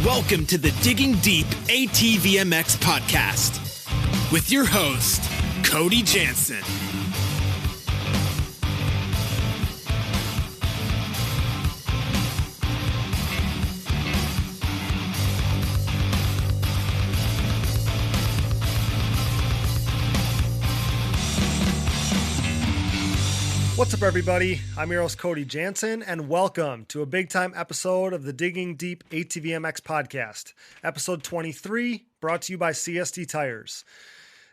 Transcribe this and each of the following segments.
Welcome to the Digging Deep ATVMX Podcast with your host, Cody Jansen. What's up, everybody? I'm your host, Cody Jansen, and welcome to a big-time episode of the Digging Deep ATVMX Podcast, episode 23, brought to you by CST Tires.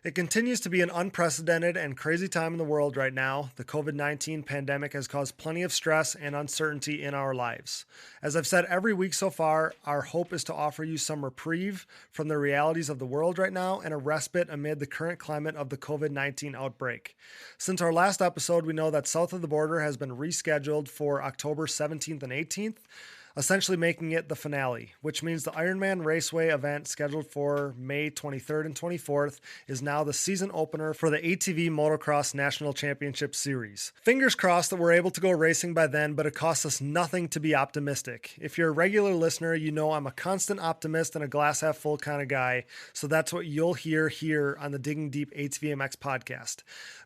It continues to be an unprecedented and crazy time in the world right now. The COVID-19 pandemic has caused plenty of stress and uncertainty in our lives. As I've said every week so far, our hope is to offer you some reprieve from the realities of the world right now and a respite amid the current climate of the COVID-19 outbreak. Since our last episode, we know that south of the border has been rescheduled for October 17th and 18th, essentially making it the finale, which means the Ironman Raceway event scheduled for May 23rd and 24th is now the season opener for the ATV Motocross National Championship Series. Fingers crossed that we're able to go racing by then, but it costs us nothing to be optimistic. If you're a regular listener, you know I'm a constant optimist and a glass half full kind of guy, so that's what you'll hear here on the Digging Deep ATVMX podcast.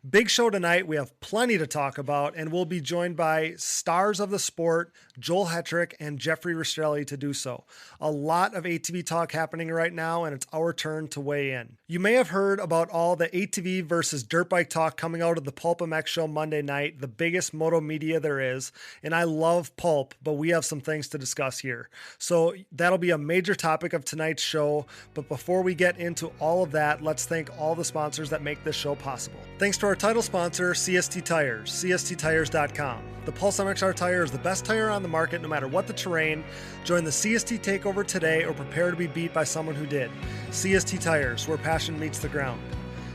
Big show tonight. We have plenty to talk about, and we'll be joined by stars of the sport, Joel Hetrick and Jeffrey Rastrelli, to do so. A lot of ATV talk happening right now, and it's our turn to weigh in. You may have heard about all the ATV versus dirt bike talk coming out of the PulpMX show Monday night, the biggest moto media there is, and I love Pulp, but we have some things to discuss here. So that'll be a major topic of tonight's show, but before we get into all of that, let's thank all the sponsors that make this show possible. Thanks to our title sponsor, CST Tires, CSTTires.com. The PulpMX tire is the best tire on the market no matter what the terrain. Join the CST takeover today or prepare to be beat by someone who did. CST Tires, where passion meets the ground.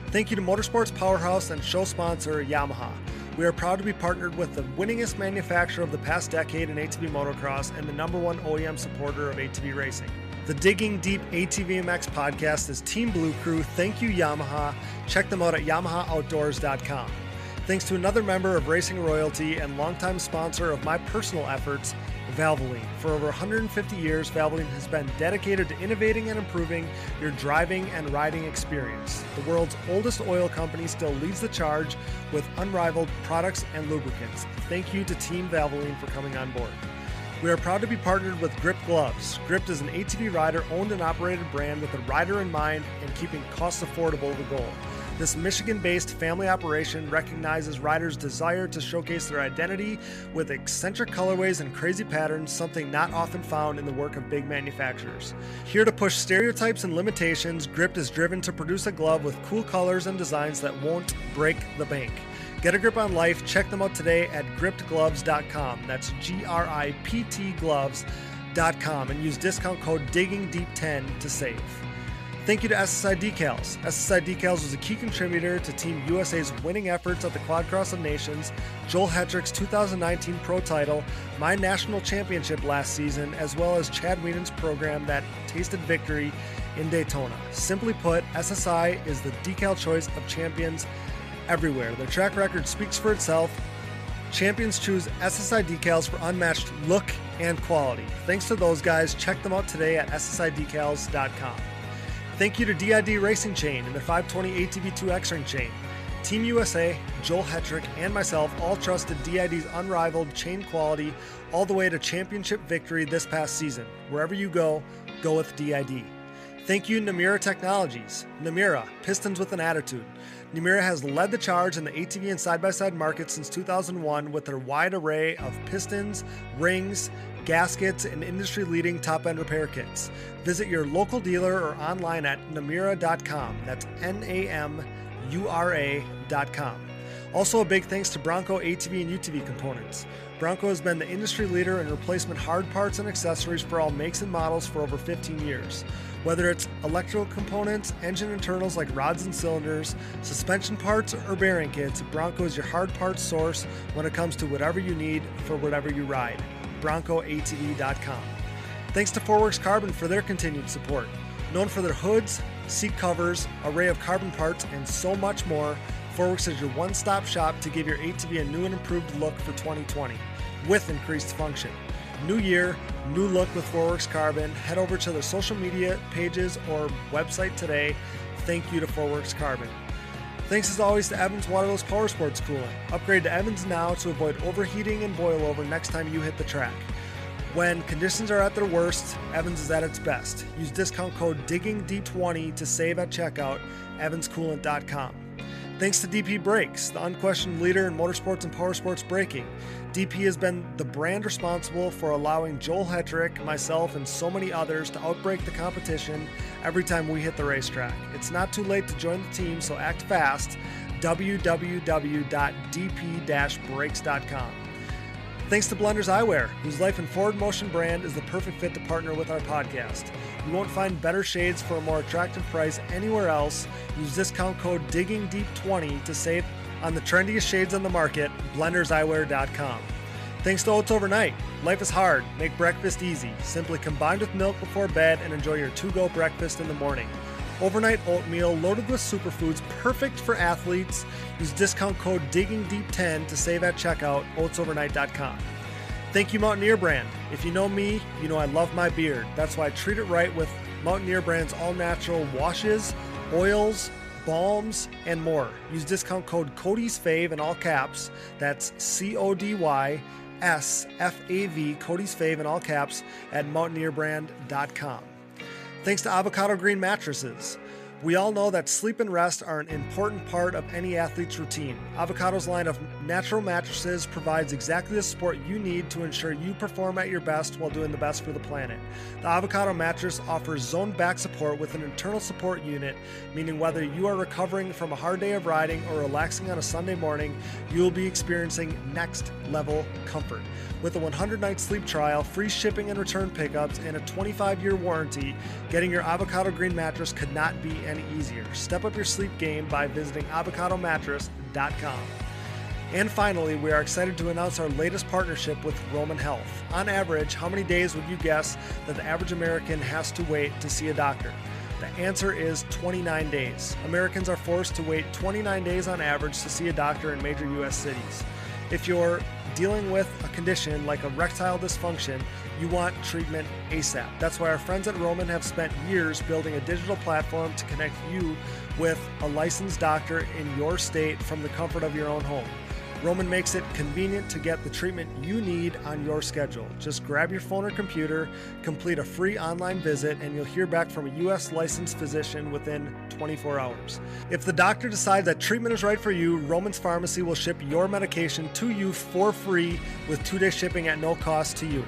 Thank you to Motorsports Powerhouse and show sponsor Yamaha. We are proud to be partnered with the winningest manufacturer of the past decade in ATV motocross and the #1 OEM supporter of ATV racing. The Digging Deep ATVMX podcast is Team Blue Crew. Thank you, Yamaha. Check them out at YamahaOutdoors.com. Thanks to another member of Racing Royalty and longtime sponsor of my personal efforts, Valvoline. For over 150 years, Valvoline has been dedicated to innovating and improving your driving and riding experience. The world's oldest oil company still leads the charge with unrivaled products and lubricants. Thank you to Team Valvoline for coming on board. We are proud to be partnered with Grip Gloves. Grip is an ATV rider owned and operated brand with the rider in mind and keeping costs affordable the goal. This Michigan-based family operation recognizes riders' desire to showcase their identity with eccentric colorways and crazy patterns, something not often found in the work of big manufacturers. Here to push stereotypes and limitations, Grip is driven to produce a glove with cool colors and designs that won't break the bank. Get a grip on life. Check them out today at grippedgloves.com. That's GRIPT gloves.com and use discount code DIGGINGDEEP10 to save. Thank you to SSI Decals. SSI Decals was a key contributor to Team USA's winning efforts at the Quad Cross of Nations, Joel Hetrick's 2019 pro title, my national championship last season, as well as Chad Whedon's program that tasted victory in Daytona. Simply put, SSI is the decal choice of champions everywhere. Their track record speaks for itself. Champions choose SSI decals for unmatched look and quality. Thanks to those guys. Check them out today at SSIDecals.com. Thank you to DID Racing Chain and their 520 ATV2 X-Ring chain. Team USA, Joel Hetrick, and myself all trusted DID's unrivaled chain quality all the way to championship victory this past season. Wherever you go, go with DID. Thank you, Namura Technologies. Namura, pistons with an attitude. Namura has led the charge in the ATV and side-by-side market since 2001 with their wide array of pistons, rings, gaskets, and industry-leading top-end repair kits. Visit your local dealer or online at namura.com. That's NAMURA.com. Also, a big thanks to Bronco ATV and UTV components. Bronco has been the industry leader in replacement hard parts and accessories for all makes and models for over 15 years. Whether it's electrical components, engine internals like rods and cylinders, suspension parts, or bearing kits, Bronco is your hard parts source when it comes to whatever you need for whatever you ride. BroncoATV.com. Thanks to Forworks Carbon for their continued support. Known for their hoods, seat covers, array of carbon parts, and so much more, Forworks is your one-stop shop to give your ATV a new and improved look for 2020, with increased function. New year, new look with Forworks Carbon. Head over to their social media pages or website today. Thank you to Forworks Carbon. Thanks as always to Evans Waterless Power Sports Coolant. Upgrade to Evans now to avoid overheating and boil over next time you hit the track. When conditions are at their worst, Evans is at its best. Use discount code DIGGINGDEEP20 to save at checkout, evanscoolant.com. Thanks to DP Brakes, the unquestioned leader in motorsports and power sports braking. DP has been the brand responsible for allowing Joel Hetrick, myself, and so many others to outbrake the competition every time we hit the racetrack. It's not too late to join the team, so act fast. www.dp-brakes.com. Thanks to Blenders Eyewear, whose Life and Forward Motion brand is the perfect fit to partner with our podcast. You won't find better shades for a more attractive price anywhere else. Use discount code DIGGINGDEEP20 to save on the trendiest shades on the market, blenderseyewear.com. Thanks to Oats Overnight. Life is hard. Make breakfast easy. Simply combine with milk before bed and enjoy your to-go breakfast in the morning. Overnight oatmeal loaded with superfoods, perfect for athletes. Use discount code DIGGINGDEEP10 to save at checkout, oatsovernight.com. Thank you, Mountaineer Brand. If you know me, you know I love my beard. That's why I treat it right with Mountaineer Brand's all-natural washes, oils, balms, and more. Use discount code CODY'sFave in all caps. That's CODYSFAV, Cody's Fave in all caps at mountaineerbrand.com. Thanks to Avocado Green Mattresses. We all know that sleep and rest are an important part of any athlete's routine. Avocado's line of natural mattresses provides exactly the support you need to ensure you perform at your best while doing the best for the planet. The Avocado mattress offers zone back support with an internal support unit, meaning whether you are recovering from a hard day of riding or relaxing on a Sunday morning, you will be experiencing next level comfort. With a 100-night sleep trial, free shipping and return pickups, and a 25-year warranty, getting your Avocado Green mattress could not be any easier. Step up your sleep game by visiting avocadomattress.com. And finally, we are excited to announce our latest partnership with Roman Health. On average, how many days would you guess that the average American has to wait to see a doctor? The answer is 29 days. Americans are forced to wait 29 days on average to see a doctor in major U.S. cities. If you're dealing with a condition like erectile dysfunction, you want treatment ASAP. That's why our friends at Roman have spent years building a digital platform to connect you with a licensed doctor in your state from the comfort of your own home. Roman makes it convenient to get the treatment you need on your schedule. Just grab your phone or computer, complete a free online visit, and you'll hear back from a U.S. licensed physician within 24 hours. If the doctor decides that treatment is right for you, Roman's Pharmacy will ship your medication to you for free with 2-day shipping at no cost to you.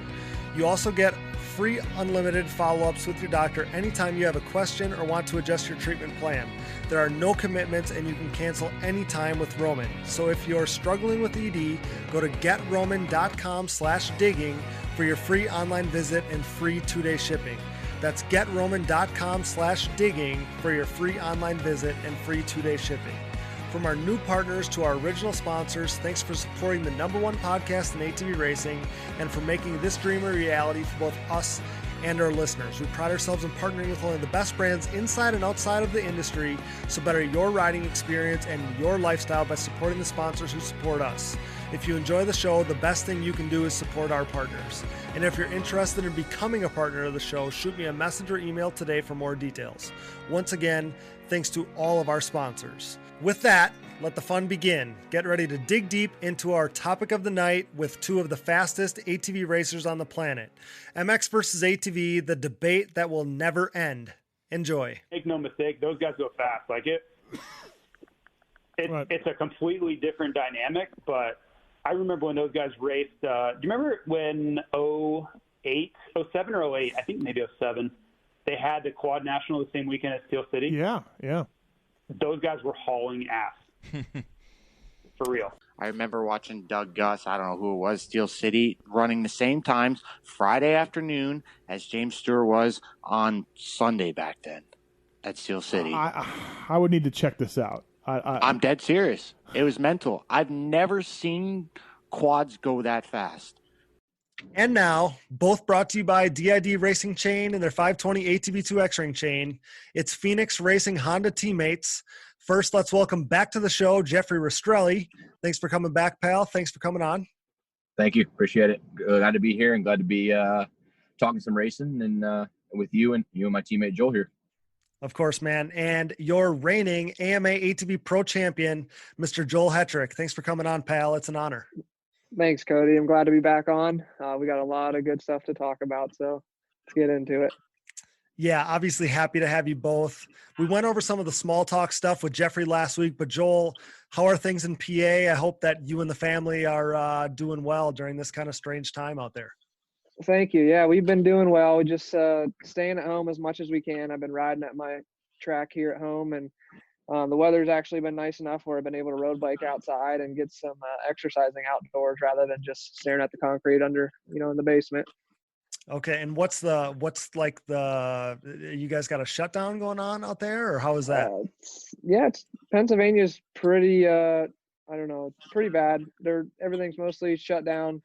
You also get free unlimited follow-ups with your doctor anytime you have a question or want to adjust your treatment plan. There are no commitments and you can cancel anytime with Roman. So if you're struggling with ED, go to getroman.com/digging for your free online visit and free 2-day shipping. That's getroman.com/digging for your free online visit and free 2-day shipping. From our new partners to our original sponsors, thanks for supporting the #1 podcast in ATV racing and for making this dream a reality for both us and our listeners. We pride ourselves in partnering with only the best brands inside and outside of the industry, so better your riding experience and your lifestyle by supporting the sponsors who support us. If you enjoy the show, the best thing you can do is support our partners. And if you're interested in becoming a partner of the show, shoot me a message or email today for more details. Once again, thanks to all of our sponsors. With that, let the fun begin. Get ready to dig deep into our topic of the night with two of the fastest ATV racers on the planet. MX versus ATV, the debate that will never end. Enjoy. Make no mistake, those guys go fast. It's a completely different dynamic, but I remember when those guys raced. Do you remember when 07 or 08, I think maybe 07, they had the Quad National the same weekend as Steel City? Yeah. Those guys were hauling ass. For real. I remember watching Doug Gus, I don't know who it was, Steel City, running the same times Friday afternoon as James Stewart was on Sunday back then at Steel City. I would need to check this out. I'm dead serious. It was mental. I've never seen quads go that fast. And now, both brought to you by DID Racing Chain and their 520 ATV2 X-Ring chain. It's Phoenix Racing Honda teammates. First, let's welcome back to the show, Jeffrey Rastrelli. Thanks for coming back, pal. Thanks for coming on. Thank you. Appreciate it. Glad to be here and glad to be talking some racing and with you and my teammate Joel here. Of course, man. And your reigning AMA ATV Pro Champion, Mr. Joel Hetrick. Thanks for coming on, pal. It's an honor. Thanks, Cody. I'm glad to be back on. We got a lot of good stuff to talk about, so let's get into it. Yeah, obviously happy to have you both. We went over some of the small talk stuff with Jeffrey last week, but Joel, how are things in PA? I hope that you and the family are doing well during this kind of strange time out there. Thank you. Yeah, we've been doing well. We just staying at home as much as we can. I've been riding at my track here at home, and the weather's actually been nice enough where I've been able to road bike outside and get some exercising outdoors rather than just staring at the concrete under, in the basement. Okay. And what's you guys got a shutdown going on out there, or how is that? Pennsylvania's pretty, I don't know, it's pretty bad. Everything's mostly shut down.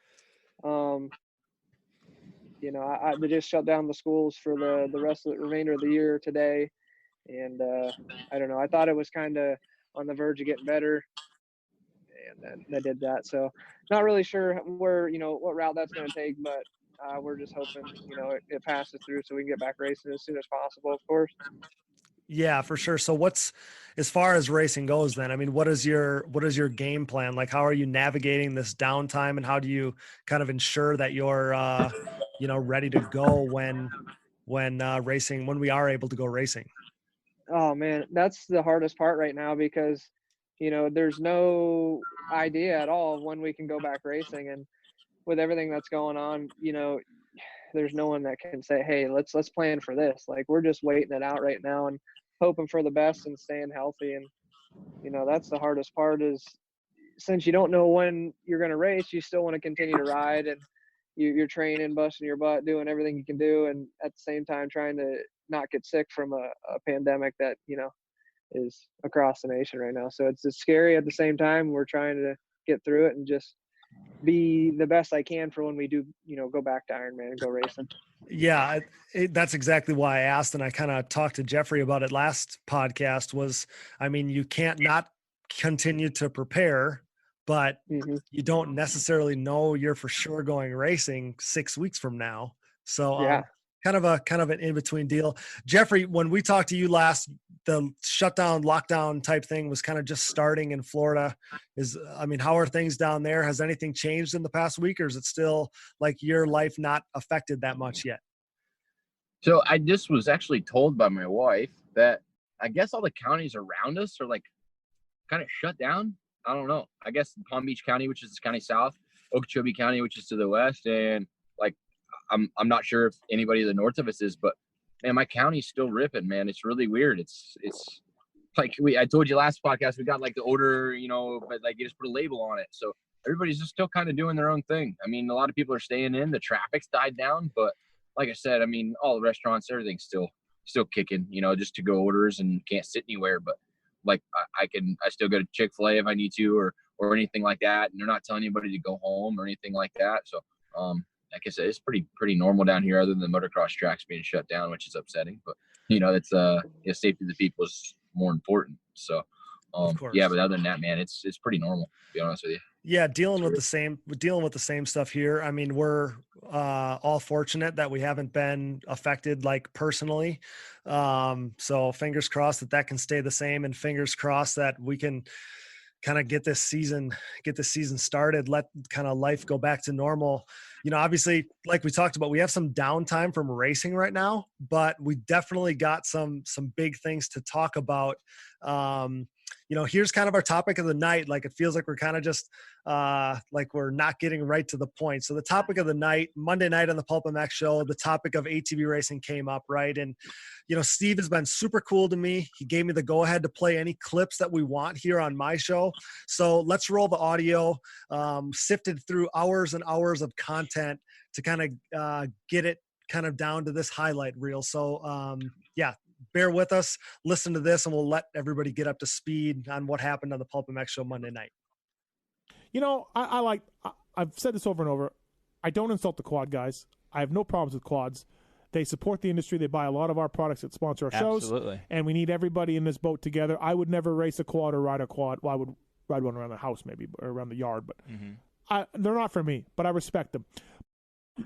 They just shut down the schools for the rest of the remainder of the year today. And I don't know, I thought it was kind of on the verge of getting better, and then they did that. So not really sure where, what route that's going to take, but we're just hoping, it passes through so we can get back racing as soon as possible, of course. Yeah, for sure. So as far as racing goes then, I mean, what is your game plan? Like, how are you navigating this downtime, and how do you kind of ensure that you're, ready to go when we are able to go racing? Oh man, that's the hardest part right now because, there's no idea at all of when we can go back racing. And with everything that's going on, there's no one that can say, hey, let's plan for this. Like, we're just waiting it out right now and hoping for the best and staying healthy. And, that's the hardest part is since you don't know when you're going to race, you still want to continue to ride, and you're training, busting your butt, doing everything you can do. And at the same time, trying to not get sick from a pandemic that, is across the nation right now. So it's scary. At the same time, we're trying to get through it and just be the best I can for when we do, go back to Ironman and go racing. Yeah, that's exactly why I asked. And I kind of talked to Jeffrey about it last podcast was, I mean, you can't not continue to prepare, but you don't necessarily know you're for sure going racing 6 weeks from now. So yeah. Kind of an in-between deal. Jeffrey, when we talked to you last, the shutdown, lockdown type thing was kind of just starting in Florida. How are things down there? Has anything changed in the past week, or is it still like your life not affected that much yet? So I just was actually told by my wife that I guess all the counties around us are like kind of shut down. I don't know. I guess Palm Beach County, which is the county south, Okeechobee County, which is to the west, and like I'm not sure if anybody to the north of us is, but man, my county's still ripping, man. It's really weird. It's like I told you last podcast, we got like the odor, but like you just put a label on it. So everybody's just still kind of doing their own thing. I mean, a lot of people are staying in, the traffic's died down, but like I said, I mean, all the restaurants, everything's still kicking, just to go orders and can't sit anywhere. But like I still go to Chick-fil-A if I need to, or anything like that. And they're not telling anybody to go home or anything like that. So, like I said, it's pretty normal down here, other than the motocross tracks being shut down, which is upsetting. But that's safety of the people is more important. So, yeah. But other than that, man, it's pretty normal, to be honest with you. Yeah, dealing with the same stuff here. I mean, we're all fortunate that we haven't been affected like personally. So fingers crossed that can stay the same, and fingers crossed that we can kind of get this season started, let kind of life go back to normal. Obviously, like we talked about, we have some downtime from racing right now, but we definitely got some big things to talk about. Here's kind of our topic of the night. Like, it feels like we're kind of just like we're not getting right to the point. So the topic of the night, Monday night on the PulpMX show, the topic of ATV racing came up, right? And, Steve has been super cool to me. He gave me the go ahead to play any clips that we want here on my show. So let's roll the audio, sifted through hours and hours of content to kind of get it kind of down to this highlight reel. So bear with us, listen to this, and we'll let everybody get up to speed on what happened on the PulpMX show Monday night. I've said this over and over. I don't insult the quad guys. I have no problems with quads. They support the industry. They buy a lot of our products that sponsor our shows. Absolutely. And we need everybody in this boat together. I would never race a quad or ride a quad. Well, I would ride one around the house maybe, or around the yard, but they're not for me, but I respect them.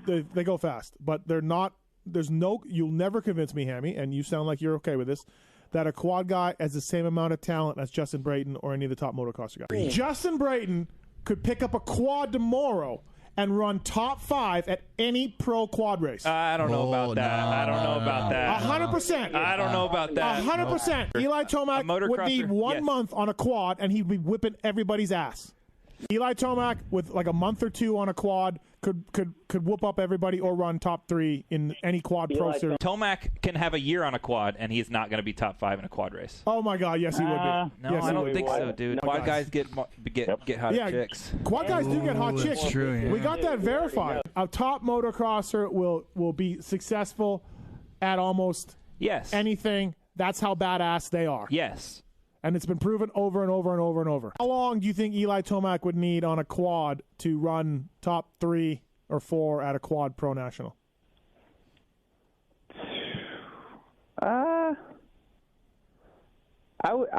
They go fast, but they're not. You'll never convince me, Hammy, and you sound like you're okay with this, that a quad guy has the same amount of talent as Justin Brayton or any of the top motocrosser guys. Justin Brayton could pick up a quad tomorrow and run top 5 at any pro quad race. I don't know about that. I don't know about that. 100%. I don't know about that. 100%. Eli Tomac would need 1 month on a quad, and he'd be whipping everybody's ass. Eli Tomac with like a month or 2 on a quad could whoop up everybody or run top 3 in any quad pro series. Tomac can have a year on a quad, and he's not going to be top 5 in a quad race. Oh my God, yes he would be. No, yes, I don't think so, dude. No, quad guys get hot chicks. Quad guys do get hot chicks. True, yeah. We got that verified. A top motocrosser will be successful at almost anything. That's how badass they are. Yes. And it's been proven over and over and over and over. How long do you think Eli Tomac would need on a quad to run top 3 or 4 at a quad pro national? I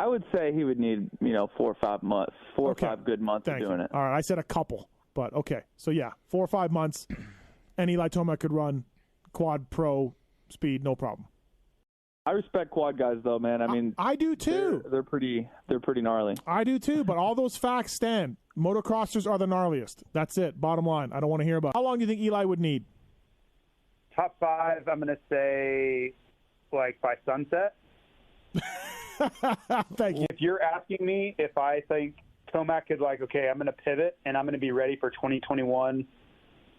would say he would need 4 or 5 months, 4 or 5 good months of doing it. All right, I said a couple, but okay. So yeah, 4 or 5 months, and Eli Tomac could run quad pro speed, no problem. I respect quad guys, though, man. I mean, I do too. They're pretty gnarly. I do too. But all those facts stand. Motocrossers are the gnarliest. That's it. Bottom line. I don't want to hear about it. How long do you think Eli would need? Top 5. I'm gonna say, like by sunset. Thank you. If you're asking me if I think Tomac could okay, I'm gonna pivot and I'm gonna be ready for 2021.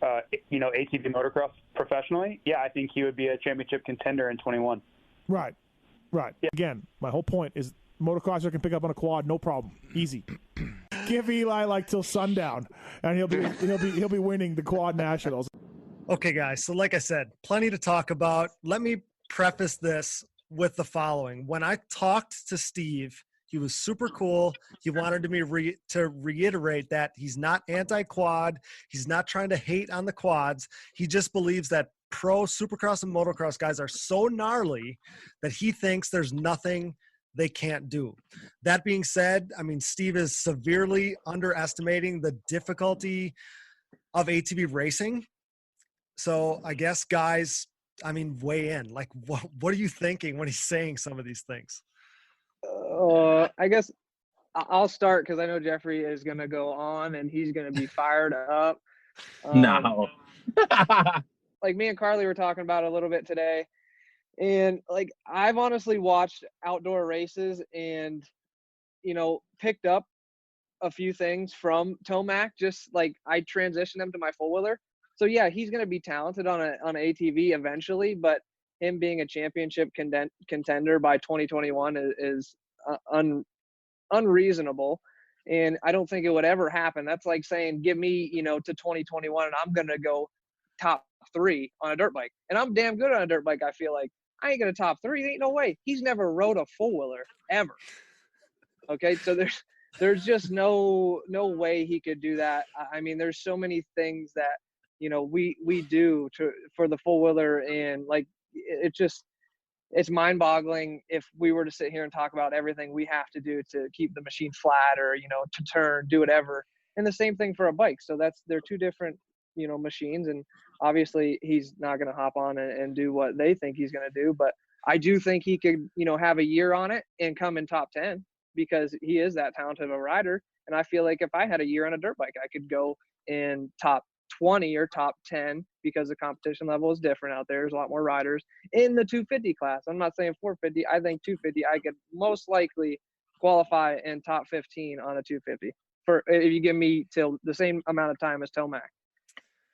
ATV motocross professionally. Yeah, I think he would be a championship contender in 21. Right. Yeah. Again, my whole point is motocrosser can pick up on a quad, no problem, easy. Give Eli till sundown, and he'll be winning the quad nationals. Okay, guys. So like I said, plenty to talk about. Let me preface this with the following. When I talked to Steve, he was super cool. He wanted me to reiterate that he's not anti-quad. He's not trying to hate on the quads. He just believes that pro supercross and motocross guys are so gnarly that he thinks there's nothing they can't do. That being said, I mean, Steve is severely underestimating the difficulty of ATV racing. So I guess, guys, weigh in. Like, what are you thinking when he's saying some of these things? I guess I'll start because I know Jeffrey is going to go on and he's going to be fired up. No. Like me and Carly were talking about it a little bit today. And I've honestly watched outdoor races and, picked up a few things from Tomac, just I transitioned him to my four wheeler. So yeah, he's going to be talented on an ATV eventually, but him being a championship contender by 2021 is unreasonable. And I don't think it would ever happen. That's like saying, give me, to 2021 and I'm going to go top 3 on a dirt bike. And I'm damn good on a dirt bike. I feel like I ain't going to top 3. Ain't no way. He's never rode a four wheeler ever. Okay. So there's just no way he could do that. I mean, there's so many things that, we do for the four wheeler, and it's mind boggling if we were to sit here and talk about everything we have to do to keep the machine flat or, to turn, do whatever. And the same thing for a bike. So they're two different, machines. And obviously he's not going to hop on and do what they think he's going to do. But I do think he could, have a year on it and come in top 10 because he is that talented of a rider. And I feel like if I had a year on a dirt bike, I could go in top 20 or top 10 because the competition level is different out there. There's a lot more riders in the 250 class. I'm not saying 450. I think 250, I could most likely qualify in top 15 on a 250 for if you give me till the same amount of time as Tomac.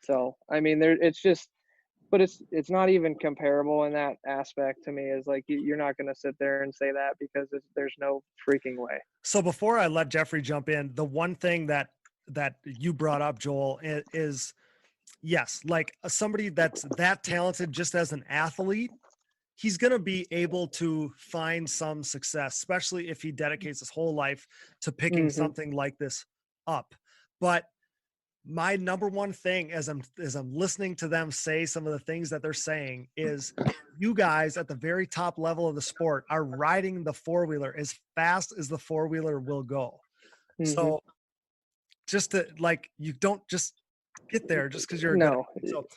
So, I mean, but it's not even comparable in that aspect to me. Is you're not going to sit there and say that because there's no freaking way. So before I let Jeffrey jump in, the one thing that you brought up, Joel, is yes, somebody that's that talented just as an athlete, he's going to be able to find some success, especially if he dedicates his whole life to picking something like this up. But my number one thing as I'm listening to them say some of the things that they're saying is you guys at the very top level of the sport are riding the four-wheeler as fast as the four-wheeler will go. So just to like, you don't just get there just because you're no. good. So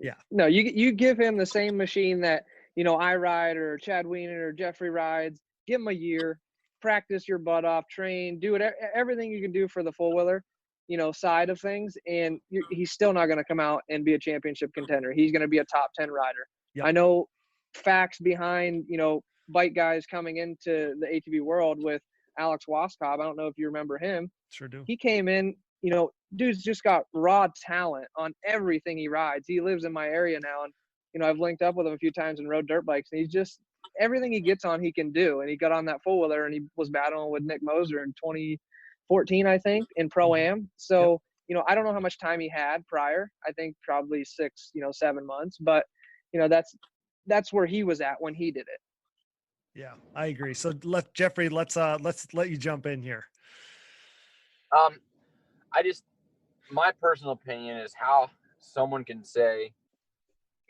yeah. No, you give him the same machine that, you know, I ride or Chad Weenan or Jeffrey rides. Give him a year, practice your butt off, train, do it, everything you can do for the full wheeler, you know, side of things, and he's still not going to come out and be a championship contender. He's going to be a top 10 rider. Yep. I know facts behind, you know, bike guys coming into the ATV world with Alex Waskob. I don't know if you remember him. Sure do. He came in, you know, dude's just got raw talent on everything he rides. He lives in my area now, and, you know, I've linked up with him a few times and rode dirt bikes, and he's just, everything he gets on, he can do. And he got on that full wheeler, and he was battling with Nick Moser in 2014, I think, in Pro-Am. So, you know, I don't know how much time he had prior. I think probably 6, 7 months, but, you know, that's where he was at when he did it. Yeah, I agree. So Jeffrey, let's let you jump in here. My personal opinion is how someone can say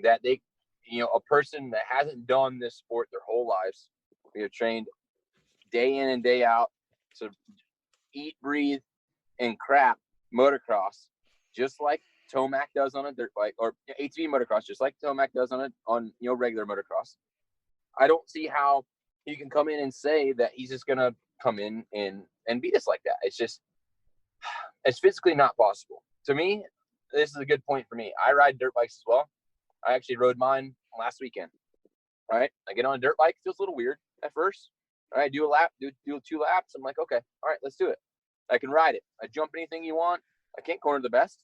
that they, you know, a person that hasn't done this sport their whole lives, we have trained day in and day out to eat, breathe, and crap motocross, just like Tomac does on a dirt bike, or ATV motocross, just like Tomac does on regular motocross. I don't see how he can come in and say that he's just gonna come in and beat us like that. It's physically not possible. To me, this is a good point for me. I ride dirt bikes as well. I actually rode mine last weekend. All right, I get on a dirt bike. Feels a little weird at first. All right, do a lap, do 2 laps. I'm like, okay, all right, let's do it. I can ride it. I jump anything you want. I can't corner the best,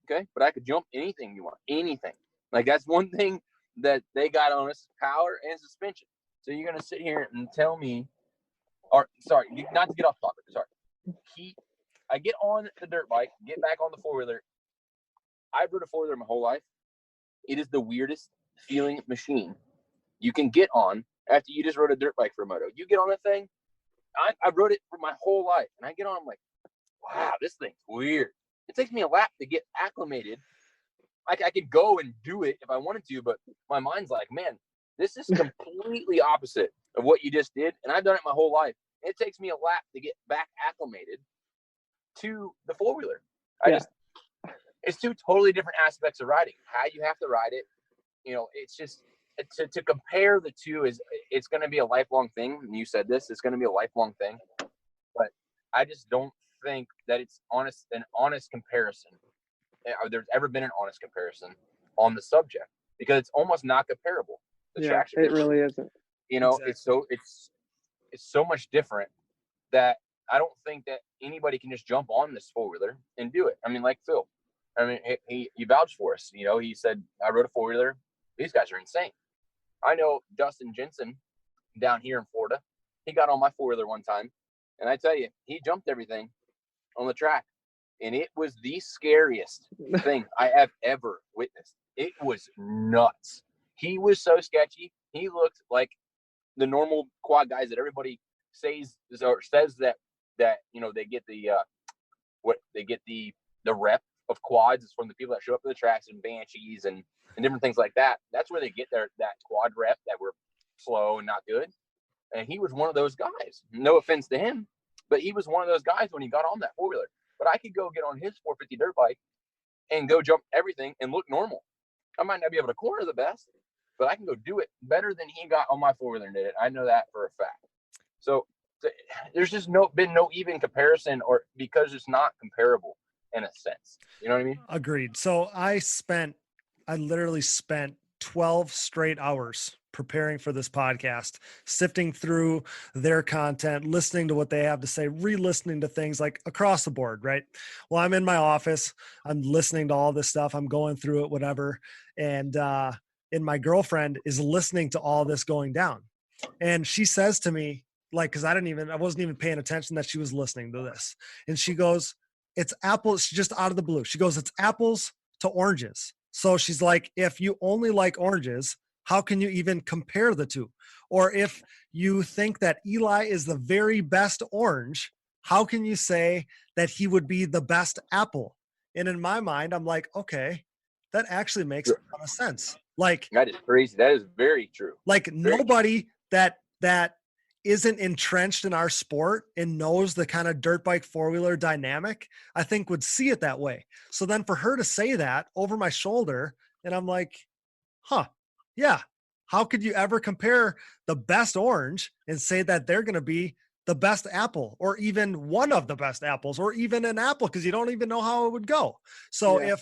okay, but I could jump anything you want, anything. Like, that's one thing that they got on us, power and suspension. So you're gonna sit here and tell me, or sorry, not to get off topic. Sorry. I get on the dirt bike, get back on the four-wheeler. I've rode a four-wheeler my whole life. It is the weirdest feeling machine you can get on after you just rode a dirt bike for a moto. You get on that thing, I rode it for my whole life, and I get on, I'm like, wow, this thing's weird. It takes me a lap to get acclimated. I could go and do it if I wanted to, but my mind's like, man, this is completely opposite of what you just did, and I've done it my whole life. It takes me a lap to get back acclimated to the four-wheeler. It's two totally different aspects of riding. How you have to ride it, you know, it's just to compare the two it's going to be a lifelong thing. And you said this, it's going to be a lifelong thing, but I just don't think that it's an honest comparison. There's ever been an honest comparison on the subject, because it's almost not comparable. It really isn't. You know, exactly. it's so much different that I don't think that anybody can just jump on this four-wheeler and do it. I mean, like Phil, I mean, he vouched for us. You know, he said, I rode a four-wheeler. These guys are insane. I know Dustin Jensen down here in Florida. He got on my four-wheeler one time, and I tell you, he jumped everything on the track, and it was the scariest thing I have ever witnessed. It was nuts. He was so sketchy. He looked like the normal quad guys that everybody says that you know, they get the rep of quads is from the people that show up to the tracks and banshees and different things like that. That's where they get that quad rep that were slow and not good. And he was one of those guys. No offense to him, but he was one of those guys when he got on that four-wheeler. But I could go get on his 450 dirt bike and go jump everything and look normal. I might not be able to corner the best, but I can go do it better than he got on my four-wheeler and did it. I know that for a fact. So there's just been no even comparison, or because it's not comparable in a sense. You know what I mean? Agreed. So I literally spent 12 straight hours preparing for this podcast, sifting through their content, listening to what they have to say, re-listening to things like across the board, right? Well, I'm in my office, I'm listening to all this stuff, I'm going through it, whatever. And my girlfriend is listening to all this going down. And she says to me, like, cause I wasn't even paying attention that she was listening to this. And she goes, it's apples. She just out of the blue. She goes, it's apples to oranges. So she's like, if you only like oranges, how can you even compare the two? Or if you think that Eli is the very best orange, how can you say that he would be the best apple? And in my mind, I'm like, okay, that actually makes a ton of sense. Like, that is crazy. That is very true. Like nobody that isn't entrenched in our sport and knows the kind of dirt bike four-wheeler dynamic, I think would see it that way. So then for her to say that over my shoulder, and I'm like, huh, yeah. How could you ever compare the best orange and say that they're going to be the best apple, or even one of the best apples, or even an apple, because you don't even know how it would go. So if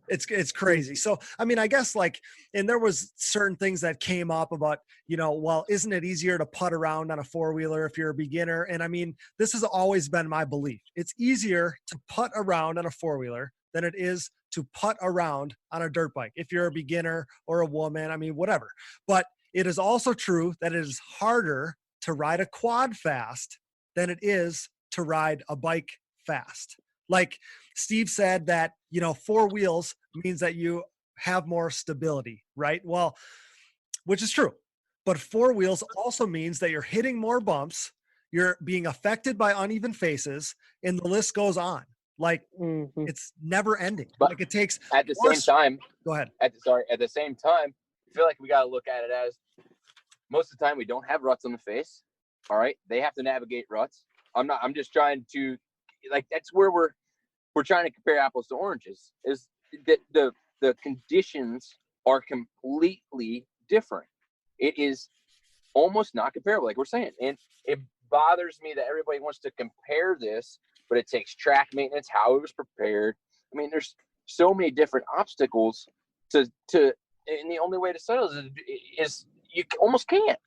it's crazy. So, I mean, I guess like, and there was certain things that came up about, well, isn't it easier to putt around on a four-wheeler if you're a beginner? And I mean, this has always been my belief. It's easier to putt around on a four-wheeler than it is to putt around on a dirt bike if you're a beginner or a woman. I mean, whatever. But it is also true that it is harder to ride a quad fast than it is to ride a bike fast. Like Steve said that, four wheels means that you have more stability, right? Well, which is true. But four wheels also means that you're hitting more bumps, you're being affected by uneven faces, and the list goes on. Like it's never ending. But like it takes at the same time. Go ahead. At the same time, I feel like we got to look at it as most of the time we don't have ruts on the face. All right, they have to navigate ruts. I'm just trying to, like, that's where we're trying to compare apples to oranges. Is that the conditions are completely different. It is almost not comparable, like we're saying, and it bothers me that everybody wants to compare this, but it takes track maintenance, how it was prepared. I mean, there's so many different obstacles to, and the only way to settle is you almost can't.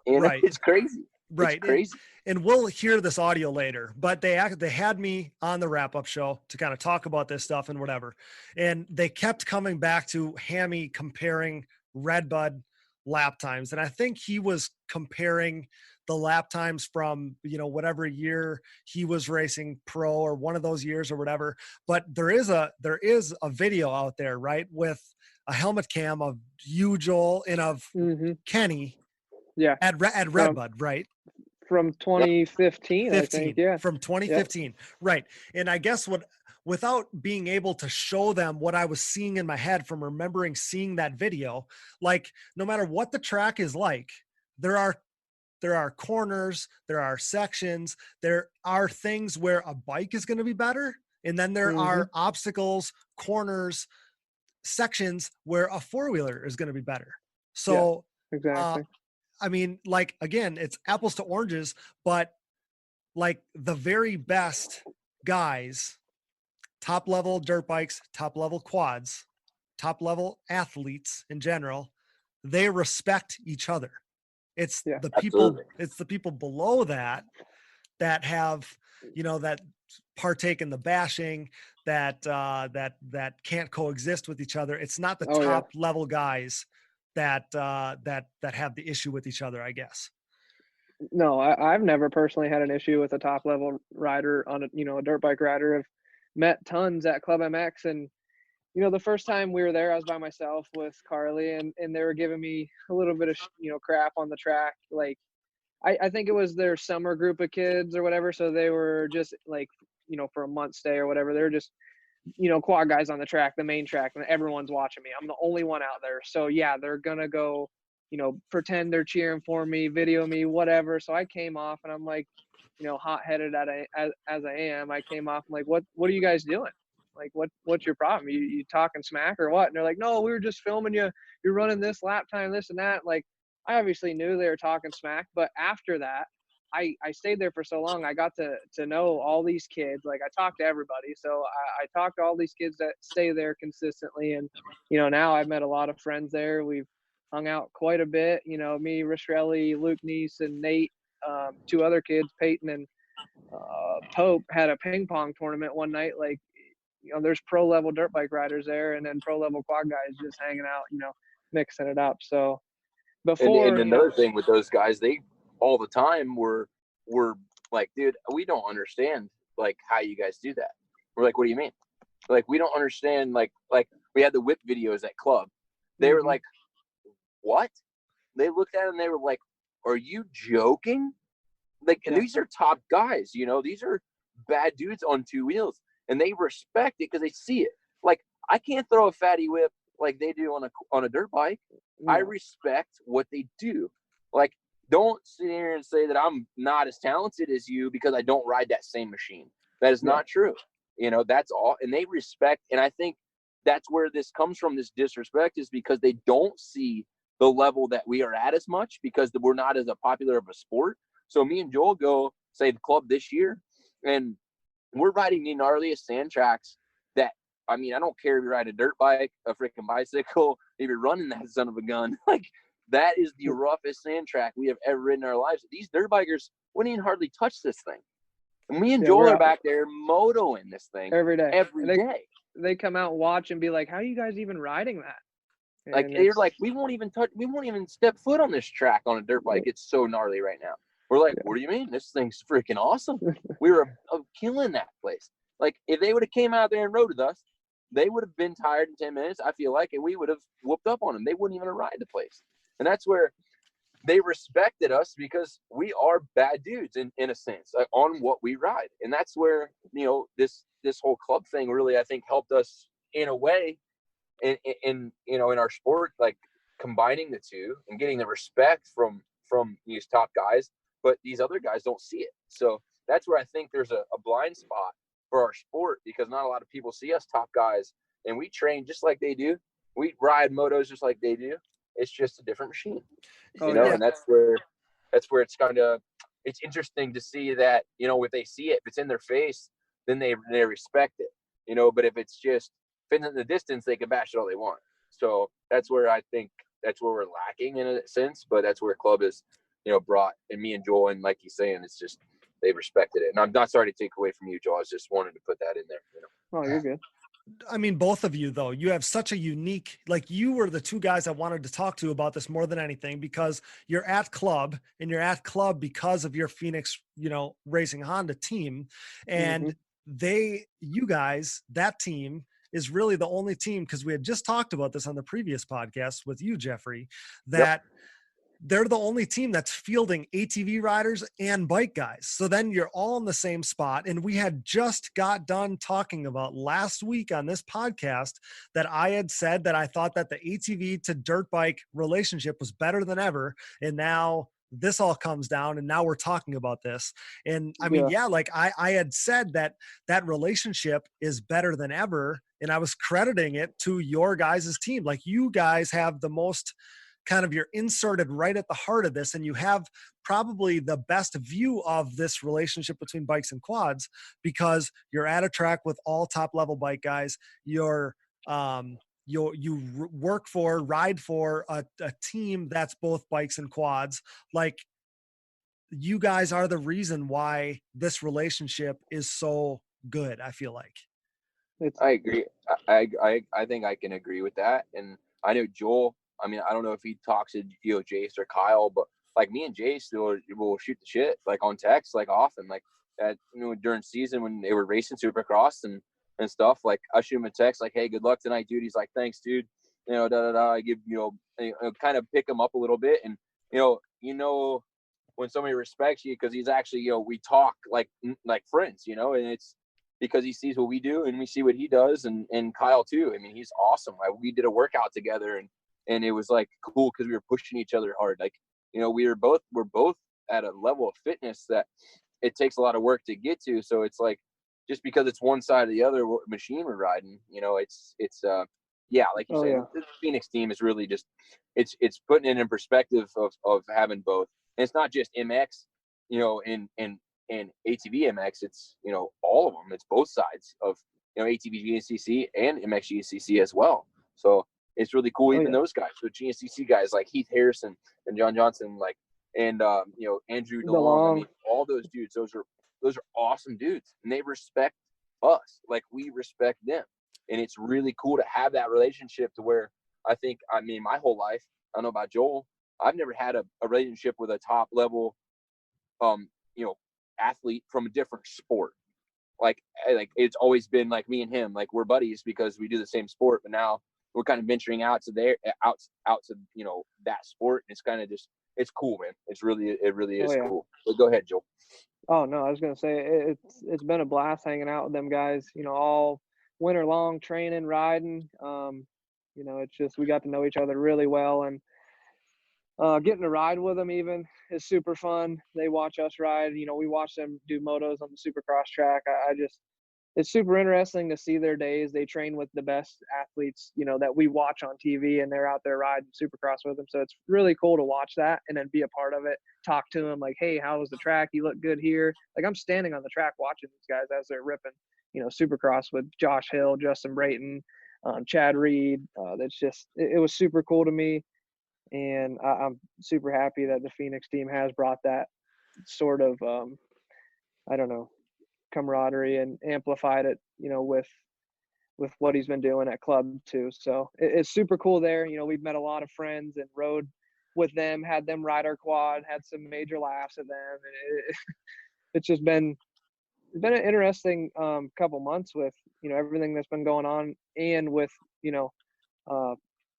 And right. It's crazy. Right. It's crazy. And we'll hear this audio later, but they had me on the wrap-up show to kind of talk about this stuff and whatever. And they kept coming back to Hammy comparing Redbud lap times. And I think he was comparing the lap times from, whatever year he was racing pro or one of those years or whatever. But there is a video out there, right, with a helmet cam of you, Joel, and of Kenny. Yeah. At Redbud, right? From 2015, I think. Yeah. From 2015. Yep. Right. And I guess without being able to show them what I was seeing in my head from remembering seeing that video, like no matter what the track is like, there are corners, there are sections, there are things where a bike is going to be better. And then there are obstacles, corners, sections where a four-wheeler is going to be better. So exactly. I mean, like, again, it's apples to oranges, but like the very best guys, top level dirt bikes, top level quads, top level athletes in general, they respect each other. It's the people, it's the people below that have, that partake in the bashing, that can't coexist with each other. It's not the top level guys that have the issue with each other, I guess. No, I've never personally had an issue with a top level rider on a dirt bike rider. I've met tons at Club MX, and the first time we were there, I was by myself with Carly, and they were giving me a little bit of crap on the track. Like I think it was their summer group of kids or whatever, so they were just like for a month stay or whatever. They were just quad guys on the track, the main track, and everyone's watching me. I'm the only one out there. So yeah, they're going to go, pretend they're cheering for me, video me, whatever. So I came off and I'm like, hot-headed as I am, I came off. I'm like, what are you guys doing? Like, what's your problem? You talking smack or what? And they're like, no, we were just filming you. You're running this lap time, this and that. Like, I obviously knew they were talking smack, but after that, I stayed there for so long. I got to know all these kids. Like, I talked to everybody. So I talked to all these kids that stay there consistently. And, now I've met a lot of friends there. We've hung out quite a bit. Me, Rastrelli, Luke Neese, and Nate, two other kids, Peyton and Pope, had a ping pong tournament one night. Like, there's pro level dirt bike riders there, and then pro level quad guys just hanging out, mixing it up. So before. And another thing with those guys, they all the time we're like, dude, we don't understand like how you guys do that. We're like, what do you mean? Like, we don't understand. Like we had the whip videos at club. They were like, what? They looked at it and they were like, are you joking? Like, and these are top guys, these are bad dudes on two wheels, and they respect it because they see it. Like, I can't throw a fatty whip like they do on a dirt bike. I respect what they do. Like, don't sit here and say that I'm not as talented as you because I don't ride that same machine. That is not true. That's all. And they respect. And I think that's where this comes from, this disrespect, is because they don't see the level that we are at as much because we're not as a popular of a sport. So me and Joel go, say, the club this year, and we're riding the gnarliest sand tracks that, I don't care if you ride a dirt bike, a freaking bicycle, if you're running that son of a gun. Like, that is the roughest sand track we have ever ridden in our lives. These dirt bikers wouldn't even hardly touch this thing. And me and Joel are back there motoing this thing every day. Every day. They come out and watch and be like, how are you guys even riding that? And like, they're like, we won't even step foot on this track on a dirt bike. It's so gnarly right now. We're like, what do you mean? This thing's freaking awesome. We were killing that place. Like, if they would have came out there and rode with us, they would have been tired in 10 minutes, I feel like, and we would have whooped up on them. They wouldn't even have ride the place. And that's where they respected us, because we are bad dudes in a sense, on what we ride. And that's where, this whole club thing really, I think, helped us in a way in our sport, like combining the two and getting the respect from these top guys, but these other guys don't see it. So that's where I think there's a blind spot for our sport, because not a lot of people see us top guys, and we train just like they do. We ride motos just like they do. It's just a different machine, and that's where it's it's interesting to see that, if they see it, if it's in their face, then they respect it, but if it's just fitting in the distance, they can bash it all they want. So that's where I think that's where we're lacking in a sense, but that's where club is, brought, and me and Joel, and like he's saying, it's just, they respected it. And I'm not sorry to take away from you, Joel. I was just wanted to put that in there, Oh, you're good. Both of you, though, you have such a unique, like, you were the two guys I wanted to talk to about this more than anything, because you're at club, and you're at club because of your Phoenix, Racing Honda team. And you guys, that team is really the only team, because we had just talked about this on the previous podcast with you, Jeffrey, that they're the only team that's fielding ATV riders and bike guys. So then you're all in the same spot. And we had just got done talking about last week on this podcast that I had said that I thought that the ATV to dirt bike relationship was better than ever. And now this all comes down, and now we're talking about this. And I had said that relationship is better than ever. And I was crediting it to your guys' team. Like, you guys have the most kind of, you're inserted right at the heart of this, and you have probably the best view of this relationship between bikes and quads, because you're at a track with all top level bike guys. You're you ride for a team that's both bikes and quads. Like, you guys are the reason why this relationship is so good, I feel like. I agree. I think I can agree with that. And I know Joel, I don't know if he talks to Jace or Kyle, but like, me and Jace will shoot the shit, like, on text, like, often, like, at during season when they were racing Supercross and stuff. Like, I shoot him a text like, hey, good luck tonight, dude. He's like, thanks, dude. I give kind of pick him up a little bit, and when somebody respects you, because he's actually, we talk like friends, and it's because he sees what we do and we see what he does, and Kyle too. He's awesome. We did a workout together, and it was like cool because we were pushing each other hard. Like, we're both at a level of fitness that it takes a lot of work to get to. So it's like, just because it's one side or the other machine we're riding, it's like you said, the Phoenix team is really just, it's putting it in perspective of having both. And it's not just MX, and ATVMX, it's, all of them. It's both sides of, ATV GNCC and MX GNCC as well. So it's really cool. Even those guys, the GNCC guys like Heath Harrison and John Johnson, like, and Andrew DeLong, all those dudes, those are awesome dudes, and they respect us like we respect them. And it's really cool to have that relationship, to where I think, my whole life, I don't know about Joel, I've never had a relationship with a top level athlete from a different sport. Like it's always been like me and him, like, we're buddies because we do the same sport, but now we're kind of venturing out to that sport. And it's kind of just, it's cool, man. It really is cool. But go ahead, Joel. Oh no, I was gonna say it's been a blast hanging out with them guys, all winter long, training, riding. It's just, we got to know each other really well. And Getting to ride with them even is super fun. They watch us ride. You know, we watch them do motos on the Supercross track. It's super interesting to see their days. They train with the best athletes, you know, that we watch on TV, and they're out there riding Supercross with them. So it's really cool to watch that and then be a part of it. Talk to them like, hey, how was the track? You look good here. Like, I'm standing on the track watching these guys as they're ripping, you know, Supercross with Josh Hill, Justin Brayton, Chad Reed. It was super cool to me. And I'm super happy that the Phoenix team has brought that sort of, camaraderie and amplified it, you know, with what he's been doing at club too. So it's super cool there. You know, we've met a lot of friends and rode with them, had them ride our quad, had some major laughs at them. And it's just been an interesting couple months with, you know, everything that's been going on, and with, you know,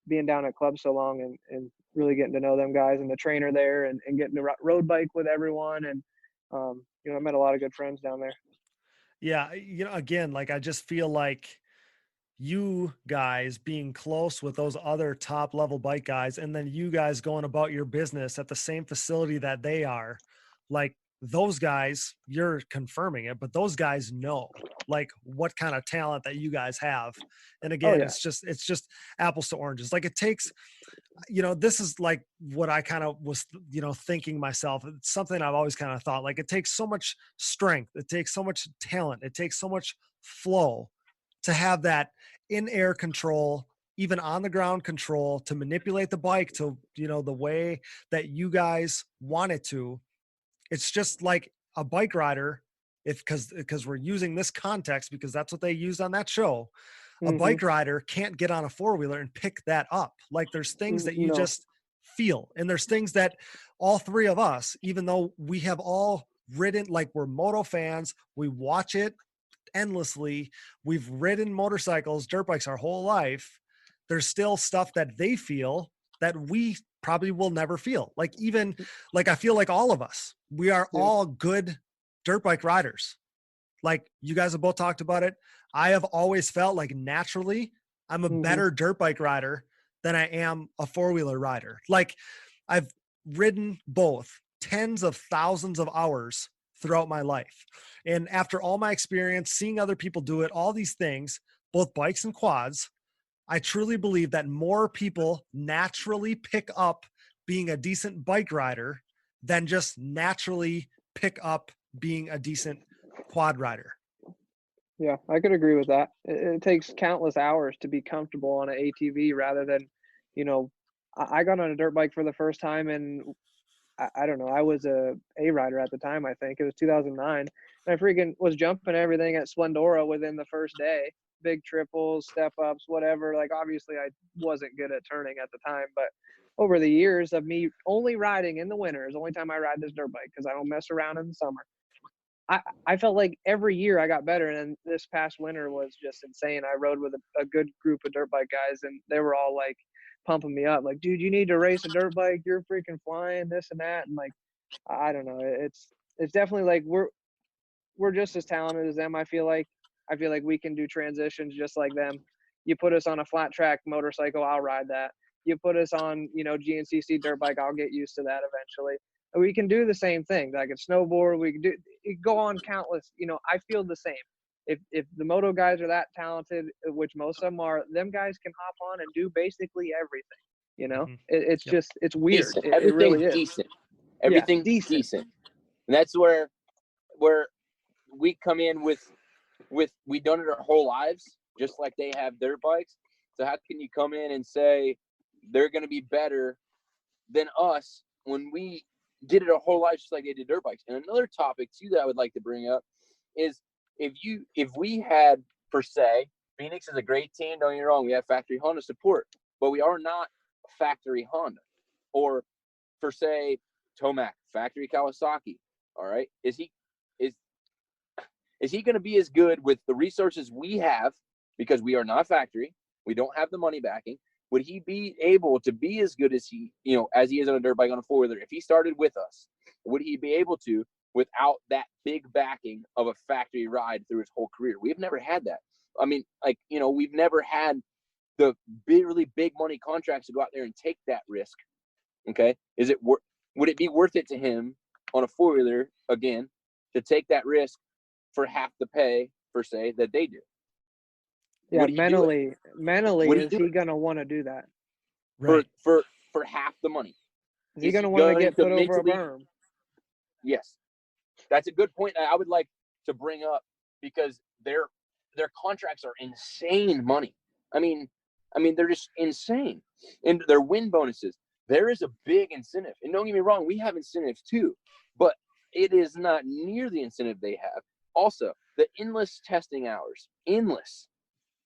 being down at club so long and really getting to know them guys and the trainer there, and getting to road bike with everyone. And, you know, I met a lot of good friends down there. Yeah. You know, again, like, I just feel like you guys being close with those other top level bike guys, and then you guys going about your business at the same facility that they are, like, those guys, you're confirming it, but those guys know like what kind of talent that you guys have. And again, it's just apples to oranges. Like, it takes, you know, this is like what I kind of was, you know, thinking myself. It's something I've always kind of thought, like, it takes so much strength. It takes so much talent. It takes so much flow to have that in air control, even on the ground control, to manipulate the bike to, you know, the way that you guys want it to. It's just like a bike rider, because we're using this context because that's what they used on that show. A bike rider can't get on a four-wheeler and pick that up. Like, there's things that you just feel, and there's things that all three of us, even though we have all ridden, like, we're moto fans, we watch it endlessly, we've ridden motorcycles, dirt bikes our whole life, there's still stuff that they feel that we probably will never feel. Like, even like, I feel like all of us, we are all good dirt bike riders. Like, you guys have both talked about it. I have always felt like naturally I'm a better dirt bike rider than I am a four-wheeler rider. Like, I've ridden both tens of thousands of hours throughout my life. And after all my experience, seeing other people do it, all these things, both bikes and quads, I truly believe that more people naturally pick up being a decent bike rider than just naturally pick up being a decent quad rider. Yeah, I could agree with that. It takes countless hours to be comfortable on an ATV rather than, you know, I got on a dirt bike for the first time, and I don't know, I was a rider at the time. I think it was 2009. And I freaking was jumping everything at Splendora within the first day. Big triples, step ups, whatever. Like, obviously I wasn't good at turning at the time, but over the years of me only riding in the winter is the only time I ride this dirt bike, because I don't mess around in the summer. I felt like every year I got better, and this past winter was just insane. I rode with a good group of dirt bike guys, and they were all like pumping me up, like, dude, you need to race a dirt bike, you're freaking flying, this and that. And like, I don't know, it's definitely like we're just as talented as them. I feel like we can do transitions just like them. You put us on a flat track motorcycle, I'll ride that. You put us on, you know, GNCC dirt bike, I'll get used to that eventually. We can do the same thing. Like a snowboard, we can do, go on countless, you know, I feel the same. If the moto guys are that talented, which most of them are, them guys can hop on and do basically everything, you know. It's just, it's weird. It really is. Decent. Everything's decent. And that's where we come in with we've done it our whole lives, just like they have dirt bikes. So how can you come in and say they're going to be better than us when we did it our whole life, just like they did dirt bikes? And another topic too that I would like to bring up is if we had, per se, Phoenix is a great team, don't get me wrong, we have factory Honda support, but we are not factory Honda. Or per se, Tomac, factory Kawasaki. All right. Is he going to be as good with the resources we have, because we are not factory, we don't have the money backing? Would he be able to be as good as he is on a dirt bike on a four-wheeler? If he started with us, would he be able to without that big backing of a factory ride through his whole career? We've never had that. I mean, like, you know, we've never had the really big money contracts to go out there and take that risk Okay. Would it be worth it to him on a 4-wheeler again to take that risk for half the pay per se that they do? Yeah, mentally, is he going to want to do that? Right. For half the money. Is he going to want to get put over a berm? Yes. That's a good point I would like to bring up, because their contracts are insane money. I mean, they're just insane. And their win bonuses, there is a big incentive. And don't get me wrong, we have incentives too, but it is not near the incentive they have. Also, the endless testing hours, endless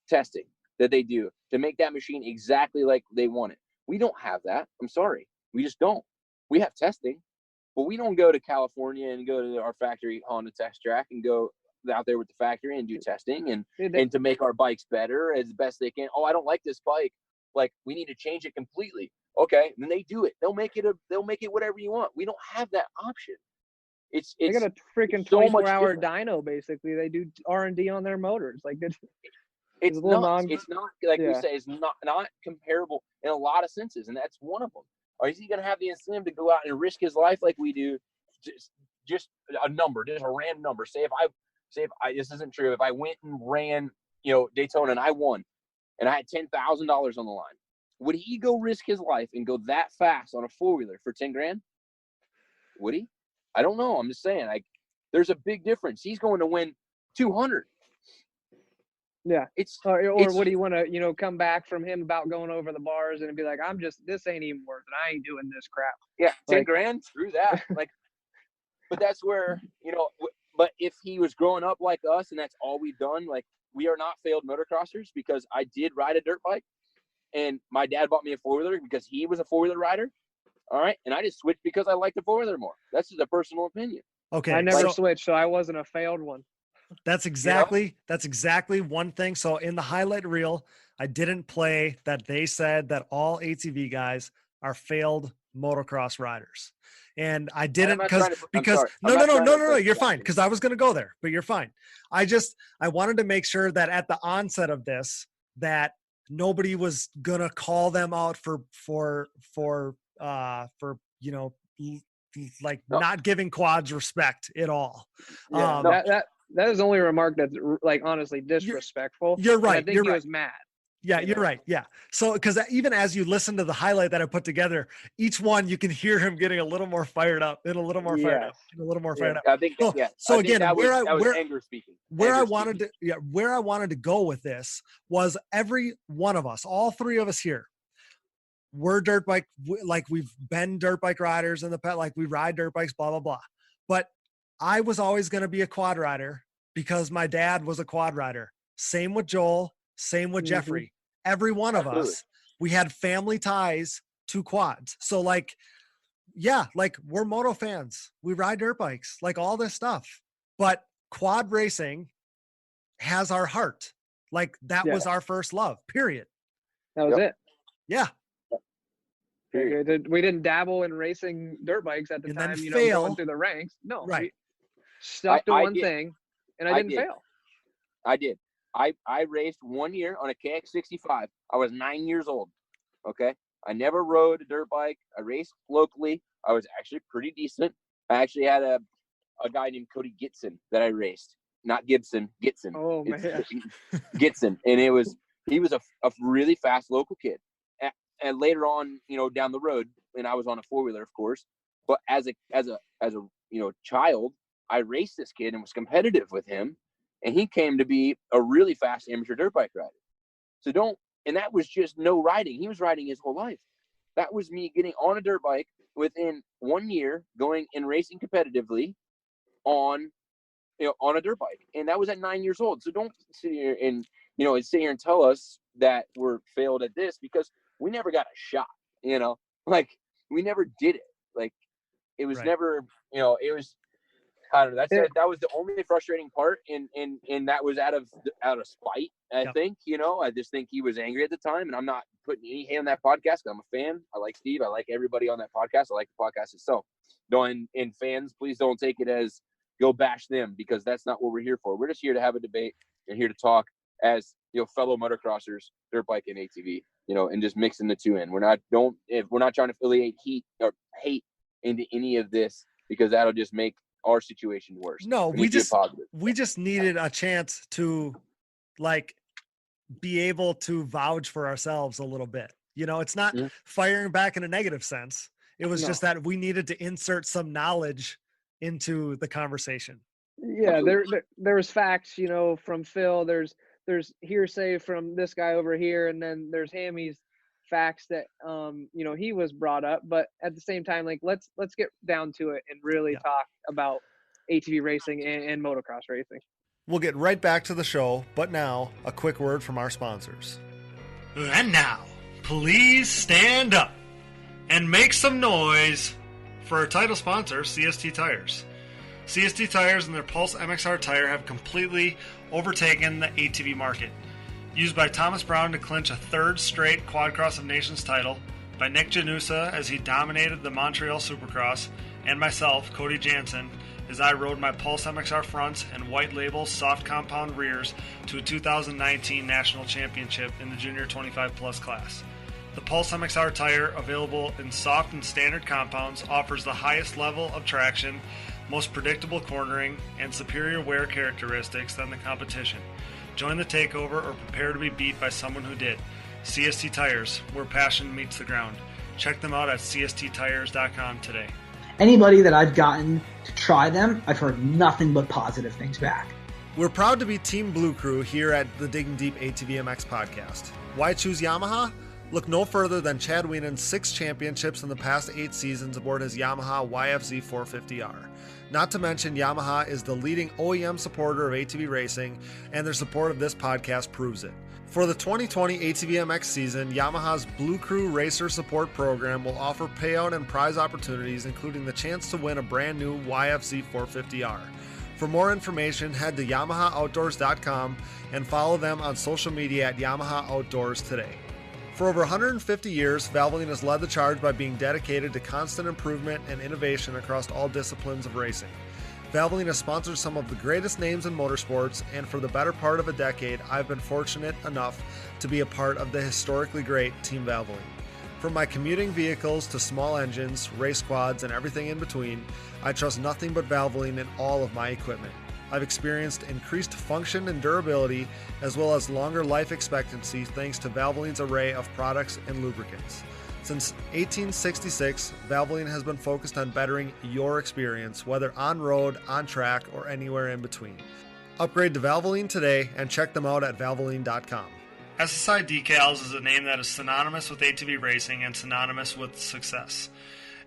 testing that they do to make that machine exactly like they want it. We don't have that. I'm sorry. We just don't. We have testing, but we don't go to California and go to our factory Honda test track and go out there with the factory and do testing and to make our bikes better as best they can. Oh, I don't like this bike. Like, we need to change it completely. Okay, then they do it. They'll make it whatever you want. We don't have that option. They got a freaking 24-hour dyno. Basically, they do R&D on their motors. Like, it's not like we say, it's not comparable in a lot of senses, and that's one of them. Or is he going to have the incentive to go out and risk his life like we do? Just a number, just a random number. Say if I this isn't true. If I went and ran, Daytona and I won, and I had $10,000 on the line, would he go risk his life and go that fast on a 4-wheeler for $10,000? Would he? I don't know. I'm just saying. Like, there's a big difference. He's going to win 200. Yeah. Or would he want to, come back from him about going over the bars and be like, this ain't even worth it. I ain't doing this crap. Yeah, $10,000, screw that. Like, but that's where, but if he was growing up like us and that's all we've done, like, we are not failed motocrossers, because I did ride a dirt bike and my dad bought me a 4-wheeler because he was a 4-wheeler rider. All right. And I just switched because I like the 4-wheeler more. That's just a personal opinion. Okay. I never switched, so I wasn't a failed one. That's exactly one thing. So in the highlight reel, I didn't play that they said that all ATV guys are failed motocross riders. And I didn't because no, you're fine. Cause I was going to go there, but you're fine. I wanted to make sure that at the onset of this, that nobody was going to call them out for not giving quads respect at all. Yeah, that is only a remark that's, like, honestly disrespectful. You're right. I think he was mad. Yeah, you're right. Yeah. So, because even as you listen to the highlight that I put together, each one you can hear him getting a little more fired up and a little more fired up and a little more fired up. I think. So again, that was anger speaking. Where I wanted to go with this was every one of us, all three of us here, we're dirt bike, like, we've been dirt bike riders in the past, like, we ride dirt bikes, blah blah blah. But I was always going to be a quad rider because my dad was a quad rider. Same with Joel. Same with Jeffrey. Every one of us, we had family ties to quads. So, like, we're moto fans. We ride dirt bikes, like, all this stuff. But quad racing has our heart. Like, that was our first love, period. That was it. Yeah. We didn't dabble in racing dirt bikes at the time, going through the ranks. No. Right. We stuck to one thing, and I didn't fail. I did. I raced 1 year on a KX65. I was 9 years old. Okay. I never rode a dirt bike. I raced locally. I was actually pretty decent. I actually had a guy named Cody Gitson that I raced. Not Gibson, Gitson. Oh, man. Gitson. And he was a really fast local kid. And later on, down the road, and I was on a 4-wheeler, of course. But as a child, I raced this kid and was competitive with him. And he came to be a really fast amateur dirt bike rider. And that was just no riding. He was riding his whole life. That was me getting on a dirt bike within 1 year, going and racing competitively on a dirt bike. And that was at 9 years old. So don't sit here and tell us that we're failed at this, because we never got a shot, like, we never did it. Like, it was never, it was, I don't know. That was the only frustrating part, and that was out of spite. I think, I just think he was angry at the time, and I'm not putting any hate on that podcast. I'm a fan. I like Steve. I like everybody on that podcast. I like the podcast itself. And fans, please don't take it as go bash them, because that's not what we're here for. We're just here to have a debate and here to talk as fellow motocrossers, dirt bike and ATV. and just mixing the two in. We're not trying to affiliate heat or hate into any of this, because that'll just make our situation worse. No, we just needed a chance to be able to vouch for ourselves a little bit. It's not firing back in a negative sense. It was just that we needed to insert some knowledge into the conversation. Yeah, there was facts, from Phil. There's hearsay from this guy over here, and then there's Hammy's facts that he was brought up. But at the same time, let's get down to it and really talk about ATV racing and motocross racing. We'll get right back to the show, but now a quick word from our sponsors. And now, please stand up and make some noise for our title sponsor, CST Tires. CST Tires and their Pulse MXR tire have completely overtaken the ATV market. Used by Thomas Brown to clinch a third straight Quad Cross of Nations title, by Nick Janusa as he dominated the Montreal Supercross, and myself, Cody Jansen, as I rode my Pulse MXR fronts and white label soft compound rears to a 2019 national championship in the junior 25 plus class. The Pulse MXR tire, available in soft and standard compounds, offers the highest level of traction, most predictable cornering, and superior wear characteristics than the competition. Join the takeover or prepare to be beat by someone who did. CST Tires, where passion meets the ground. Check them out at csttires.com today. Anybody that I've gotten to try them, I've heard nothing but positive things back. We're proud to be Team Blue Crew here at the Digging Deep ATVMX podcast. Why choose Yamaha? Look no further than Chad Wienen's 6 championships in the past 8 seasons aboard his Yamaha YFZ 450R. Not to mention, Yamaha is the leading OEM supporter of ATV racing, and their support of this podcast proves it. For the 2020 ATVMX season, Yamaha's Blue Crew Racer Support Program will offer payout and prize opportunities, including the chance to win a brand new YFZ 450R. For more information, head to YamahaOutdoors.com and follow them on social media at Yamaha Outdoors today. For over 150 years, Valvoline has led the charge by being dedicated to constant improvement and innovation across all disciplines of racing. Valvoline has sponsored some of the greatest names in motorsports, and for the better part of a decade, I've been fortunate enough to be a part of the historically great Team Valvoline. From my commuting vehicles to small engines, race quads, and everything in between, I trust nothing but Valvoline in all of my equipment. I've experienced increased function and durability, as well as longer life expectancy thanks to Valvoline's array of products and lubricants. Since 1866, Valvoline has been focused on bettering your experience, whether on road, on track, or anywhere in between. Upgrade to Valvoline today and check them out at valvoline.com. SSI Decals is a name that is synonymous with ATV racing and synonymous with success.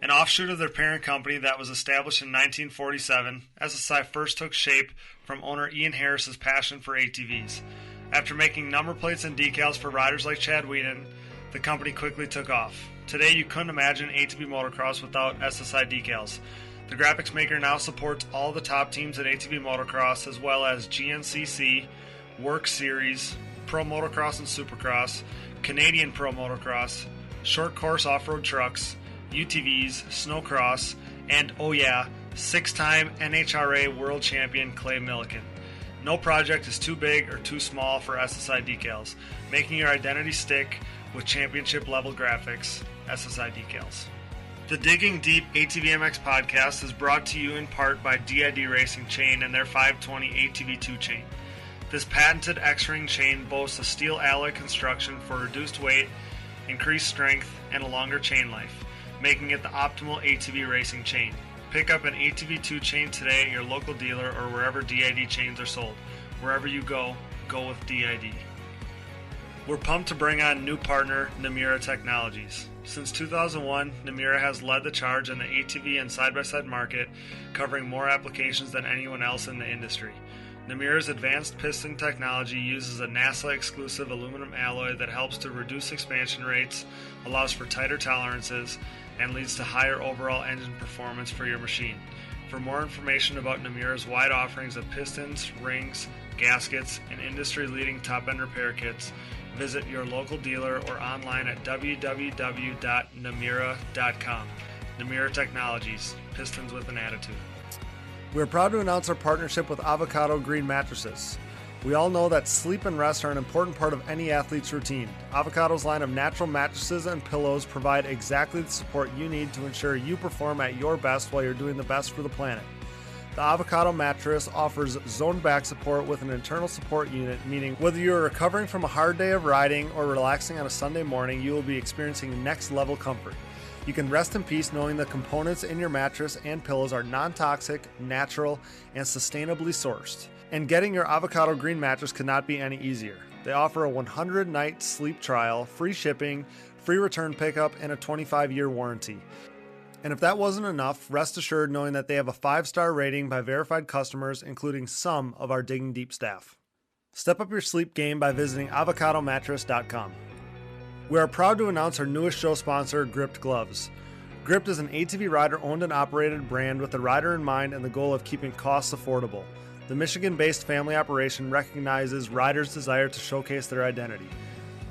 An offshoot of their parent company that was established in 1947, SSI first took shape from owner Ian Harris's passion for ATVs. After making number plates and decals for riders like Chad Wienen, the company quickly took off. Today, you couldn't imagine ATV motocross without SSI decals. The graphics maker now supports all the top teams in ATV motocross, as well as GNCC, Work Series, Pro Motocross and Supercross, Canadian Pro Motocross, short course off-road trucks, UTVs, snowcross, and, oh yeah, 6-time NHRA World Champion Clay Milliken. No project is too big or too small for SSI decals, making your identity stick with championship-level graphics. SSI decals. The Digging Deep ATVMX podcast is brought to you in part by DID Racing Chain and their 520 ATV2 chain. This patented X-ring chain boasts a steel alloy construction for reduced weight, increased strength, and a longer chain life, making it the optimal ATV racing chain. Pick up an ATV2 chain today at your local dealer or wherever DID chains are sold. Wherever you go, go with DID. We're pumped to bring on new partner, Namura Technologies. Since 2001, Namura has led the charge in the ATV and side-by-side market, covering more applications than anyone else in the industry. Namura's advanced piston technology uses a NASA-exclusive aluminum alloy that helps to reduce expansion rates, allows for tighter tolerances, and leads to higher overall engine performance for your machine. For more information about Namura's wide offerings of pistons, rings, gaskets, and industry-leading top-end repair kits, visit your local dealer or online at www.namura.com. Namura Technologies, pistons with an attitude. We're proud to announce our partnership with Avocado Green Mattresses. We all know that sleep and rest are an important part of any athlete's routine. Avocado's line of natural mattresses and pillows provide exactly the support you need to ensure you perform at your best while you're doing the best for the planet. The Avocado mattress offers zone back support with an internal support unit, meaning whether you're recovering from a hard day of riding or relaxing on a Sunday morning, you will be experiencing next level comfort. You can rest in peace knowing the components in your mattress and pillows are non-toxic, natural, and sustainably sourced. And getting your Avocado Green mattress could not be any easier. They offer a 100-night sleep trial, free shipping, free return pickup, and a 25-year warranty. And if that wasn't enough, rest assured knowing that they have a 5-star rating by verified customers, including some of our Digging Deep staff. Step up your sleep game by visiting avocadomattress.com. We are proud to announce our newest show sponsor, Gripped Gloves. Gripped is an ATV rider-owned and operated brand with the rider in mind and the goal of keeping costs affordable. The Michigan-based family operation recognizes riders' desire to showcase their identity.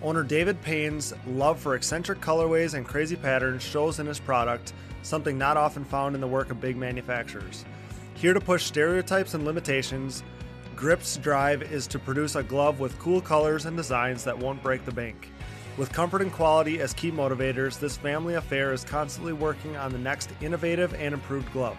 Owner David Payne's love for eccentric colorways and crazy patterns shows in his product, something not often found in the work of big manufacturers. Here to push stereotypes and limitations, Gripped's drive is to produce a glove with cool colors and designs that won't break the bank. With comfort and quality as key motivators, this family affair is constantly working on the next innovative and improved glove.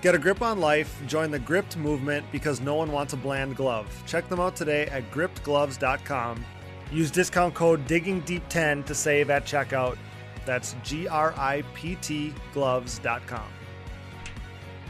Get a grip on life, join the Gripped movement because no one wants a bland glove. Check them out today at grippedgloves.com. Use discount code DIGGINGDEEP10 to save at checkout. That's GRIPT gloves.com.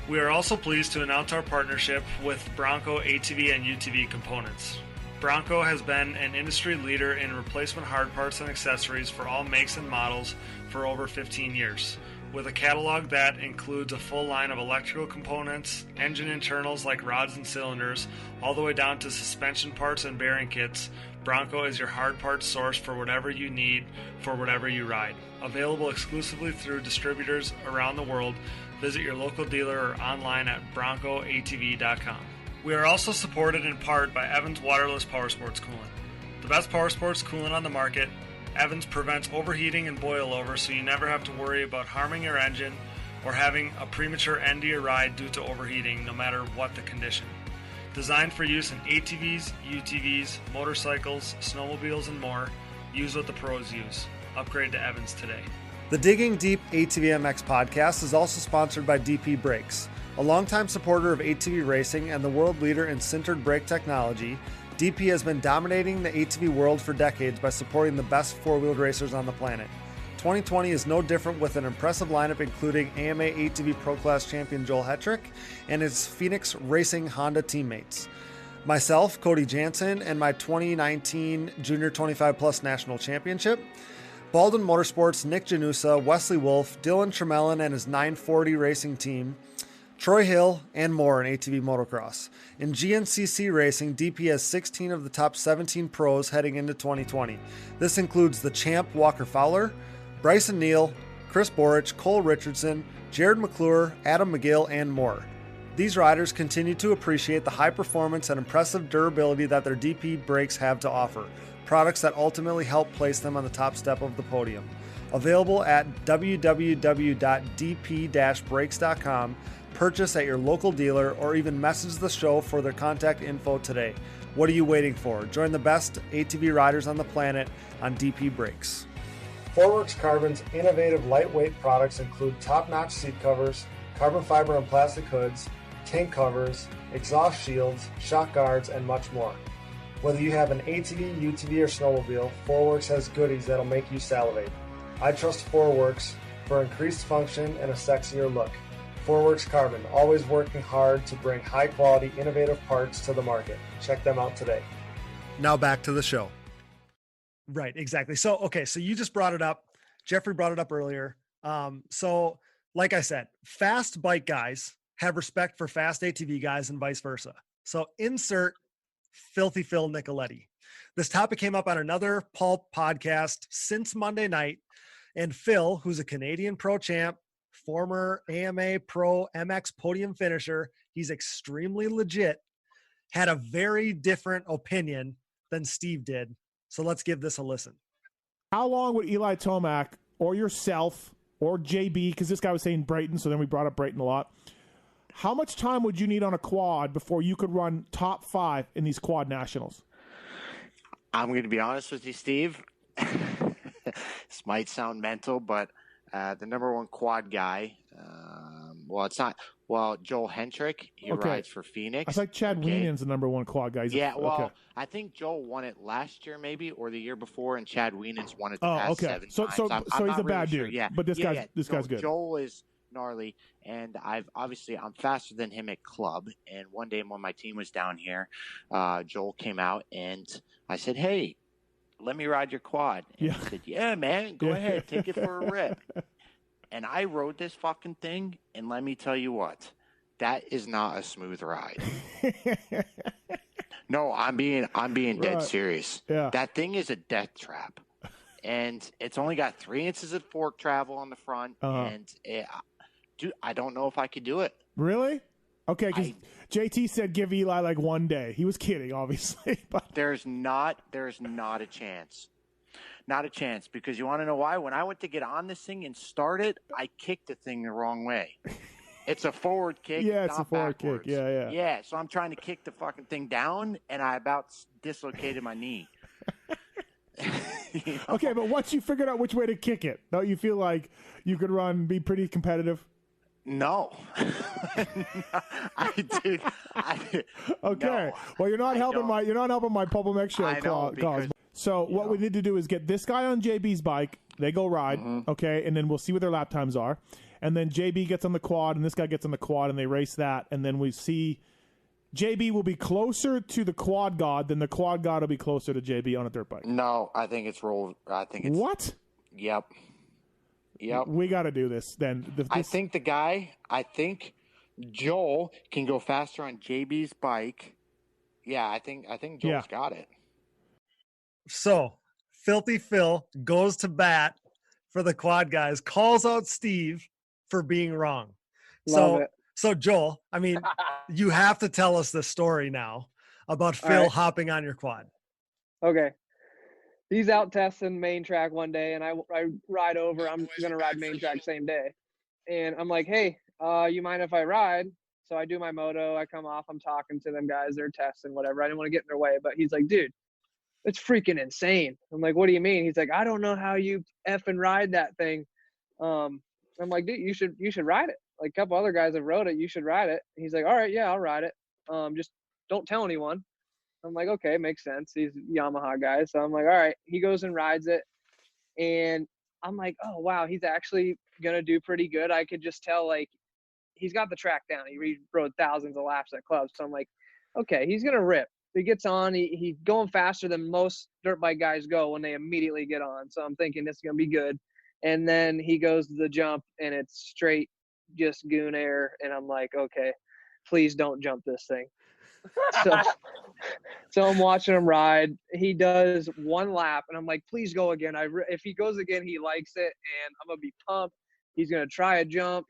We are also pleased to announce our partnership with Bronco ATV and UTV components. Bronco has been an industry leader in replacement hard parts and accessories for all makes and models for over 15 years. With a catalog that includes a full line of electrical components, engine internals like rods and cylinders, all the way down to suspension parts and bearing kits, Bronco is your hard parts source for whatever you need for whatever you ride. Available exclusively through distributors around the world, visit your local dealer or online at broncoatv.com. We are also supported in part by Evans Waterless Powersports Coolant. The best powersports coolant on the market, Evans prevents overheating and boil over, so you never have to worry about harming your engine or having a premature end to your ride due to overheating, no matter what the condition. Designed for use in ATVs, UTVs, motorcycles, snowmobiles, and more, use what the pros use. Upgrade to Evans today. The Digging Deep ATVMX podcast is also sponsored by DP Brakes. A longtime supporter of ATV racing and the world leader in sintered brake technology, DP has been dominating the ATV world for decades by supporting the best four-wheeled racers on the planet. 2020 is no different with an impressive lineup including AMA ATV Pro Class champion Joel Hetrick and his Phoenix Racing Honda teammates. Myself, Cody Jansen, and my 2019 Junior 25 Plus National Championship. Baldwin Motorsports, Nick Janusa, Wesley Wolf, Dylan Tremelin and his 940 racing team, Troy Hill, and more in ATV motocross. In GNCC racing, DP has 16 of the top 17 pros heading into 2020. This includes the champ Walker Fowler, Bryson Neal, Chris Borich, Cole Richardson, Jared McClure, Adam McGill, and more. These riders continue to appreciate the high performance and impressive durability that their DP brakes have to offer, products that ultimately help place them on the top step of the podium. Available at www.dp-brakes.com. Purchase at your local dealer or even message the show for their contact info today. What are you waiting for? Join the best ATV riders on the planet on DP Brakes. Forworks Carbon's innovative lightweight products include top-notch seat covers, carbon fiber and plastic hoods, tank covers, exhaust shields, shock guards, and much more. Whether you have an ATV, UTV, or snowmobile, Forworks has goodies that'll make you salivate. I trust Forworks for increased function and a sexier look. Forworks Carbon, always working hard to bring high-quality, innovative parts to the market. Check them out today. Now back to the show. Right, exactly. So you just brought it up. Jeffrey brought it up earlier. So like I said, fast bike guys have respect for fast ATV guys and vice versa. So insert filthy Phil Nicoletti. This topic came up on another Pulp podcast since Monday night. And Phil, who's a Canadian pro champ, former AMA Pro MX podium finisher, he's extremely legit, had a very different opinion than Steve did. So let's give this a listen. How long would Eli Tomac or yourself or JB, because this guy was saying Brayton, so then we brought up Brayton a lot. How much time would you need on a quad before you could run top 5 in these quad nationals? I'm going to be honest with you, Steve. This might sound mental, but the number 1 quad guy, it's not. Well, Joel Hetrick, he rides for Phoenix. I think Chad Wienen's the number 1 quad guy. I think Joel won it last year maybe, or the year before, and Chad Wienen's won it the past 7 times. So I'm he's a not bad really dude. Sure. Yeah. But this guy's good. Joel is gnarly, and I'm faster than him at club. And one day when my team was down here, Joel came out, and I said, "Hey, let me ride your quad." And he said, "Yeah, man, go ahead, take it for a rip." And I rode this fucking thing, and let me tell you what, that is not a smooth ride. No, I'm being dead serious. Yeah. That thing is a death trap, and it's only got 3 inches of fork travel on the front, and dude, I don't know if I could do it. Really? Okay, because JT said give Eli like 1 day. He was kidding, obviously. But there's not a chance. Not a chance, because you want to know why? When I went to get on this thing and start it, I kicked the thing the wrong way. It's a forward kick. Yeah, it's a forward backwards. kick. Yeah. Yeah, so I'm trying to kick the fucking thing down, and I about dislocated my knee. You know? Okay, but once you figured out which way to kick it, don't you feel like you could be pretty competitive? No. Okay. No, well, you're not helping my PulpMX show cause. So what we need to do is get this guy on JB's bike. They go ride, okay, and then we'll see what their lap times are. And then JB gets on the quad, and this guy gets on the quad, and they race that. And then we see JB will be closer to the quad god than the quad god will be closer to JB on a dirt bike. No, I think it's rolled. What? Yep. We got to do this then. I think Joel can go faster on JB's bike. Yeah, I think Joel's got it. So, Filthy Phil goes to bat for the quad guys, calls out Steve for being wrong. So Joel, I mean, you have to tell us the story now about Phil hopping on your quad. Okay. He's out testing main track one day, and I ride over. I'm going to ride main track same day. And I'm like, hey, you mind if I ride? So I do my moto. I come off. I'm talking to them guys. They're testing, whatever. I didn't want to get in their way. But he's like, dude, it's freaking insane. I'm like, what do you mean? He's like, I don't know how you effing ride that thing. I'm like, dude, you should ride it. Like a couple other guys have rode it. You should ride it. He's like, all right, yeah, I'll ride it. Just don't tell anyone. I'm like, okay, makes sense. He's a Yamaha guy. So I'm like, all right. He goes and rides it. And I'm like, oh, wow, he's actually going to do pretty good. I could just tell, like, he's got the track down. He rode thousands of laps at clubs. So I'm like, okay, he's going to rip. He gets on. He's going faster than most dirt bike guys go when they immediately get on. So I'm thinking this is going to be good. And then he goes to the jump, and it's straight just goon air. And I'm like, okay, please don't jump this thing. So I'm watching him ride. He does one lap, and I'm like, please go again. If he goes again, he likes it, and I'm going to be pumped. He's going to try a jump.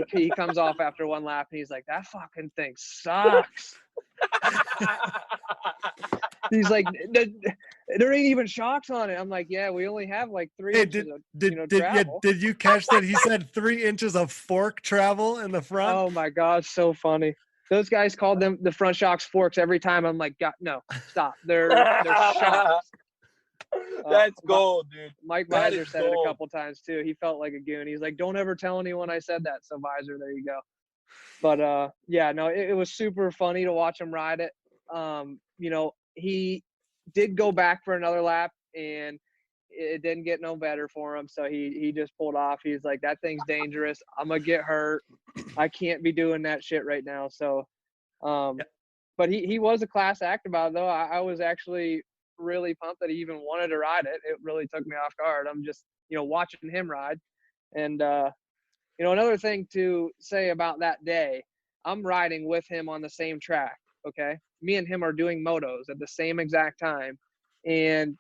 He comes off after one lap, and he's like, that fucking thing sucks. He's like, there ain't even shocks on it. I'm like, yeah, we only have like 3 inches of travel. Did you catch that? He said 3 inches of fork travel in the front. Oh my God, so funny. Those guys called them the front shocks forks every time. I'm like, God, no, stop. They're shocks. That's gold, dude. Mike Visor said it a couple times too. He felt like a goon. He's like, don't ever tell anyone I said that. So Visor, there you go. But yeah, no, it was super funny to watch him ride it. He did go back for another lap, and it didn't get no better for him. So he just pulled off. He's like, that thing's dangerous. I'm gonna get hurt. I can't be doing that shit right now. So, but he was a class act about it though. I was actually really pumped that he even wanted to ride it. It really took me off guard. I'm just, watching him ride. And, another thing to say about that day, I'm riding with him on the same track. Okay. Me and him are doing motos at the same exact time. And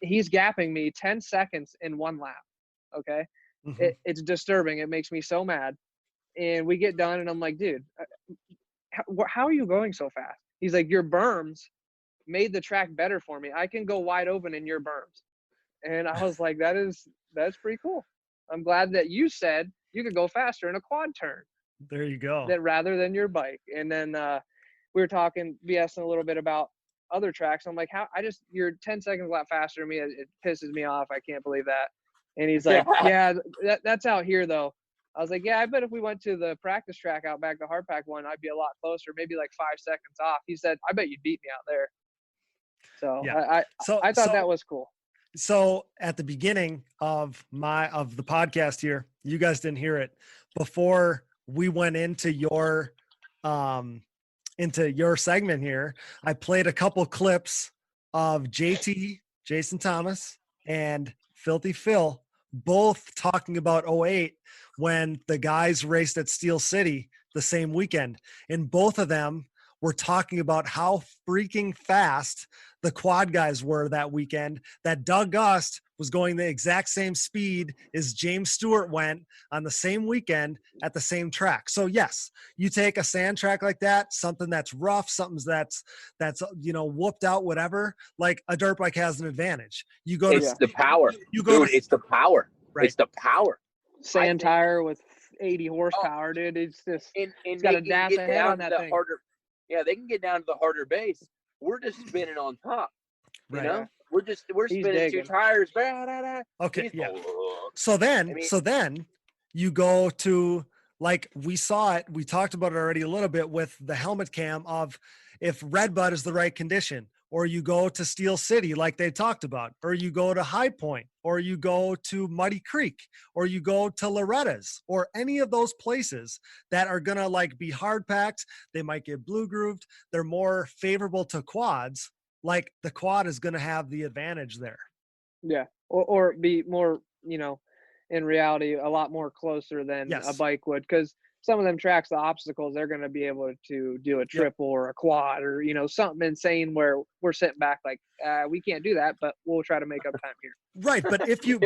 he's gapping me 10 seconds in one lap. Okay. Mm-hmm. It's disturbing. It makes me so mad. And we get done, and I'm like, dude, how are you going so fast? He's like, your berms made the track better for me. I can go wide open in your berms. And I was like, that's pretty cool. I'm glad that you said you could go faster in a quad turn. There you go. Rather than your bike. And then we were talking, BSing a little bit about other tracks. I'm like, you're 10 seconds a lot faster than me. It pisses me off. I can't believe that. And he's like, yeah, that's out here though. I was like, yeah, I bet if we went to the practice track out back, the hardpack one, I'd be a lot closer, maybe like 5 seconds off. He said, I bet you'd beat me out there. So yeah. I thought that was cool. So at the beginning of the podcast here, you guys didn't hear it before we went into your segment here. I played a couple clips of JT, Jason Thomas, and Filthy Phil, both talking about 08 when the guys raced at Steel City the same weekend. And both of them were talking about how freaking fast the quad guys were that weekend, that Doug Gust was going the exact same speed as James Stewart went on the same weekend at the same track. So yes, you take a sand track like that, something that's rough, something that's whooped out, whatever, like a dirt bike has an advantage. You go it's the power. It's the power. Right. It's the power. Sand tire with 80 horsepower, dude. It's just it's got a dash ahead on that thing. Yeah, they can get down to the harder base. We're just spinning on top. You know? We're spinning 2 tires. Okay. Yeah. So then you go to, like, we saw it. We talked about it already a little bit with the helmet cam of if Redbud is the right condition, or you go to Steel City, like they talked about, or you go to High Point, or you go to Muddy Creek, or you go to Loretta's, or any of those places that are going to like be hard packed. They might get blue grooved. They're more favorable to quads. Like the quad is going to have the advantage there. Yeah. Or be more, in reality, a lot more closer than a bike would. Because some of them tracks, the obstacles, they're going to be able to do a triple or a quad or, something insane where we're sitting back like, we can't do that, but we'll try to make up time here. Right. But if you,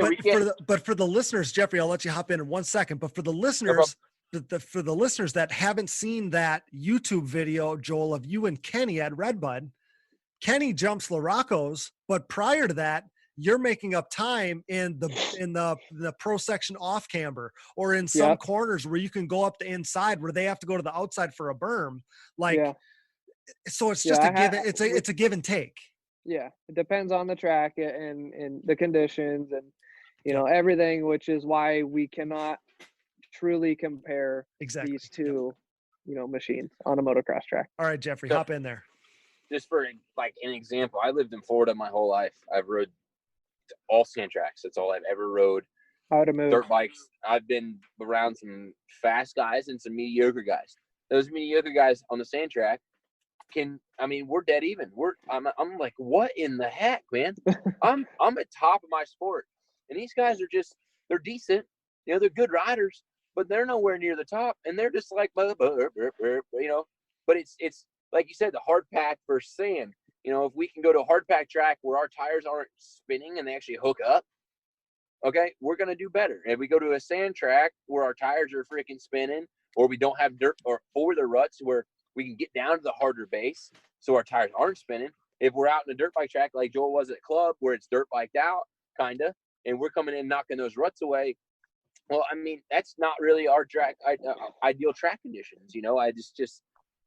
but for the listeners, Jeffrey, I'll let you hop in 1 second, but for the listeners, for the listeners that haven't seen that YouTube video, Joel, of you and Kenny at Redbud, Kenny jumps Larocco's, but prior to that, you're making up time in the pro section off camber, or in some corners where you can go up the inside where they have to go to the outside for a berm. So it's just it's a give and take. Yeah. It depends on the track and the conditions and, everything, which is why we cannot truly compare these two, machines on a motocross track. All right, Jeffrey, hop in there. Just for like an example, I lived in Florida my whole life. I've rode all sand tracks. That's all I've ever rode. How to move. Dirt bikes. I've been around some fast guys and some mediocre guys. Those mediocre guys on the sand track we're dead even. I'm like, what in the heck, man? I'm at top of my sport. And these guys they're decent. They're good riders, but they're nowhere near the top. And they're just like, but it's like you said, the hard pack versus sand. If we can go to a hard pack track where our tires aren't spinning and they actually hook up, okay, we're going to do better. If we go to a sand track where our tires are freaking spinning, or we don't have dirt or the ruts where we can get down to the harder base so our tires aren't spinning. If we're out in a dirt bike track like Joel was at Club where it's dirt biked out, kind of, and we're coming in knocking those ruts away, well, that's not really our track ideal track conditions.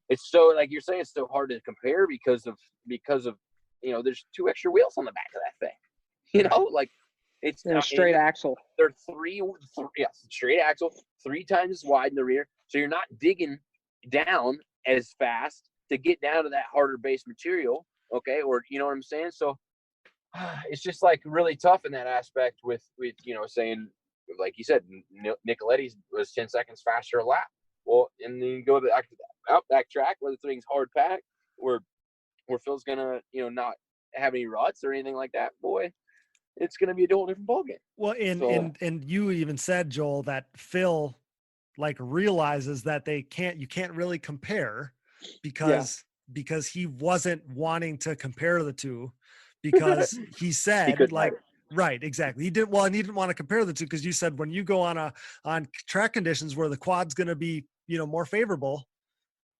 It's so, like you're saying, it's so hard to compare because of there's 2 extra wheels on the back of that thing. Like it's a straight axle. They're straight axle, 3 times as wide in the rear, so you're not digging down as fast to get down to that harder base material. Okay, or you know what I'm saying? So it's just like really tough in that aspect with saying, like you said, Nicoletti was 10 seconds faster a lap. Well, and then you go to the back track where the thing's hard packed, where Phil's gonna, not have any ruts or anything like that. Boy, it's gonna be a whole different ballgame. Well, and you even said, Joel, that Phil realizes that you can't really compare because he wasn't wanting to compare the two, because he said right, exactly. He didn't want to compare the two because you said when you go on track conditions where the quad's going to be, more favorable,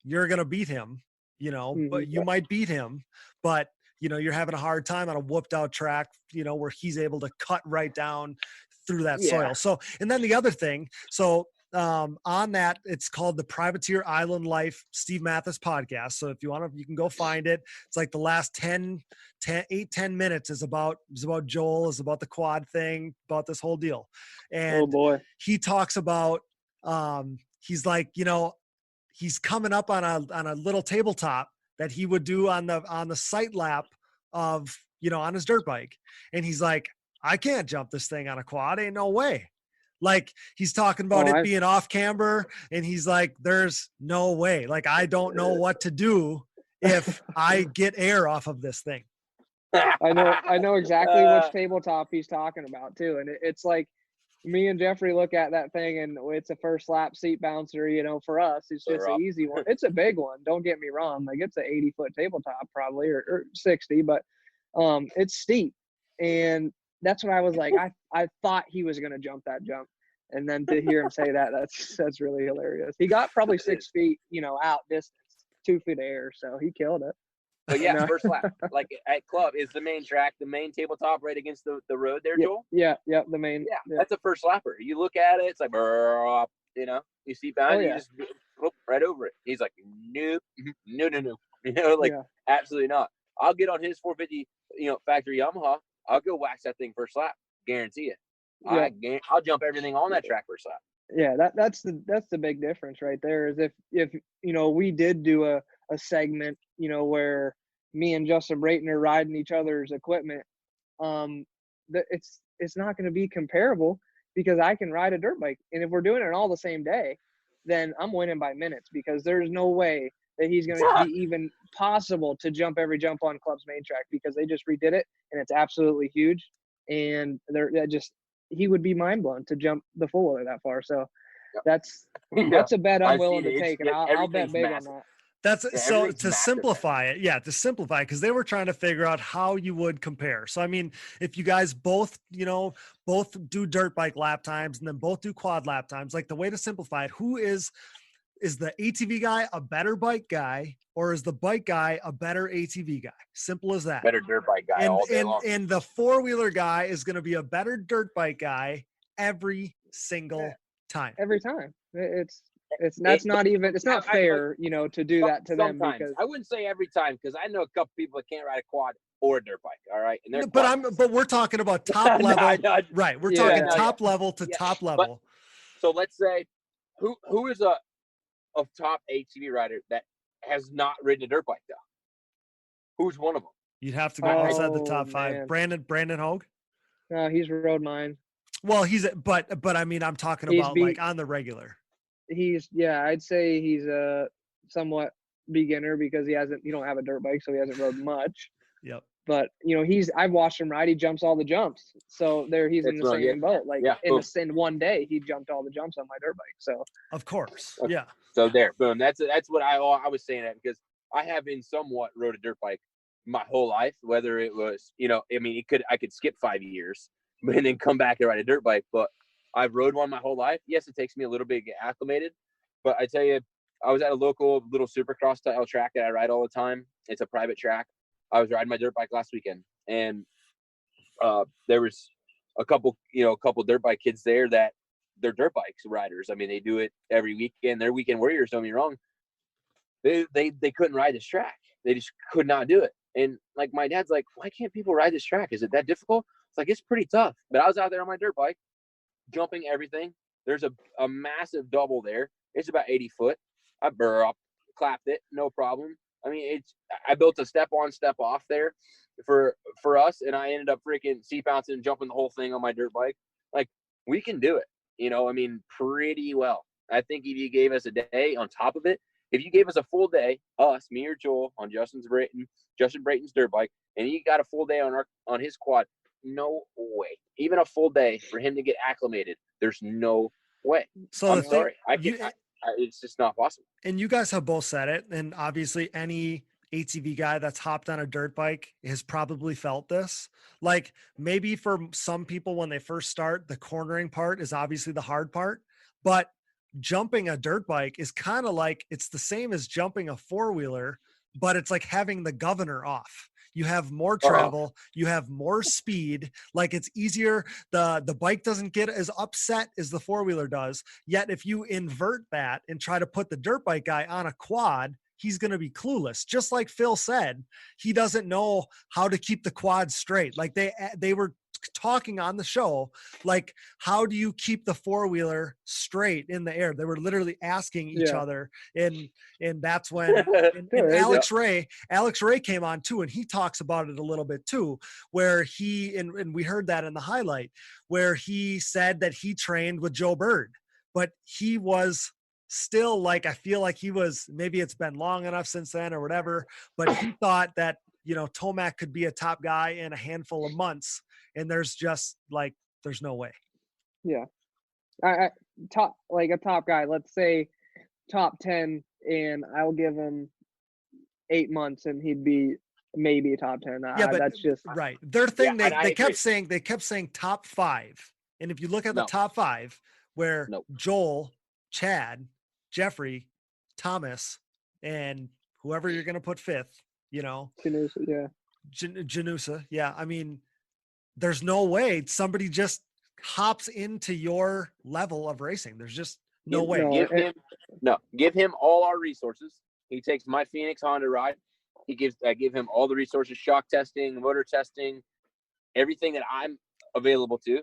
you're going to beat him, but you might beat him, but you're having a hard time on a whooped out track, where he's able to cut right down through that soil. So, and then the other thing, so on that, it's called the Privateer Island Life Steve Matthes podcast. So if you want to, you can go find it. It's like the last 10 minutes is about Joel, is about the quad thing, about this whole deal. And oh boy, he talks about, he's like, you know, he's coming up on a little tabletop that he would do on the sight lap of, you know, on his dirt bike. And he's like, I can't jump this thing on a quad. Ain't no way. Like, he's talking about it being off camber, and he's like, there's no way. Like, I don't know what to do if I get air off of this thing. I know exactly which tabletop he's talking about too. And it's like, me and Jeffrey look at that thing, and it's a first lap seat bouncer, you know, for us, it's just an easy one. It's a big one. Don't get me wrong. Like, it's an 80-foot tabletop probably, or 60, but it's steep. And that's what I was like, I thought he was going to jump that jump. And then to hear him say that, that's really hilarious. He got probably 6 feet, you know, out distance, 2 feet of air. So he killed it. But yeah, first lap, like at club, is the main track, the main tabletop right against the road there, Joel? Yeah, the main. Yeah, that's a first lapper. You look at it, it's like, you know, you see bound, you just whoop, right over it. He's like, nope, no. You know, like, absolutely not. I'll get on his 450, you know, factory Yamaha. I'll go wax that thing first lap, guarantee it. Yeah. I'll jump everything on that track first lap. Yeah, that's the big difference right there. Is if you know, we did do a segment, you know, where me and Justin Brayton are riding each other's equipment, it's not going to be comparable, because I can ride a dirt bike, and if we're doing it all the same day, then I'm winning by minutes, because there's no way that he's going to be even possible to jump every jump on club's main track, because they just redid it and it's absolutely huge, and he would be mind blown to jump the full way that far. So that's a bet I'm willing to take, and I'll bet big on that. To simplify it, because they were trying to figure out how you would compare. So, I mean, if you guys both do dirt bike lap times and then both do quad lap times, like, the way to simplify it, who is the ATV guy a better bike guy, or is the bike guy a better ATV guy? Simple as that. Better dirt bike guy all day long. And the four-wheeler guy is going to be a better dirt bike guy every single time. Every time. It's not fair, you know, to do that to them, because I wouldn't say every time, because I know a couple people that can't ride a quad or a dirt bike. All right, and but we're talking about top level, right? We're talking top level to top level. So let's say who is a top ATV rider that has not ridden a dirt bike though? Who's one of them? You'd have to go outside the top five. Man. Brandon Hogue. No, he's rode mine. Well, but I mean, I'm talking about like on the regular. I'd say he's a somewhat beginner, because he don't have a dirt bike, so he hasn't rode much. Yep. But you know, I've watched him ride. He jumps all the jumps. So he's in the same boat. Like, in one day, he jumped all the jumps on my dirt bike. So of course, okay. Yeah. So there, boom. That's what I was saying that, because I have been somewhat rode a dirt bike my whole life. Whether it was, you know, I mean, I could skip 5 years and then come back and ride a dirt bike, but I've rode one my whole life. Yes, it takes me a little bit to get acclimated, but I tell you, I was at a local little supercross style track that I ride all the time. It's a private track. I was riding my dirt bike last weekend, and there was a couple dirt bike kids there that they're dirt bikes riders. I mean, they do it every weekend. They're weekend warriors. Don't get me wrong. They couldn't ride this track. They just could not do it. And like, my dad's like, why can't people ride this track? Is it that difficult? It's like, it's pretty tough. But I was out there on my dirt bike, jumping everything. There's a massive double there. It's about 80 foot. I clapped it, no problem. I mean, I built a step on, step off there for us, and I ended up freaking seat bouncing and jumping the whole thing on my dirt bike. Like, we can do it, you know, I mean, pretty well. I think if you gave us a day on top of it, if you gave us a full day, us, me or Joel, on Justin Brayton's dirt bike, and he got a full day on his quad, no way. Even a full day for him to get acclimated, there's no way. So I'm sorry. It's just not possible. And you guys have both said it, and obviously any ATV guy that's hopped on a dirt bike has probably felt this. Like, maybe for some people when they first start, the cornering part is obviously the hard part, but jumping a dirt bike is kind of like, it's the same as jumping a four-wheeler, but it's like having the governor off. You have more travel, you have more speed, like it's easier. The bike doesn't get as upset as the four-wheeler does. Yet if you invert that and try to put the dirt bike guy on a quad, he's going to be clueless. Just like Phil said, he doesn't know how to keep the quad straight. Like they were talking on the show, like, how do you keep the four-wheeler straight in the air? They were literally asking each other. And that's when and Alex Ray came on too. And he talks about it a little bit too, where and we heard that in the highlight, where he said that he trained with Joe Bird, but he was still like, I feel like he was, maybe it's been long enough since then or whatever, but he thought that, Tomac could be a top guy in a handful of months. And there's no way. Yeah. I top, like a top guy, let's say top 10, and I'll give him 8 months and he'd be maybe top 10. Yeah, but that's just right. Their thing, they kept saying top 5. And if you look at the top 5, where Joel, Chad, Jeffrey, Thomas, and whoever you're going to put 5th, Janusa. Yeah. I mean, there's no way somebody just hops into your level of racing. There's just no way. Give him all our resources. He takes my Phoenix Honda ride. I give him all the resources, shock testing, motor testing, everything that I'm available to.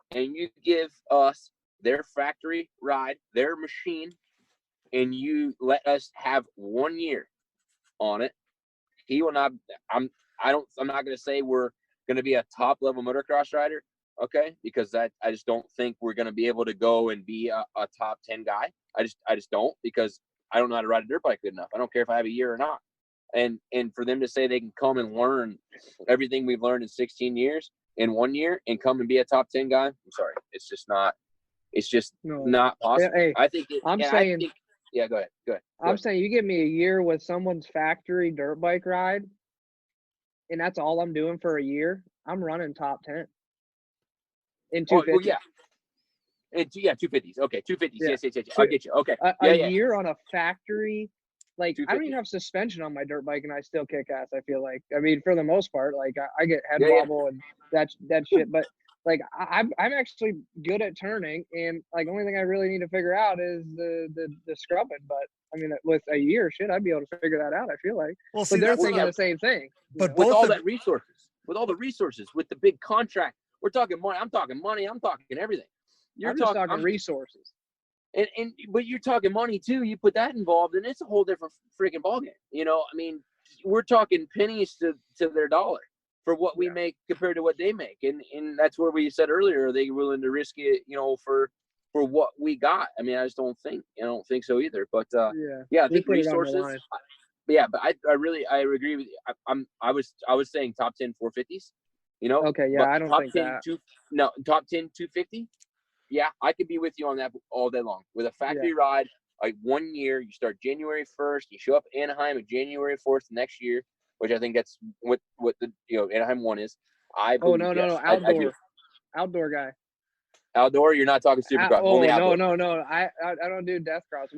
And you give us their factory ride, their machine, and you let us have 1 year on it. He will not, I'm not going to say we're going to be a top level motocross rider. Okay. Because I just don't think we're going to be able to go and be a top 10 guy. I just don't, because I don't know how to ride a dirt bike good enough. I don't care if I have a year or not. And for them to say they can come and learn everything we've learned in 16 years in 1 year and come and be a top 10 guy, I'm sorry. It's just not possible. Hey, I think go ahead. I'm saying you give me a year with someone's factory dirt bike ride, and that's all I'm doing for a year, I'm running top 10 in 250. And 250s. Okay, 250s. Yes. I'll get you. Okay. A year on a factory, like I don't even have suspension on my dirt bike, and I still kick ass. I feel like, I mean, for the most part, like I get head wobble and that shit, but like I'm actually good at turning, and like the only thing I really need to figure out is the scrubbing. But I mean, with a year, shit, I'd be able to figure that out. I feel like. Well, see, but they're thinking the same thing. But with all the resources, with the big contract, we're talking money. I'm talking money. I'm talking everything. I'm just talking resources. But you're talking money too. You put that involved, and it's a whole different freaking ballgame. I mean, we're talking pennies to their dollar for what we make compared to what they make, and that's where we said earlier, are they willing to risk it? For what we got. I mean, I just don't think. I don't think so either. But I think resources. But I agree with you. I was saying top 10 450s. Okay, yeah, I don't think 10, that. Top 10 250. Yeah, I could be with you on that all day long. With a factory ride, like 1 year, you start January 1st, you show up Anaheim on January 4th next year, which I think that's what the Anaheim one is. Outdoor. Outdoor guy. Outdoor, you're not talking Supercross. Only outdoor. No. I don't do death cross.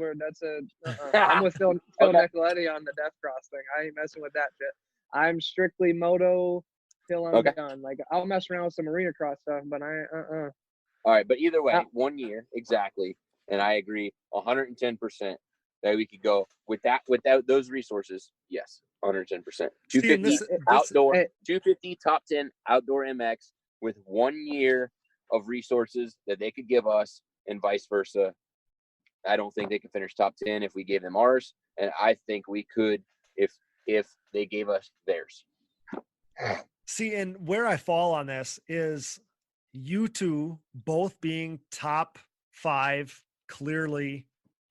I'm with Phil Nicoletti on the death cross thing. I ain't messing with that shit. I'm strictly moto till I'm done. Like I'll mess around with some arena cross stuff, but All right, but either way, 1 year exactly, and I agree 110% that we could go without those resources. Yes, 110%. 250 outdoor, 250 top 10 outdoor MX with 1 year of resources that they could give us, and vice versa. I don't think they could finish top 10 if we gave them ours, and I think we could if they gave us theirs. See, and where I fall on this is you two both being top 5, clearly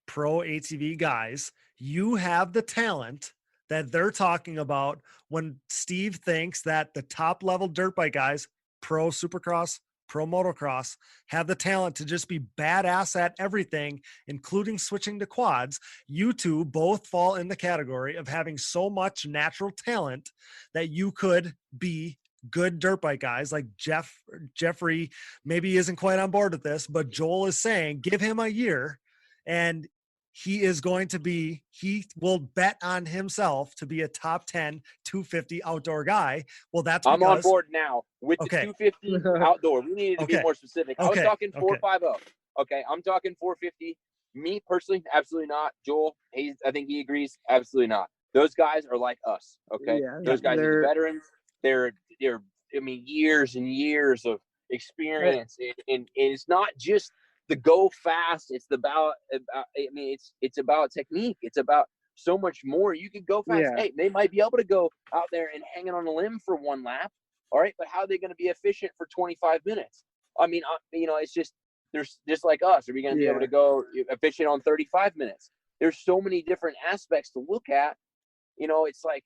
pro ATV guys. You have the talent that they're talking about when Steve thinks that the top level dirt bike guys, pro supercross, pro motocross, have the talent to just be badass at everything, including switching to quads. You two both fall in the category of having so much natural talent that you could be good dirt bike guys. Like Jeffrey maybe isn't quite on board with this, but Joel is saying, give him a year and he will bet on himself to be a top 10 250 outdoor guy. Well, that's because I'm on board now with the 250 outdoor. We needed to be more specific. I was talking 450. Okay, I'm talking 450. Me personally, absolutely not. Joel, I think he agrees. Absolutely not. Those guys are like us. Okay, those guys are veterans. They're years and years of experience, and it's not just the go fast. It's about it's about technique. It's about so much more. You could go fast. Hey, they might be able to go out there and hang it on a limb for one lap. All right, but how are they going to be efficient for 25 minutes? I mean, it's just, there's just like us. Are we going to be able to go efficient on 35 minutes? There's so many different aspects to look at. It's like,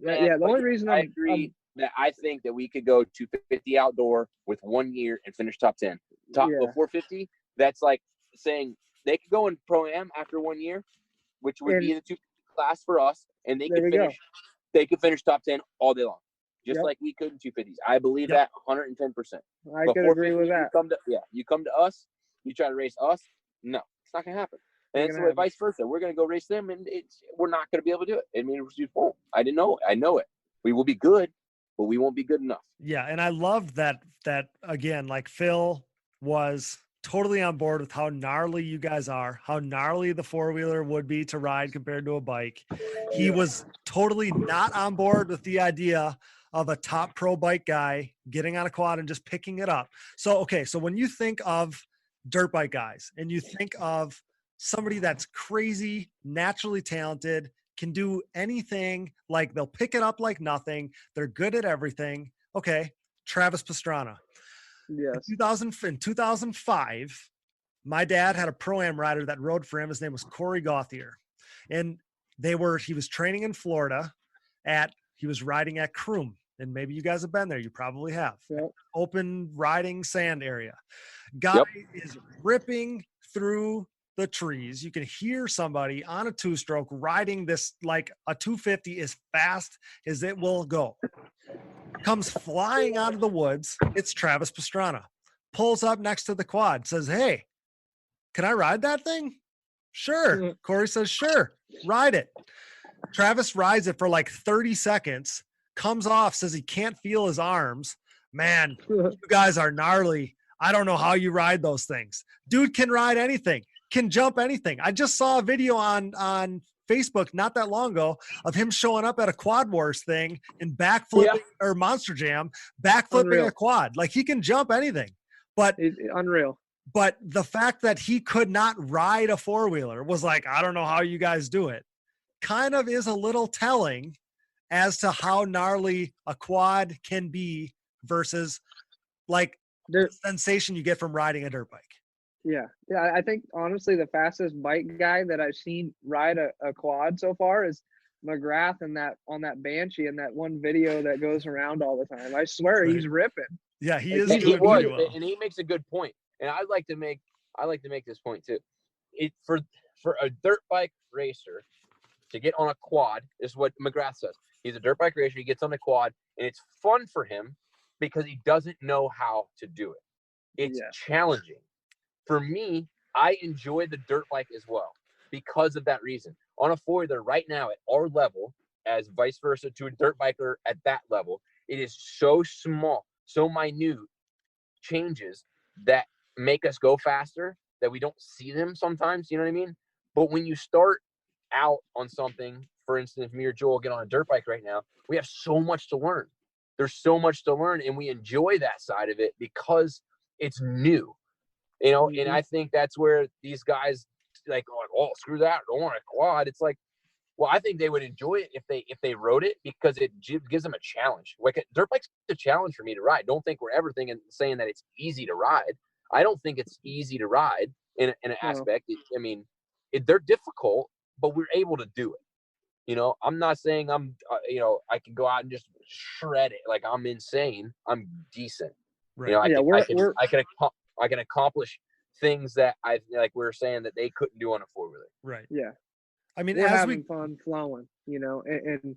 the only reason I agree that I think that we could go 250 outdoor with 1 year and finish top 10. Top 450. That's like saying they could go in Pro-Am after 1 year, which would be in the 250 class for us, and they could finish top 10 all day long, just like we could in 250s. I believe that 110%. I could agree with that. You come to us, you try to race us. No, it's not gonna happen. And so vice versa. We're gonna go race them, and we're not gonna be able to do it. I mean, it won't. I didn't know it. I know it. We will be good, but we won't be good enough. Yeah, and I loved that again, like Phil was totally on board with how gnarly you guys are, how gnarly the four-wheeler would be to ride compared to a bike. He was totally not on board with the idea of a top pro bike guy getting on a quad and just picking it up. So when you think of dirt bike guys and you think of somebody that's crazy, naturally talented, can do anything, like they'll pick it up like nothing, they're good at everything. Okay, Travis Pastrana. Yes. In 2005, my dad had a Pro-Am rider that rode for him. His name was Corey Gauthier. And he was training in Florida he was riding at Croom. And maybe you guys have been there. You probably have. Yep. Open riding sand area. Guy is ripping through the trees. You can hear somebody on a two-stroke riding this like a 250 as fast as it will go. Comes flying out of the woods. It's Travis Pastrana. Pulls up next to the quad. Says, "Hey, can I ride that thing?" Sure. Corey says, "Sure, ride it." Travis rides it for like 30 seconds. Comes off. Says he can't feel his arms. Man, you guys are gnarly. I don't know how you ride those things. Dude can ride anything. Can jump anything. I just saw a video on Facebook not that long ago of him showing up at a Quad Wars thing and backflipping or Monster Jam, backflipping a quad. Like he can jump anything, but unreal. But the fact that he could not ride a four-wheeler was like, I don't know how you guys do it. Kind of is a little telling as to how gnarly a quad can be versus like the sensation you get from riding a dirt bike. Yeah. I think honestly the fastest bike guy that I've seen ride a quad so far is McGrath on that Banshee in that one video that goes around all the time. I swear he's ripping. Yeah, he like, is doing really well. And he makes a good point. And I like to make this point too. For a dirt bike racer to get on a quad is what McGrath says. He's a dirt bike racer. He gets on a quad, and it's fun for him because he doesn't know how to do it. It's challenging. For me, I enjoy the dirt bike as well because of that reason. On a four-wheeler right now at our level, as vice versa to a dirt biker at that level, it is so small, so minute changes that make us go faster that we don't see them sometimes, you know what I mean? But when you start out on something, for instance, if me or Joel get on a dirt bike right now, we have so much to learn. There's so much to learn, and we enjoy that side of it because it's new. You know, and I think that's where these guys like, oh, screw that, I don't want a quad. It's like, well, I think they would enjoy it if they rode it because it gives them a challenge. Like a dirt bike's a challenge for me to ride. Don't think we're ever saying that it's easy to ride. I don't think it's easy to ride in an aspect. They're difficult, but we're able to do it. You know, I'm not saying I'm, I can go out and just shred it like I'm insane. I'm decent. Right. You know, I can accomplish things that we were saying that they couldn't do on a four-wheeler. Right. Yeah. I mean, we're having fun flowing, you know, and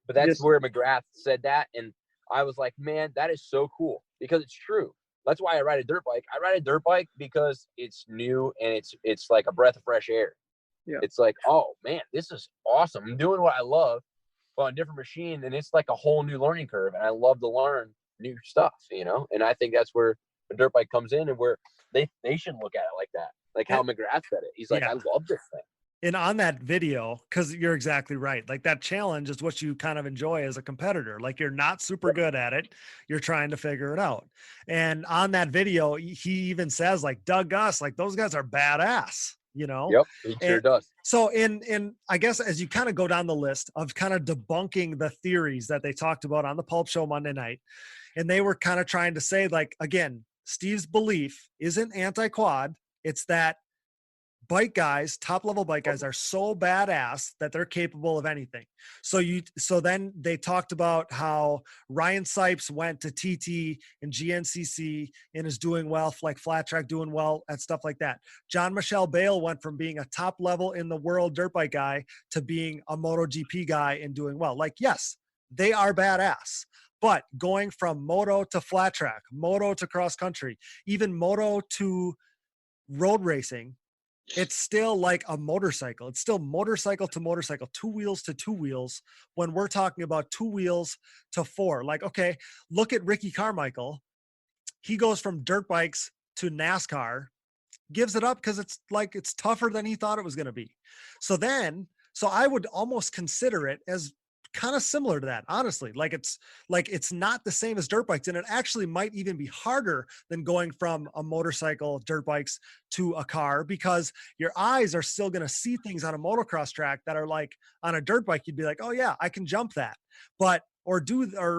but that's where McGrath said that. And I was like, man, that is so cool because it's true. That's why I ride a dirt bike. I ride a dirt bike because it's new and it's like a breath of fresh air. Yeah. It's like, oh man, this is awesome. I'm doing what I love, but on a different machine, and it's like a whole new learning curve. And I love to learn new stuff, you know. And I think that's where the dirt bike comes in, and where they should look at it like that, like how McGrath said it. He's like, I love this thing. And on that video, because you're exactly right, like that challenge is what you kind of enjoy as a competitor. Like you're not super good at it, you're trying to figure it out. And on that video, he even says like, Doug Gus, like those guys are badass, you know? Yep, he sure does. So in I guess as you kind of go down the list of kind of debunking the theories that they talked about on the Pulp Show Monday night, and they were kind of trying to say like, again, Steve's belief isn't anti-quad, it's that bike guys, top level bike guys are so badass that they're capable of anything. So then they talked about how Ryan Sipes went to TT and GNCC and is doing well, like flat track, doing well at stuff like that. John Michelle Bale went from being a top level in the world dirt bike guy to being a MotoGP guy and doing well. Like, yes, they are badass. But going from moto to flat track, moto to cross country, even moto to road racing, it's still like a motorcycle. It's still motorcycle to motorcycle, 2 wheels to 2 wheels. When we're talking about 2 wheels to 4, like, okay, look at Ricky Carmichael. He goes from dirt bikes to NASCAR, gives it up because it's like, it's tougher than he thought it was going to be. So I would almost consider it as kind of similar to that, honestly. Like it's not the same as dirt bikes, and it actually might even be harder than going from a motorcycle, dirt bikes to a car, because your eyes are still going to see things on a motocross track that are like on a dirt bike. You'd be like, oh yeah, I can jump that, or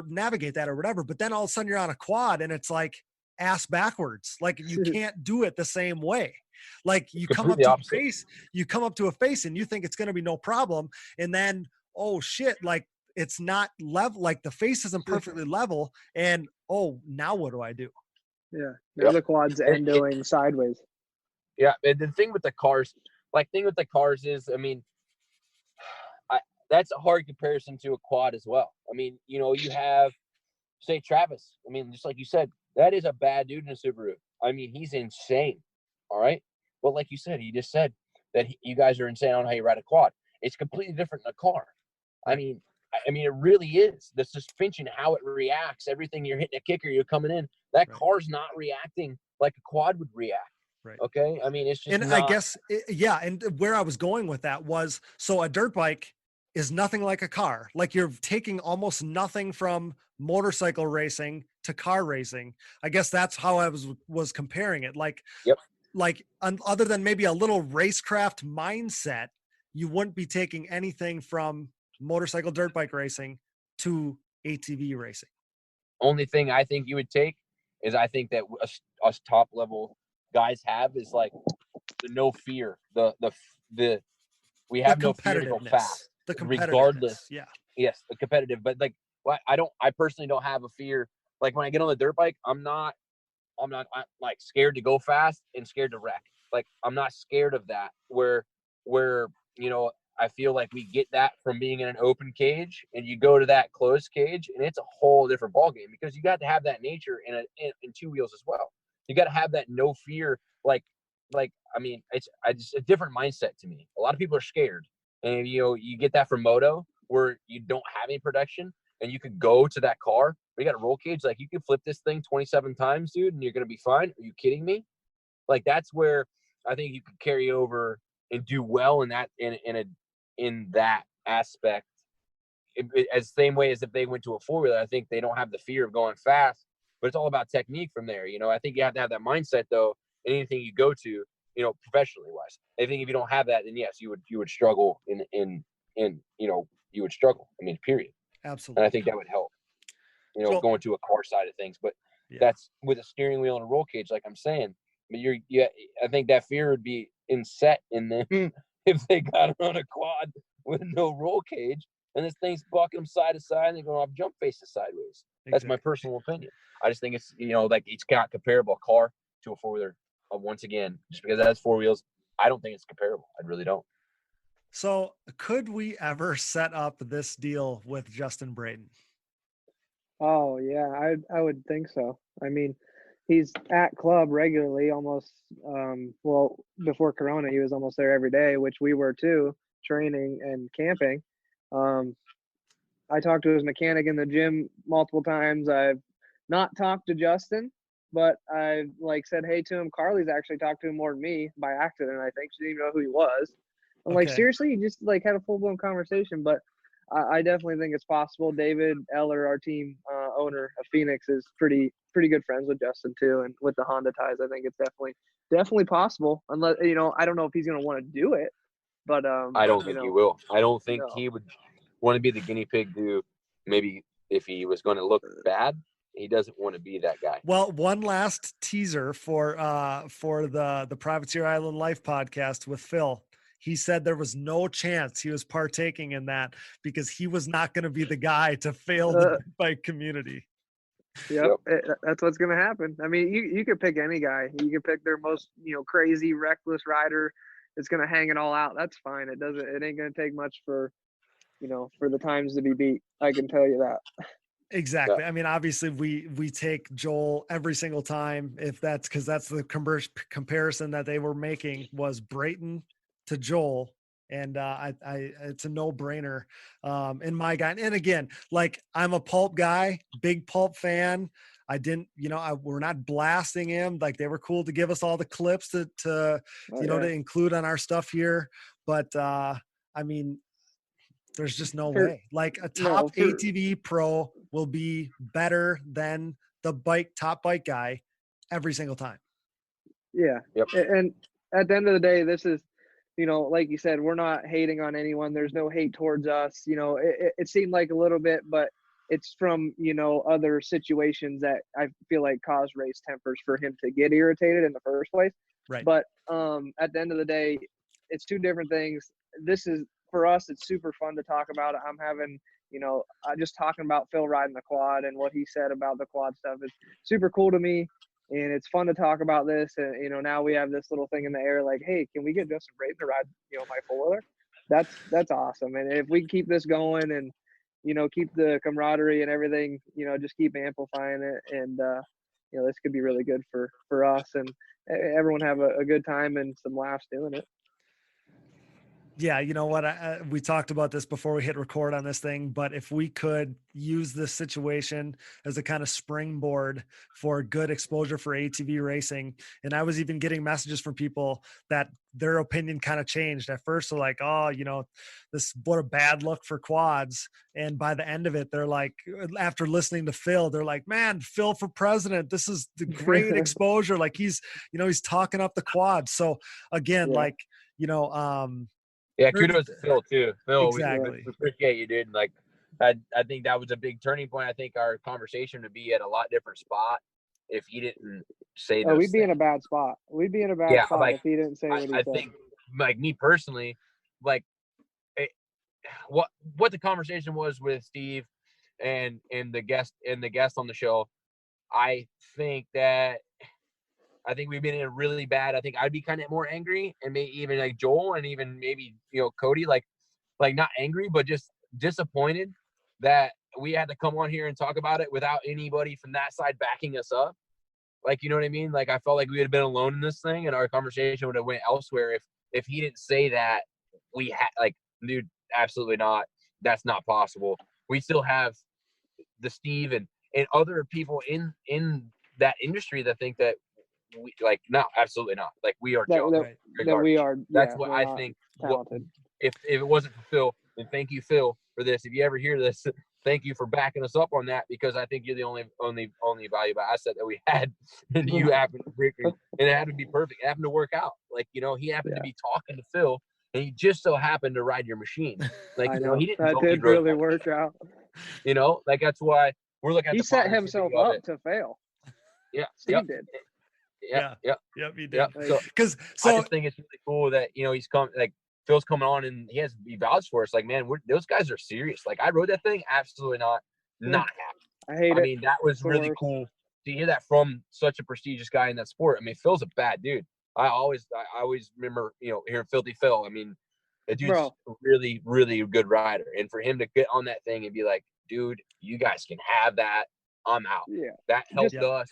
navigate that or whatever. But then all of a sudden you're on a quad and it's like ass backwards. Like you can't do it the same way. Like you come up to a face and you think it's going to be no problem. And then, oh shit, like it's not level, like the face isn't perfectly level, and oh, now what do I do? Yeah, now the quad's endoing sideways. Yeah, and the thing with the cars is, I mean, that's a hard comparison to a quad as well. I mean, you know, you have, say, Travis. I mean, just like you said, that is a bad dude in a Subaru. I mean, he's insane. All right, but like you said, he just said that you guys are insane on how you ride a quad. It's completely different in a car. I mean, it really is. The suspension, how it reacts, everything. You're hitting a kicker, you're coming in. That car's not reacting like a quad would react. Right. Okay. I mean, it's just. And I guess, yeah. And where I was going with that was, so a dirt bike is nothing like a car. Like you're taking almost nothing from motorcycle racing to car racing. I guess that's how I was comparing it. Like, like other than maybe a little racecraft mindset, you wouldn't be taking anything from motorcycle dirt bike racing to ATV racing. Only thing I think you would take is, I think that us top level guys have is like the no fear, we have no fear to go fast, the regardless. Yes, the competitive. But like, I personally don't have a fear. Like when I get on the dirt bike, I'm like scared to go fast and scared to wreck. Like I'm not scared of that. Where you know, I feel like we get that from being in an open cage, and you go to that closed cage, and it's a whole different ballgame, because you got to have that nature in 2 wheels as well. You got to have that no fear. Like, I mean, it's a different mindset to me. A lot of people are scared, and you know, you get that from moto, where you don't have any production, and you could go to that car. We got a roll cage, like you can flip this thing 27 times, dude, and you're gonna be fine. Are you kidding me? Like that's where I think you could carry over and do well in that aspect, as same way as if they went to a 4-wheeler. I think they don't have the fear of going fast, but it's all about technique from there. You know, I think you have to have that mindset though in anything you go to, you know, professionally wise. I think if you don't have that, then yes, you would struggle in you know, you would struggle. I mean, period. Absolutely. And I think that would help, you know, going to a car side of things. But that's with a steering wheel and a roll cage, like I'm saying. But I think that fear would be inset in them if they got on a quad with no roll cage, and this thing's bucking them side to side, and they're going off jump faces sideways. That's my personal opinion. I just think it's, you know, like it's got comparable car to a 4-wheeler. Once again, just because it has 4 wheels, I don't think it's comparable. I really don't. So could we ever set up this deal with Justin Brayton? Oh yeah, I would think so. I mean, he's at club regularly, almost. Well, before Corona, he was almost there every day, which we were too, training and camping. I talked to his mechanic in the gym multiple times. I've not talked to Justin, but I've said hey to him. Carly's actually talked to him more than me by accident. I think she didn't even know who he was. I'm like, seriously, you just had a full blown conversation. But I definitely think it's possible. David Eller, our team owner of Phoenix, is pretty good friends with Justin too, and with the Honda ties, I think it's definitely possible. Unless I don't know if he's gonna want to do it, but I don't think he will. I don't think he would want to be the guinea pig to maybe if he was going to look bad. He doesn't want to be that guy. Well, one last teaser for the Privateer Island Life podcast with Phil. He said there was no chance he was partaking in that because he was not going to be the guy to fail the bike community. Yep. That's what's going to happen. I mean, you could pick any guy. You could pick their most, crazy, reckless rider that's going to hang it all out. That's fine. It ain't going to take much for the times to be beat. I can tell you that. Exactly. Yeah. I mean, obviously we take Joel every single time, if that's because that's the comparison that they were making was Brayton to Joel. And it's a no-brainer in my guy. And again, I'm a Pulp guy, big Pulp fan. I didn't, we're not blasting him. They were cool to give us all the clips to include on our stuff here. But I mean, there's just no way. A top ATV pro will be better than the top bike guy every single time. Yeah. Yep. And at the end of the day, this is, like you said, we're not hating on anyone. There's no hate towards us. It seemed like a little bit, but it's from, other situations that I feel like caused race tempers for him to get irritated in the first place. Right. But at the end of the day, it's two different things. This is, for us, it's super fun to talk about it. I'm having, just talking about Phil riding the quad and what he said about the quad stuff is super cool to me. And it's fun to talk about this. And, now we have this little thing in the air, hey, can we get Justin Brayton to ride, my four-wheeler? That's awesome. And if we keep this going and, keep the camaraderie and everything, just keep amplifying it. And, this could be really good for us and everyone have a good time and some laughs doing it. Yeah, you know what? We talked about this before we hit record on this thing, but if we could use this situation as a kind of springboard for good exposure for ATV racing, and I was even getting messages from people that their opinion kind of changed. At first, they're like, "Oh, this what a bad look for quads," and by the end of it, they're like, after listening to Phil, they're like, "Man, Phil for president! This is the great exposure. He's talking up the quads." So again, yeah, kudos to Phil too. Phil, exactly. We appreciate you, dude. I think that was a big turning point. I think our conversation would be at a lot different spot if he didn't say those we'd be in a bad spot. We'd be in a bad spot if he didn't say what he said. I think, me personally, what the conversation was with Steve and the guest on the show, I think we've been in a really bad. I think I'd be kind of more angry, and maybe even Joel, and even maybe Cody, not angry, but just disappointed that we had to come on here and talk about it without anybody from that side backing us up. You know what I mean? I felt like we had been alone in this thing, and our conversation would have went elsewhere if he didn't say that. We had dude, absolutely not. That's not possible. We still have the Steve and other people in that industry that think that. We no, absolutely not. We are that we are. That's what I think. If it wasn't for Phil, then thank you, Phil, for this. If you ever hear this, thank you for backing us up on that, because I think you're the only valuable asset that we had, and you happened to and it happened to be perfect. It happened to work out. He happened to be talking to Phil, and he just so happened to ride your machine. He didn't. That did really work out. That's why we're looking at. He set himself up to fail. Yeah, Steve did. Yeah, he did. Yeah. So I just think it's really cool that he's come. Phil's coming on and he vouched for us. Man, those guys are serious. I rode that thing, absolutely not happy. I mean, that was really cool to hear that from such a prestigious guy in that sport. I mean, Phil's a bad dude. I always remember hearing Filthy Phil. I mean, the dude's a really, really good rider, and for him to get on that thing and be like, dude, you guys can have that. I'm out. Yeah, that helped us.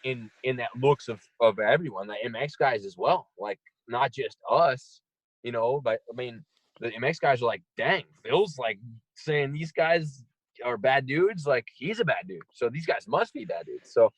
in that looks of everyone, the MX guys as well, like not just us, you know, but I mean, the MX guys are like, dang, Phil's like saying these guys are bad dudes. Like he's a bad dude. So these guys must be bad dudes. So,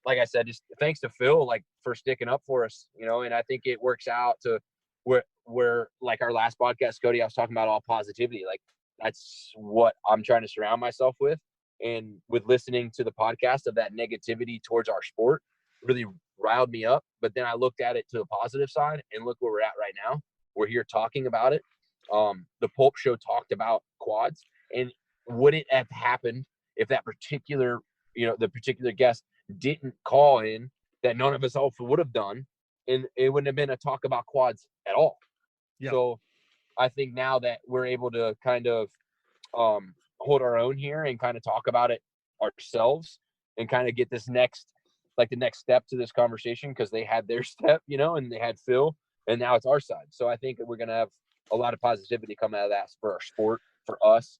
like I said, just thanks to Phil, like for sticking up for us, you know, and I think it works out to where like our last podcast, Cody, I was talking about all positivity. Like that's what I'm trying to surround myself with. And with listening to the podcast of that negativity towards our sport really riled me up. But then I looked at it to the positive side and look where we're at right now. We're here talking about it. The Pulp Show talked about quads, and would it have happened if that particular, you know, the particular guest didn't call in that none of us else would have done, and it wouldn't have been a talk about quads at all. Yep. So I think now that we're able to kind of hold our own here and kind of talk about it ourselves and kind of get this next, like the next step to this conversation, because they had their step, you know, and they had Phil, and now it's our side. So I think we're going to have a lot of positivity come out of that for our sport, for us.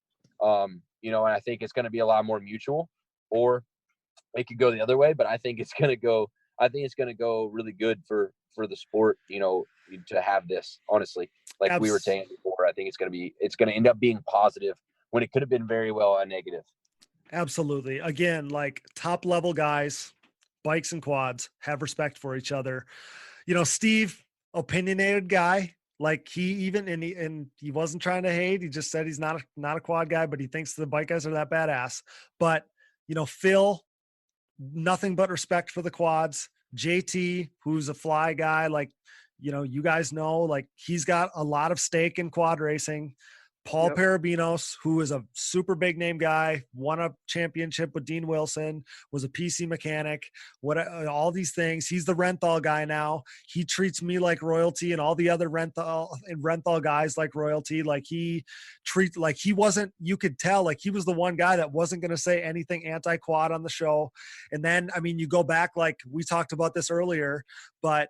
You know, and I think it's going to be a lot more mutual, or it could go the other way, but I think it's going to go really good for the sport, you know, to have this, honestly, like we were saying before. I think it's going to end up being positive when it could have been very well a negative. Absolutely. Again, like top level guys, bikes and quads, have respect for each other. You know, Steve, opinionated guy, like he wasn't trying to hate. He just said he's not a quad guy, but he thinks the bike guys are that badass. But, you know, Phil, nothing but respect for the quads. JT, who's a fly guy, like, you know, you guys know, like he's got a lot of stake in quad racing. Paul Perebijnos, who is a super big name guy, won a championship with Dean Wilson, was a PC mechanic, all these things. He's the Renthal guy now. He treats me like royalty and all the other Renthal guys like royalty. Like he wasn't, you could tell, like he was the one guy that wasn't going to say anything anti-quad on the show. And then, I mean, you go back, like we talked about this earlier, but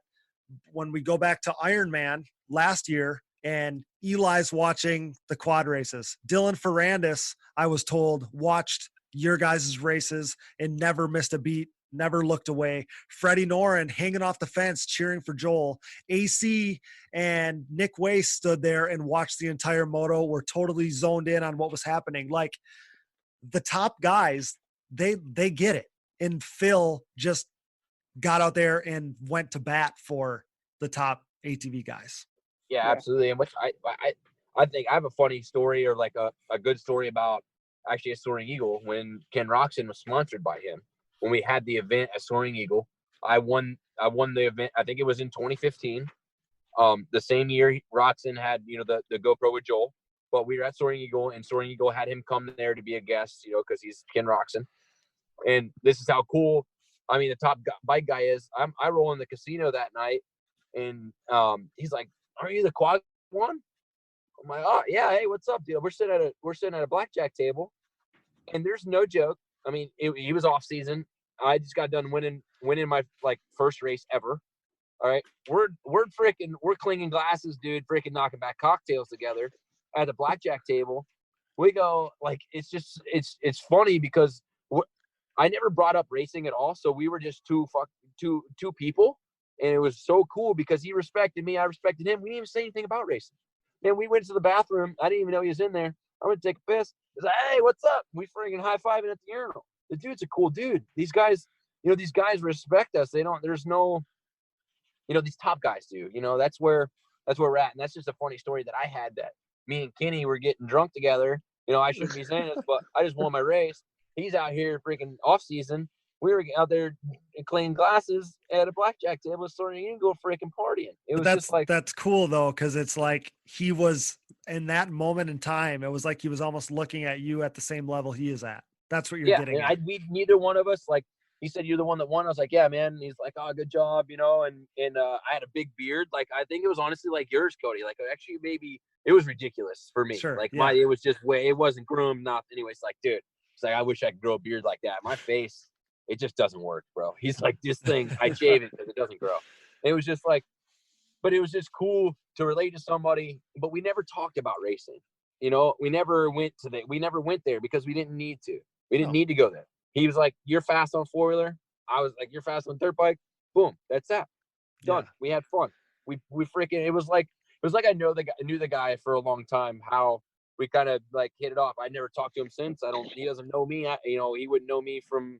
when we go back to Ironman last year, and Eli's watching the quad races. Dylan Ferrandis, I was told, watched your guys' races and never missed a beat, never looked away. Freddie Noren hanging off the fence, cheering for Joel. AC and Nick Way stood there and watched the entire moto, were totally zoned in on what was happening. Like the top guys, they get it. And Phil just got out there and went to bat for the top ATV guys. Yeah, absolutely. And which I think I have a funny story, or like a good story about actually a Soaring Eagle when Ken Roczen was sponsored by him. When we had the event at Soaring Eagle, I won the event. I think it was in 2015. The same year Roczen had, you know, the GoPro with Joel, but we were at Soaring Eagle, and Soaring Eagle had him come there to be a guest, you know, because he's Ken Roczen. And this is how cool, I mean, the top bike guy is. I roll in the casino that night, and he's like, "Are you the quad one?" I'm like, "Oh yeah, hey, what's up, dude? We're sitting at a blackjack table," and there's no joke. I mean, he was off season. I just got done winning my like first race ever. All right, we're clinging glasses, dude, freaking knocking back cocktails together at the blackjack table. We go like, it's funny because I never brought up racing at all, so we were just two people. And it was so cool because he respected me. I respected him. We didn't even say anything about racing. Then we went to the bathroom. I didn't even know he was in there. I went to take a piss. He's like, "Hey, what's up?" We freaking high-fiving at the urinal. The dude's a cool dude. These guys, you know, these guys respect us. There's no, you know, these top guys do. You know, that's where we're at. And that's just a funny story that I had, that me and Kenny were getting drunk together. You know, I shouldn't be saying this, but I just won my race. He's out here freaking off-season. We were out there cleaning glasses at a blackjack table, Soaring Eagle, freaking partying. It was just like, that's cool though, because it's like he was in that moment in time. It was like he was almost looking at you at the same level he is at. That's what you're getting. And we neither one of us, like he said, "You're the one that won." I was like, "Yeah, man." And he's like, "Oh, good job," you know. And I had a big beard. Like I think it was honestly like yours, Cody. Like actually, maybe it was ridiculous for me. Sure, like it was just it wasn't groomed, not anyways. Like, dude, it's like I wish I could grow a beard like that. My face. It just doesn't work, bro. He's like, "This thing, I shave it because it doesn't grow." It was just like, but it was just cool to relate to somebody. But we never talked about racing. You know, we never went there because we didn't need to. We didn't need to go there. He was like, "You're fast on four-wheeler. I was like, you're fast on dirt bike. Boom. That's that. Done. Yeah. We had fun. We freaking, it was like I knew the guy for a long time, how we kind of like hit it off. I never talked to him since. He doesn't know me. He wouldn't know me from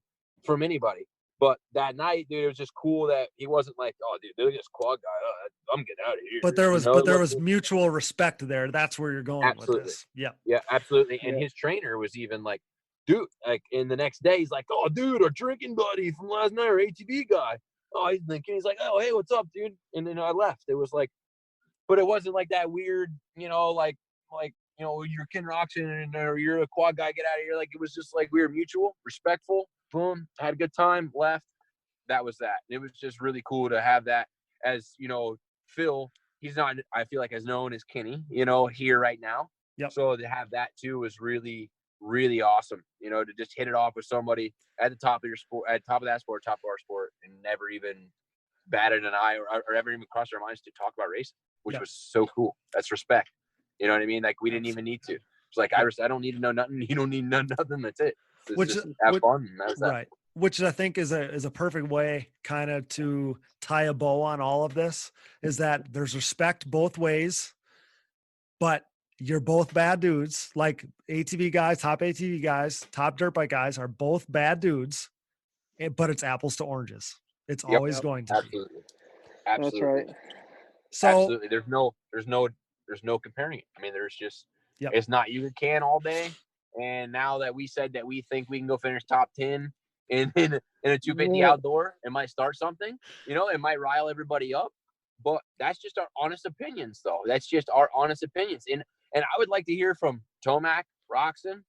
anybody. But that night, dude, it was just cool that he wasn't like, oh, dude, they're just quad guy. I'm getting out of here. But there was mutual respect there. That's where you're going with this. Yeah. Yeah, absolutely. And his trainer was even like, dude, like in the next day, he's like, oh, dude, our drinking buddy from last night, our ATV guy. Oh, he's like, oh, hey, what's up, dude? And then I left. It was like, but it wasn't like that weird, like you're Ken Roczen or you're a quad guy, get out of here. Like, it was just like we were mutual, respectful. Boom, had a good time, left. That was that. And it was just really cool to have that. As Phil, he's not, I feel like, as known as Kenny, here right now. Yep. So to have that too was really, really awesome. To just hit it off with somebody at the top of your sport, at the top of that sport, top of our sport, and never even batted an eye or ever even crossed our minds to talk about racing, which was so cool. That's respect. You know what I mean? Like, we didn't even need to. It's like, I don't need to know nothing. You don't need to know nothing. That's it. Have fun. Right. Which I think is a perfect way kind of to tie a bow on all of this, is that there's respect both ways, but you're both bad dudes. Like, ATV guys, top dirt bike guys are both bad dudes, but it's apples to oranges. It's always going to be. Absolutely. That's right. So absolutely. There's no comparing it. I mean, there's just, it's not you can all day. And now that we said that we think we can go finish top 10 in a 250 outdoor, it might start something, it might rile everybody up, but that's just our honest opinions, though. That's just our honest opinions. And I would like to hear from Tomac, Roczen,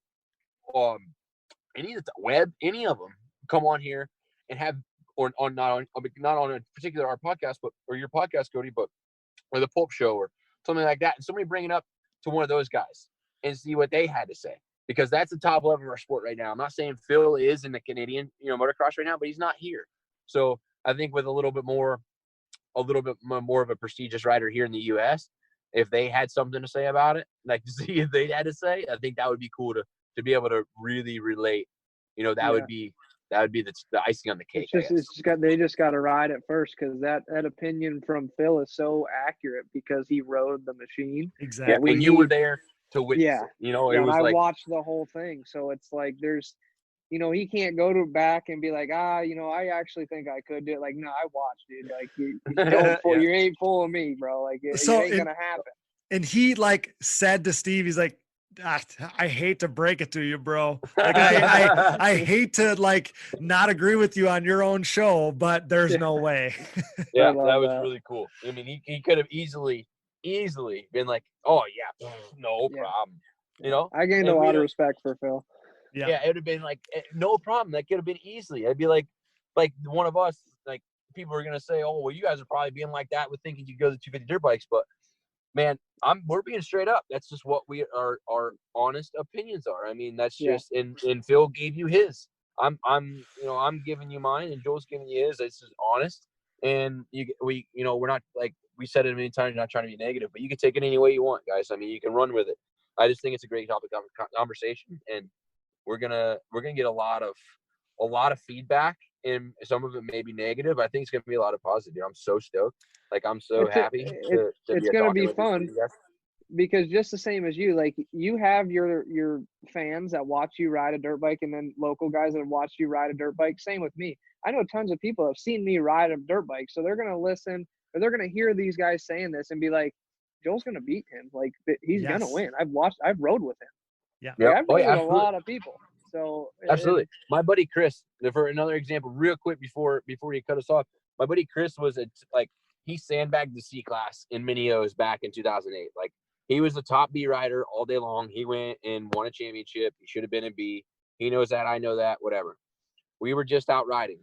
any of the Webb, any of them come on here and have, or on not on a particular our podcast, but or your podcast, Cody, but or the Pulp Show or something like that, and somebody bring it up to one of those guys and see what they had to say. Because that's the top level of our sport right now. I'm not saying Phil is in the Canadian, motocross right now, but he's not here. So I think with a little bit more of a prestigious rider here in the U.S., if they had something to say about it, like to see if they had to say, I think that would be cool to be able to really relate. That would be the icing on the cake. They just got to ride it first, because that opinion from Phil is so accurate, because he rode the machine. Exactly. Yeah, and you were there to witness it. It was I like, watched the whole thing, so it's like there's, he can't go back and be like, I actually think I could do it. Like, no, I watched, dude. Like, you ain't fooling me, bro. Like, it ain't gonna happen. And he said to Steve, he's like, I hate to break it to you, bro. Like, I hate to not agree with you on your own show, but there's no way. Yeah, that was really cool. I mean, he could have easily been like, oh yeah, no problem. I gained a lot of respect for Phil. Yeah, it would have been like, no problem. That could have been easily. I'd be like one of us, like, people are gonna say, oh well, you guys are probably being like that with thinking you go to 250 dirt bikes, but man, we're being straight up. That's just what our honest opinions are. I mean, that's just and Phil gave you his. I'm giving you mine, and Joel's giving you his. It's just honest. And we're not, like we said it many times, not trying to be negative, but you can take it any way you want, guys. I mean, you can run with it. I just think it's a great topic of conversation, and we're gonna get a lot of feedback, and some of it may be negative. I think it's gonna be a lot of positive. I'm so stoked. Like, I'm so happy. It's gonna be fun, because just the same as you, like, you have your fans that watch you ride a dirt bike, and then local guys that have watched you ride a dirt bike. Same with me. I know tons of people have seen me ride a dirt bike, so they're gonna listen, or they're gonna hear these guys saying this and be like, Joel's gonna beat him. Like, he's gonna win. I've rode with him. Yeah. Like, I've rode with a lot of people. So absolutely. My buddy Chris, for another example, real quick before you cut us off, my buddy Chris was he sandbagged the C class in Mini-O's back in 2008. Like, he was the top B rider all day long. He went and won a championship. He should have been in B. He knows that. I know that. Whatever. We were just out riding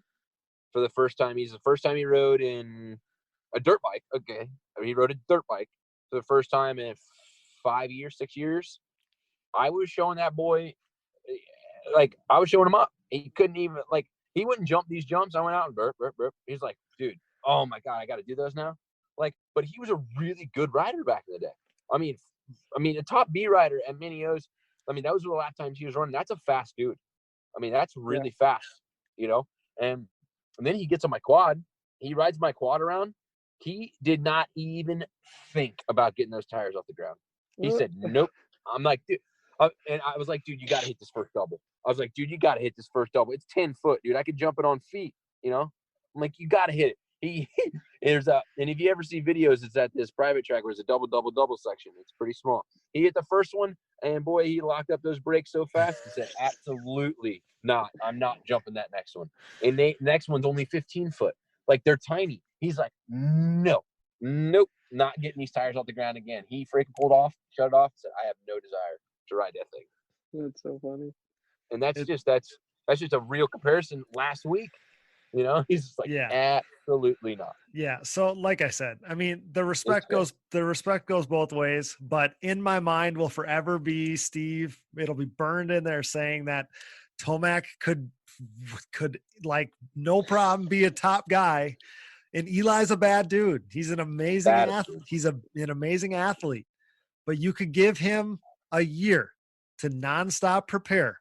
for the first time. He's the first time he rode in a dirt bike. Okay. I mean, he rode a dirt bike for the first time in 5 years, 6 years. I was showing that boy, I was showing him up. He couldn't even, he wouldn't jump these jumps. I went out and burp, burp, burp. He's like, dude, oh my God, I got to do those now. But he was a really good rider back in the day. I mean, a top B rider at Mini-O's, that was the last time he was running. That's a fast dude. I mean, that's really fast, and And then he gets on my quad. He rides my quad around. He did not even think about getting those tires off the ground. He said, nope. I'm like, dude. And I was like, dude, you got to hit this first double. I was like, dude, you got to hit this first double. It's 10 foot, dude. I could jump it on feet, you know? I'm like, you got to hit it. And if you ever see videos, it's at this private track where there's a double section. It's pretty small. He hit the first one, and boy, he locked up those brakes so fast. He said, absolutely not. I'm not jumping that next one. And the next one's only 15 foot. Like, they're tiny. He's like, nope, not getting these tires off the ground again. He freaking pulled off, shut it off, said, I have no desire to ride that thing. That's so funny. And that's just a real comparison last week. You know, he's just like, absolutely not. Yeah. So like I said, I mean, the respect goes both ways, but in my mind will forever be Steve. It'll be burned in there saying that Tomac could like no problem be a top guy. And Eli's a bad dude. He's an amazing athlete. He's an amazing athlete, but you could give him a year to nonstop prepare,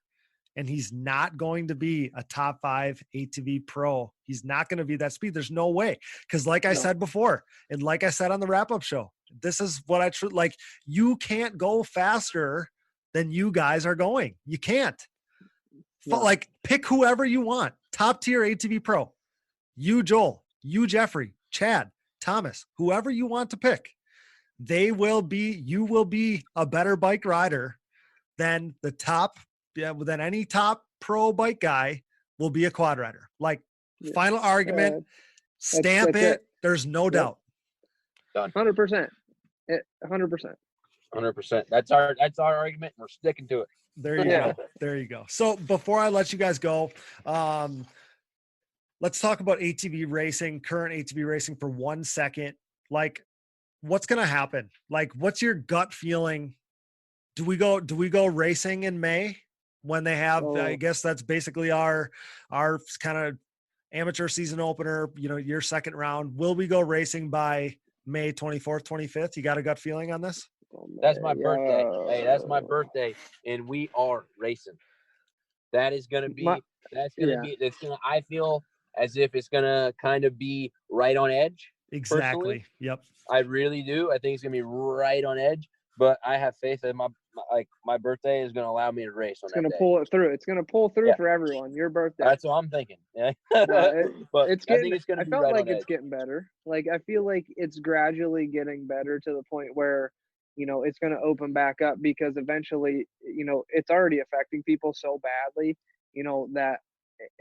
and he's not going to be a top 5 ATV pro. He's not going to be that speed. There's no way. Because like I said before, and like I said on the wrap-up show, this is what I like. You can't go faster than you guys are going. You can't. Like, pick whoever you want. Top tier ATV pro. You, Joel. You, Jeffrey. Chad. Thomas. Whoever you want to pick. You will be a better bike rider than than any top pro bike guy will be a quad rider. Like, final argument, stamp it. There's no doubt. Done. 100%. 100%. 100%. That's our argument. We're sticking to it. There you go. There you go. So before I let you guys go, let's talk about ATV racing, current ATV racing for 1 second. Like, what's going to happen? Like, what's your gut feeling? Do we go racing in May when they have, I guess that's basically our kind of amateur season opener, you know, your second round. Will we go racing by May 24th, 25th? You got a gut feeling on this? That's my birthday. Hey, that's my birthday. And we are racing. That is going to be, I feel as if it's going to kind of be right on edge. Exactly. Personally. Yep. I really do. I think it's going to be right on edge, but I have faith that my birthday is going to allow me to race on that day. It's going to pull it through. It's going to pull through for everyone. Your birthday. That's what I'm thinking. Yeah. But I think it's going to be right on edge. I felt like it's getting better. Like, I feel like it's gradually getting better to the point where, you know, it's going to open back up, because eventually, you know, it's already affecting people so badly, you know, that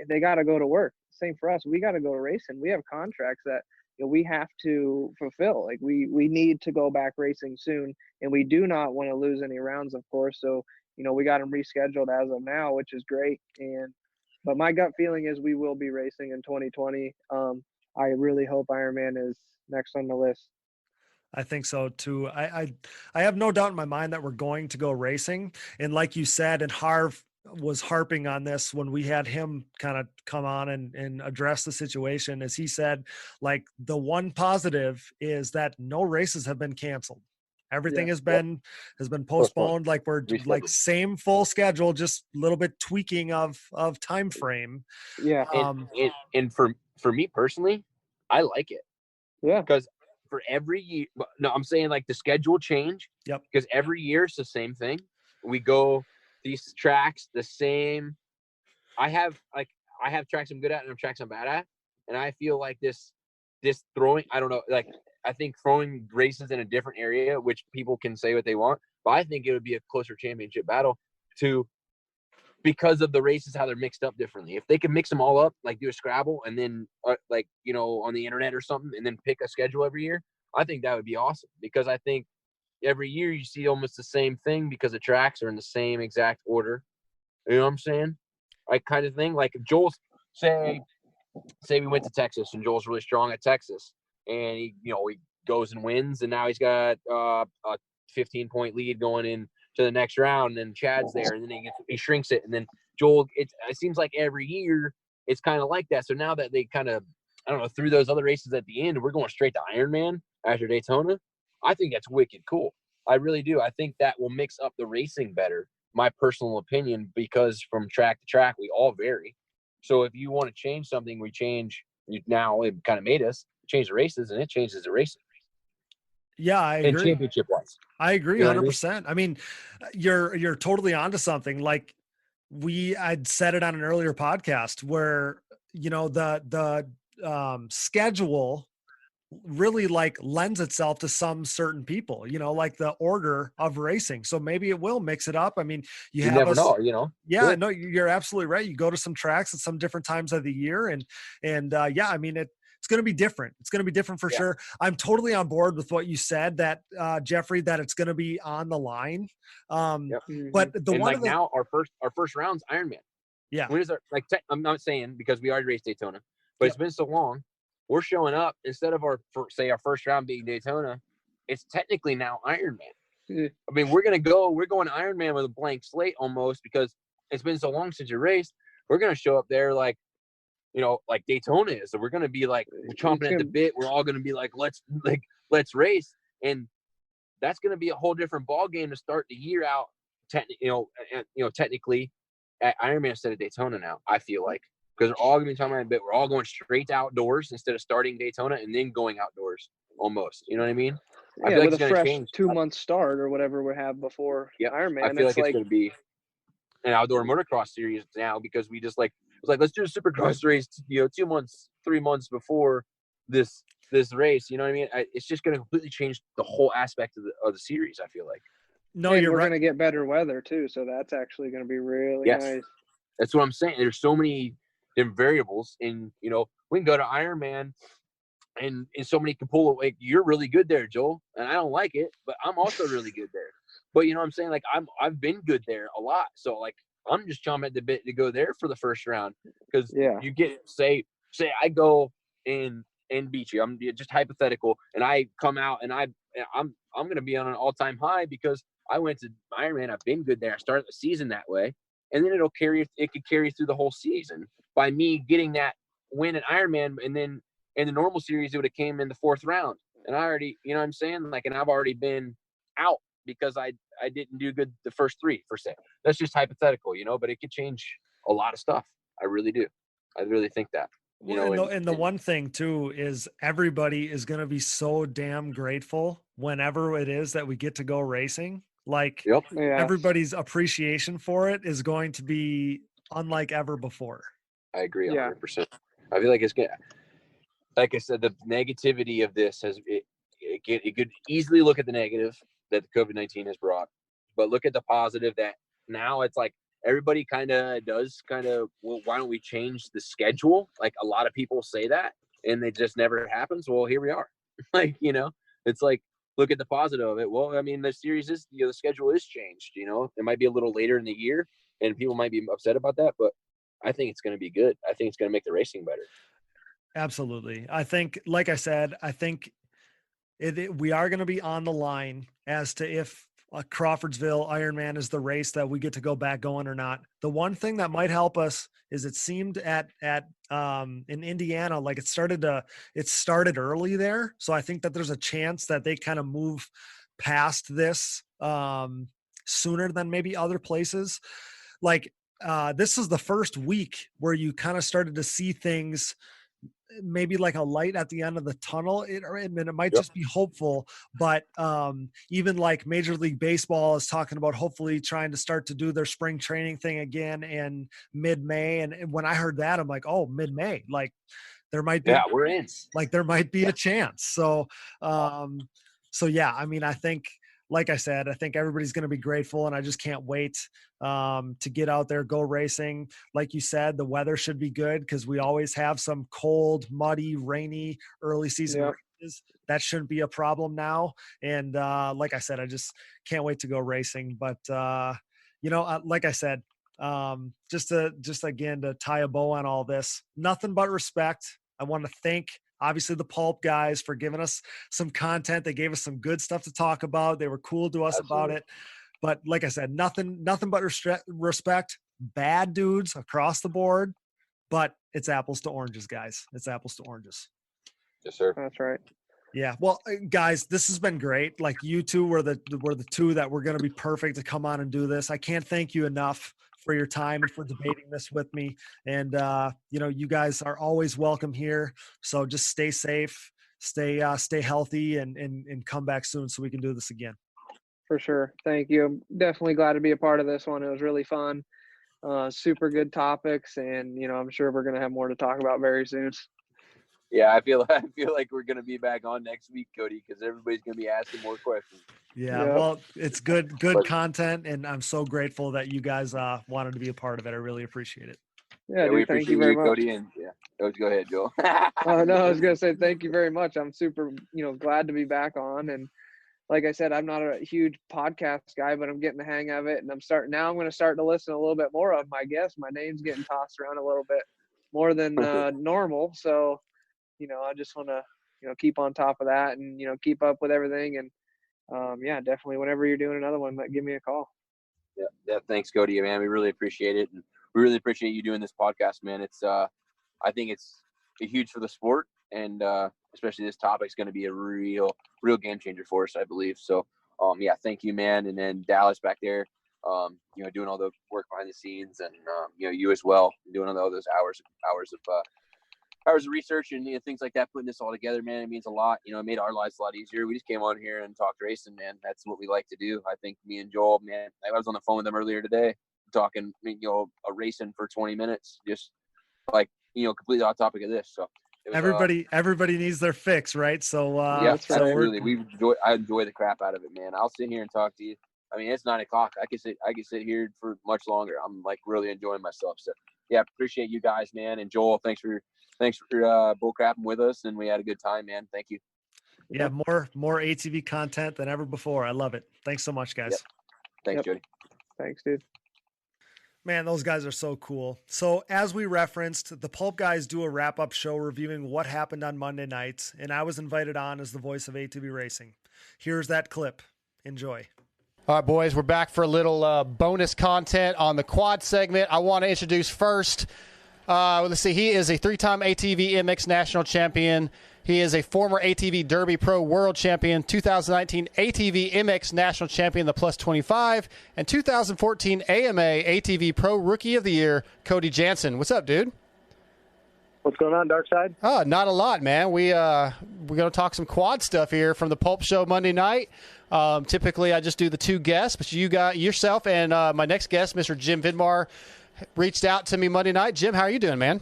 they got to go to work. Same for us. We got to go racing. We have contracts that, you know, we have to fulfill. Like, we need to go back racing soon, and we do not want to lose any rounds, of course. So, you know, we got them rescheduled as of now, which is great. But my gut feeling is we will be racing in 2020. I really hope Ironman is next on the list. I think so too. I have no doubt in my mind that we're going to go racing. And like you said, and Harv was harping on this when we had him kind of come on and address the situation, as he said, like, the one positive is that no races have been canceled. Everything has been postponed. Like, we're like same full schedule, just a little bit tweaking of time frame. Yeah. And for me personally, I like it. Yeah. Because for every year, no, I'm saying like the schedule change. Yep. Because every year it's the same thing. We go these tracks the same. I have tracks I'm good at and tracks I'm bad at, and I feel like this throwing, I don't know, like, I think throwing races in a different area, which people can say what they want, but I think it would be a closer championship battle because of the races, how they're mixed up differently. If they can mix them all up, like do a Scrabble and then like, you know, on the internet or something, and then pick a schedule every year, I think that would be awesome, because I think every year you see almost the same thing because the tracks are in the same exact order. You know what I'm saying? Like, kind of thing. Like, if Joel's say we went to Texas and Joel's really strong at Texas, and he goes and wins, and now he's got a 15-point lead going in to the next round, and then Chad's there, and then he shrinks it, and then Joel, it seems like every year it's kind of like that. So now that they kind of, I don't know, through those other races at the end, we're going straight to Ironman after Daytona, I think that's wicked cool. I really do. I think that will mix up the racing better, my personal opinion, because from track to track we all vary. So if you want to change something, now it kind of made us change the races, and it changes the racing. Yeah, I agree. And championship wise, I agree, you know 100%. I mean, you're totally onto something. Like I'd said it on an earlier podcast where, the schedule really like lends itself to some certain people, like the order of racing. So maybe it will mix it up. I mean, you never know, Yeah, no, you're absolutely right. You go to some tracks at some different times of the year, and yeah, I mean, it's going to be different. It's going to be different for sure. I'm totally on board with what you said, that Jeffrey, that it's going to be on the line. But now our first round's Ironman. Yeah. When is I'm not saying because we already raced Daytona, but it's been so long. We're showing up instead of our first round being Daytona. It's technically now Ironman. I mean, we're going Ironman with a blank slate almost, because it's been so long since you raced. We're going to show up there like Daytona is. So we're going to be like chomping at the bit. We're all going to be like, let's race. And that's going to be a whole different ball game to start the year out. Technically at Ironman instead of Daytona now, I feel like, because they're all going to be talking about a bit. We're all going straight to outdoors instead of starting Daytona and then going outdoors almost. You know what I mean? Yeah, I feel like with it's a fresh change. 2-month start or whatever we have before Ironman. I feel like it's going to be an outdoor motocross series now, because we just let's do a supercross race, 2 months, 3 months before this race. You know what I mean? It's just going to completely change the whole aspect of the series, I feel like. No, we're going to get better weather too, so that's actually going to be really nice. That's what I'm saying. There's so many different variables, and we can go to Ironman, and so many can pull it. Like, you're really good there, Joel, and I don't like it, but I'm also really good there. But you know what I'm saying? Like, I've been good there a lot, so like I'm just chomping at the bit to go there for the first round, because you get say I go and beat you. I'm just hypothetical, and I come out and I'm going to be on an all-time high because I went to Ironman. I've been good there. I started the season that way, and then it could carry through the whole season by me getting that win at Ironman, and then in the normal series it would have came in the 4th round, and I already, you know what I'm saying? Like, and I've already been out because I didn't do good the first 3 per se. That's just hypothetical, but it could change a lot of stuff. I really do. I really think that. And the one thing too is everybody is going to be so damn grateful whenever it is that we get to go racing. Like, everybody's appreciation for it is going to be unlike ever before. I agree 100%. I feel like it's good. Like I said, the negativity of this it could easily look at the negative that the COVID-19 has brought, but look at the positive that now it's like everybody well, why don't we change the schedule? Like, a lot of people say that and it just never happens. Well, here we are. Like, it's like, look at the positive of it. Well, I mean, the series is, the schedule is changed, it might be a little later in the year and people might be upset about that, but I think it's going to be good. I think it's going to make the racing better. Absolutely. I think, like I said, we are going to be on the line as to if Crawfordsville Ironman is the race that we get to go back going or not. The one thing that might help us is it seemed in Indiana, like it started early there. So I think that there's a chance that they kind of move past this sooner than maybe other places. Like, this is the first week where you kind of started to see things, maybe like a light at the end of the tunnel. It might just be hopeful, but even like Major League Baseball is talking about hopefully trying to start to do their spring training thing again in mid-May. And when I heard that, I'm like, oh, mid-May, like there might be, we're in. Like there might be a chance. So yeah, I mean, I think, like I said, I think everybody's going to be grateful, and I just can't wait to get out there, go racing. Like you said, the weather should be good because we always have some cold, muddy, rainy early season races. That shouldn't be a problem now. And like I said, I just can't wait to go racing. But like I said, just again to tie a bow on all this, nothing but respect. I want to thank, obviously, the Pulp guys for giving us some content. They gave us some good stuff to talk about. They were cool to us about it. But like I said, nothing but respect. Bad dudes across the board, but it's apples to oranges, guys. It's apples to oranges. Yes, sir. That's right. Yeah. Well, guys, this has been great. Like, you two were the two that were going to be perfect to come on and do this. I can't thank you enough for your time and for debating this with me. And, you guys are always welcome here. So just stay safe, stay healthy, and come back soon so we can do this again. For sure. Thank you. I'm definitely glad to be a part of this one. It was really fun. Super good topics. And, I'm sure we're going to have more to talk about very soon. Yeah, I feel like we're going to be back on next week, Cody, because everybody's going to be asking more questions. Yeah, well, it's good content, and I'm so grateful that you guys wanted to be a part of it. I really appreciate it. Yeah, dude, we thank appreciate you very you, much. Cody, and go ahead, Joel. Oh no, I was gonna say thank you very much. I'm super, glad to be back on. And like I said, I'm not a huge podcast guy, but I'm getting the hang of it, and I'm going to start to listen a little bit more of them. I guess my name's getting tossed around a little bit more than normal. So, I just want to, keep on top of that and, keep up with everything. And definitely whenever you're doing another one, give me a call. Yeah. Thanks, Cody, man. We really appreciate it. And we really appreciate you doing this podcast, man. It's, I think it's huge for the sport, and especially this topic is going to be a real game changer for us, I believe. So, thank you, man. And then Dallas back there, doing all the work behind the scenes, and you as well, doing all those hours of research and things like that, putting this all together, man. It means a lot. It made our lives a lot easier. We just came on here and talked racing, man. That's what we like to do. I think me and Joel, man, I was on the phone with them earlier today talking, a racing for 20 minutes, just like, completely off topic of this. So everybody needs their fix, right? So yeah, absolutely. I enjoy the crap out of it, man. I'll sit here and talk to you. I mean, it's 9 o'clock. I can sit here for much longer. I'm like really enjoying myself. So yeah, appreciate you guys, man. And Joel, thanks for bull crapping with us, and we had a good time, man. Thank you. Yeah, more ATV content than ever before. I love it. Thanks so much, guys. Yep. Thanks, Jody. Thanks, dude. Man, those guys are so cool. So as we referenced, the Pulp guys do a wrap-up show reviewing what happened on Monday night, and I was invited on as the voice of ATV racing. Here's that clip. Enjoy. All right, boys, we're back for a little bonus content on the quad segment. I want to introduce first, let's see, he is a 3-time ATVMX national champion. He is a former ATV Derby Pro World Champion, 2019 ATVMX National Champion, the Plus 25, and 2014 AMA ATV Pro Rookie of the Year, Cody Jansen. What's up, dude? What's going on, Darkside? Oh, not a lot, man. We're going to talk some quad stuff here from the Pulp Show Monday night. Typically, I just do the 2 guests, but you got yourself and my next guest, Mr. Jim Vidmar, reached out to me Monday night. Jim, how are you doing, man?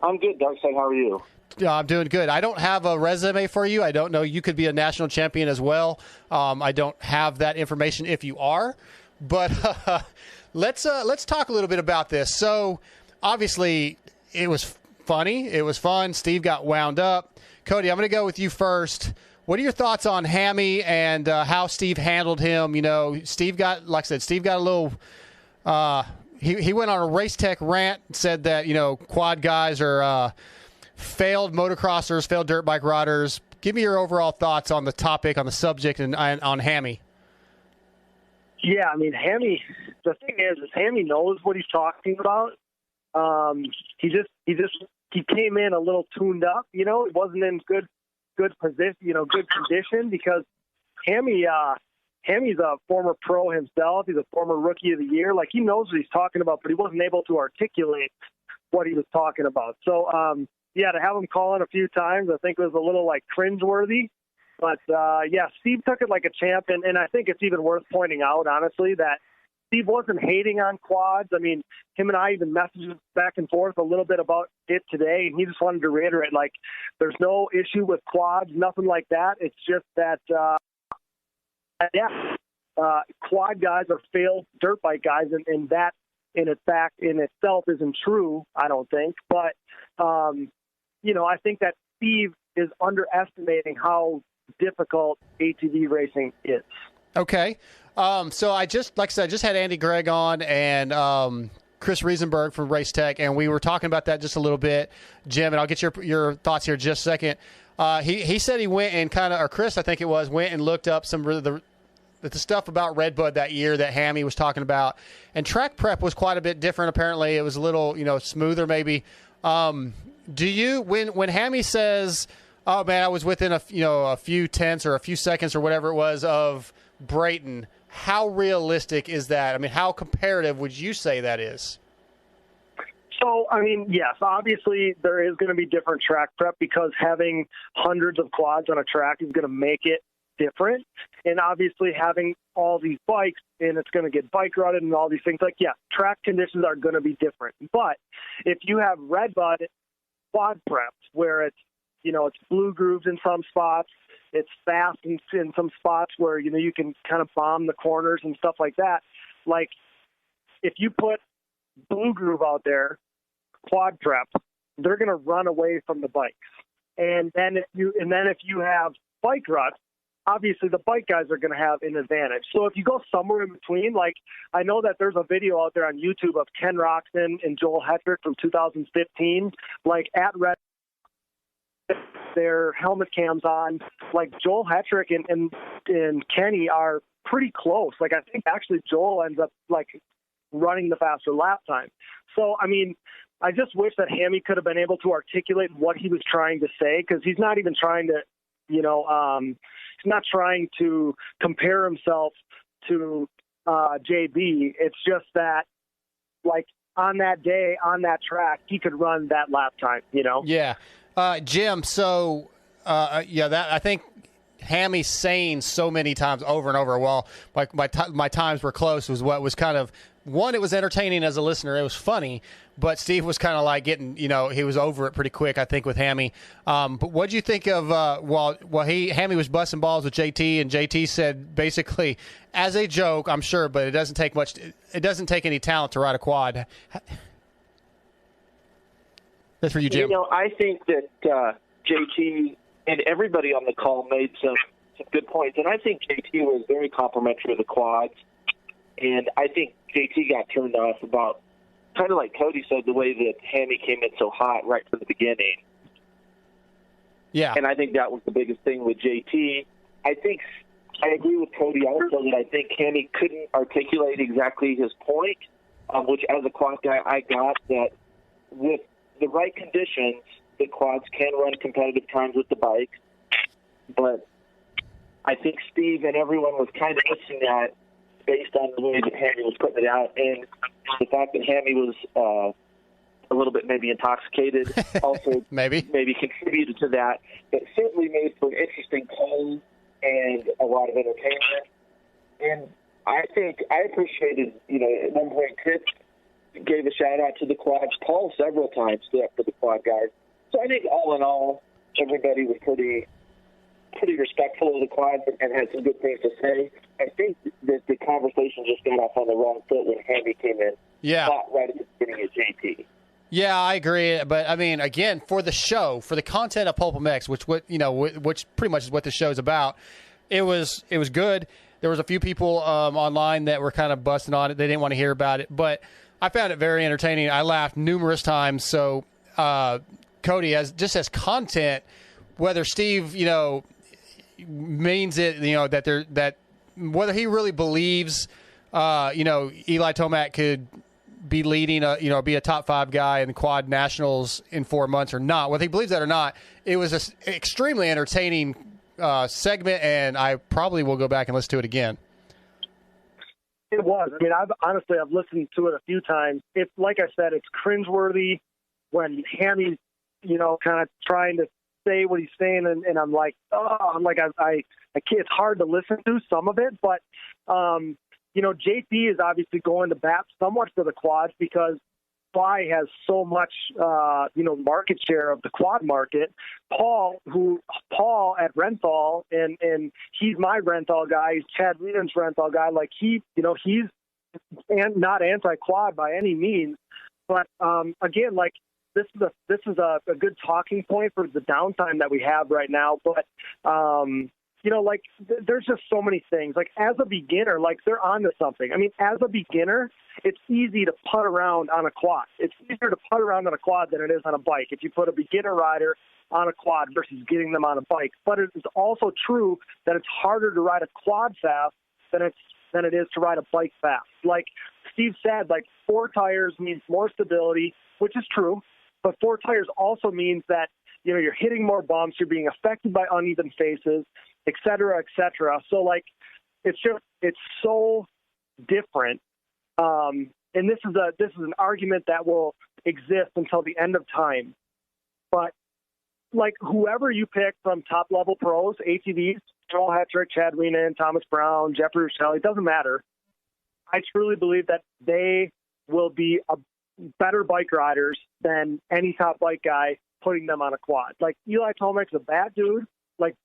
I'm good, Darkside. How are you? I'm doing good. I don't have a resume for you. I don't know. You could be a national champion as well. I don't have that information if you are. But let's talk a little bit about this. So, obviously, it was funny. It was fun. Steve got wound up. Cody, I'm going to go with you first. What are your thoughts on Hammy and how Steve handled him? Steve got, like I said, Steve got a little he went on a race tech rant, said that, quad guys are failed motocrossers, failed dirt bike riders. Give me your overall thoughts on the topic, on the subject, and on Hammy. Yeah, I mean, Hammy, the thing is Hammy knows what he's talking about. He came in a little tuned up, he wasn't in good position, good condition, because Hammy's a former pro himself. He's a former Rookie of the Year. Like, he knows what he's talking about, but he wasn't able to articulate what he was talking about. So, to have him call in a few times, I think it was a little cringeworthy. But Steve took it like a champ, and I think it's even worth pointing out, honestly, that Steve wasn't hating on quads. I mean, him and I even messaged back and forth a little bit about it today, and he just wanted to reiterate, there's no issue with quads, nothing like that. It's just that, quad guys are failed dirt bike guys, and that in itself isn't true, I don't think. But, I think that Steve is underestimating how difficult ATV racing is. Okay. So I just had Andy Gregg on and Chris Riesenberg from Race Tech, and we were talking about that just a little bit, Jim, and I'll get your thoughts here in just a second. He said he went and or Chris, I think it was, went and looked up some of the stuff about Redbud that year that Hammy was talking about, and track prep was quite a bit different. Apparently, it was a little, smoother maybe. Do you, when Hammy says, "Oh man, I was within a few tenths or a few seconds or whatever it was of Brayton," how realistic is that? I mean, how comparative would you say that is? So, I mean, yes, obviously there is going to be different track prep because having hundreds of quads on a track is going to make it different. And obviously having all these bikes and it's going to get bike rutted and all these things, like, yeah, track conditions are going to be different. But if you have Redbud quad preps where it's, you know, it's blue grooves in some spots, it's fast in some spots where, you know, you can kind of bomb the corners and stuff like that. Like, if you put blue groove out there, quad prep, they're going to run away from the bikes. And then if you have bike rut, obviously the bike guys are going to have an advantage. So if you go somewhere in between, like, I know that there's a video out there on YouTube of Ken Roczen and Joel Hetrick from 2015, like at Red, their helmet cams on. Like, Joel Hetrick and Kenny are pretty close. Like, I think actually Joel ends up like running the faster lap time. So, I mean, I just wish that Hammy could have been able to articulate what he was trying to say, because he's not even trying to, you know, he's not trying to compare himself to JB. It's just that, like, on that day, on that track, he could run that lap time, you know? Yeah. Jim, so, that I think Hammy's saying so many times over and over, well, my times were close, was what was kind of, one, it was entertaining as a listener. It was funny, but Steve was kind of like getting, you know, he was over it pretty quick, I think, with Hammy. But what did you think of, Hammy was busting balls with JT, and JT said basically, as a joke, I'm sure, but it doesn't take any talent to ride a quad. That's for you, Jim. You know, I think that JT and everybody on the call made some good points, and I think JT was very complimentary of the quads, and I think JT got turned off about, kind of like Cody said, the way that Hammy came in so hot right from the beginning. Yeah. And I think that was the biggest thing with JT. I think I agree with Cody also that I think Hammy couldn't articulate exactly his point, which as a quad guy I got that with the right conditions, the quads can run competitive times with the bike. But I think Steve and everyone was kind of missing that based on the way that Hammy was putting it out, and the fact that Hammy was a little bit maybe intoxicated also maybe contributed to that. It certainly made for an interesting call and a lot of entertainment. And I think I appreciated, you know, at one point Kit gave a shout out to the quads. Paul several times stood up for the quad guys. So I think all in all, everybody was pretty respectful of the quads and had some good things to say. I think that the conversation just got off on the wrong foot when Hammy came in. Yeah. Not right at the beginning of JT. Yeah, I agree. But I mean, again, for the show, for the content of PulpMX, which pretty much is what the show is about, it was good. There was a few people online that were kind of busting on it. They didn't want to hear about it, but I found it very entertaining. I laughed numerous times. So, Cody, as content, whether Steve, you know, means it, you know, that whether he really believes, you know, Eli Tomac could be leading be a top 5 guy in the quad nationals in 4 months or not, whether he believes that or not, it was an extremely entertaining segment, and I probably will go back and listen to it again. It was. I mean, I've listened to it a few times. It's, like I said, it's cringeworthy when Hammy's, you know, kind of trying to say what he's saying, and I'm like, I can't, it's hard to listen to some of it, but you know, JT is obviously going to bat somewhat for the quads because Fly has so much, you know, market share of the quad market. Paul at Renthal, and he's my Renthal guy. He's Chad Whedon's Renthal guy. Like, he, you know, he's not anti-quad by any means, but again, like, this is a good talking point for the downtime that we have right now. But you know, like, there's just so many things. Like, as a beginner, like, they're onto something. I mean, as a beginner, it's easy to putt around on a quad. It's easier to putt around on a quad than it is on a bike if you put a beginner rider on a quad versus getting them on a bike. But it is also true that it's harder to ride a quad fast than it is to ride a bike fast. Like Steve said, like, 4 tires means more stability, which is true. But 4 tires also means that, you know, you're hitting more bumps, you're being affected by uneven faces, et cetera, et cetera. So, like, it's so different. And this is an argument that will exist until the end of time. But like whoever you pick from top level pros, ATVs, Joel Hetrick, Chad Weenan, Thomas Brown, Jeffrey Rastrelli, it doesn't matter. I truly believe that they will be better bike riders than any top bike guy putting them on a quad. Like Eli Tomek's a bad dude. Like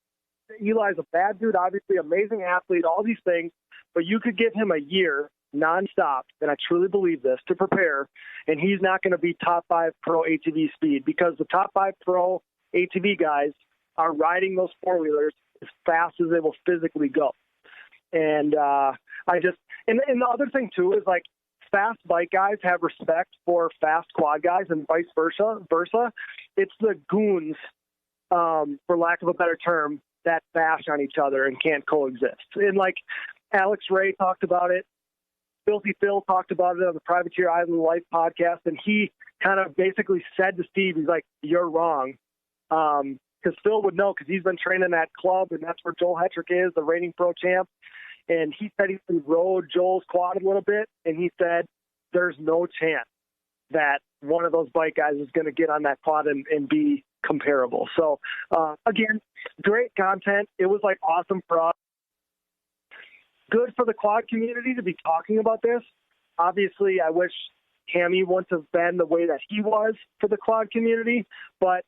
Eli's a bad dude, obviously amazing athlete, all these things, but you could give him a year nonstop, and I truly believe this, to prepare, and he's not going to be top 5 pro ATV speed, because the top 5 pro ATV guys are riding those four-wheelers as fast as they will physically go. And and the other thing too is like fast bike guys have respect for fast quad guys and vice versa. It's the goons, for lack of a better term, that bash on each other and can't coexist. And like Alex Ray talked about it, Filthy Phil talked about it on the Privateer Island Life podcast, and he kind of basically said to Steve, he's like, "You're wrong." Because Phil would know, because he's been training that club, and that's where Joel Hetrick is, the reigning pro champ. And he said he rode Joel's quad a little bit, and he said there's no chance that one of those bike guys is going to get on that quad and be comparable. So, again, great content. It was like awesome for us. Good for the quad community to be talking about this. Obviously, I wish Hammy wouldn't have been the way that he was for the quad community, but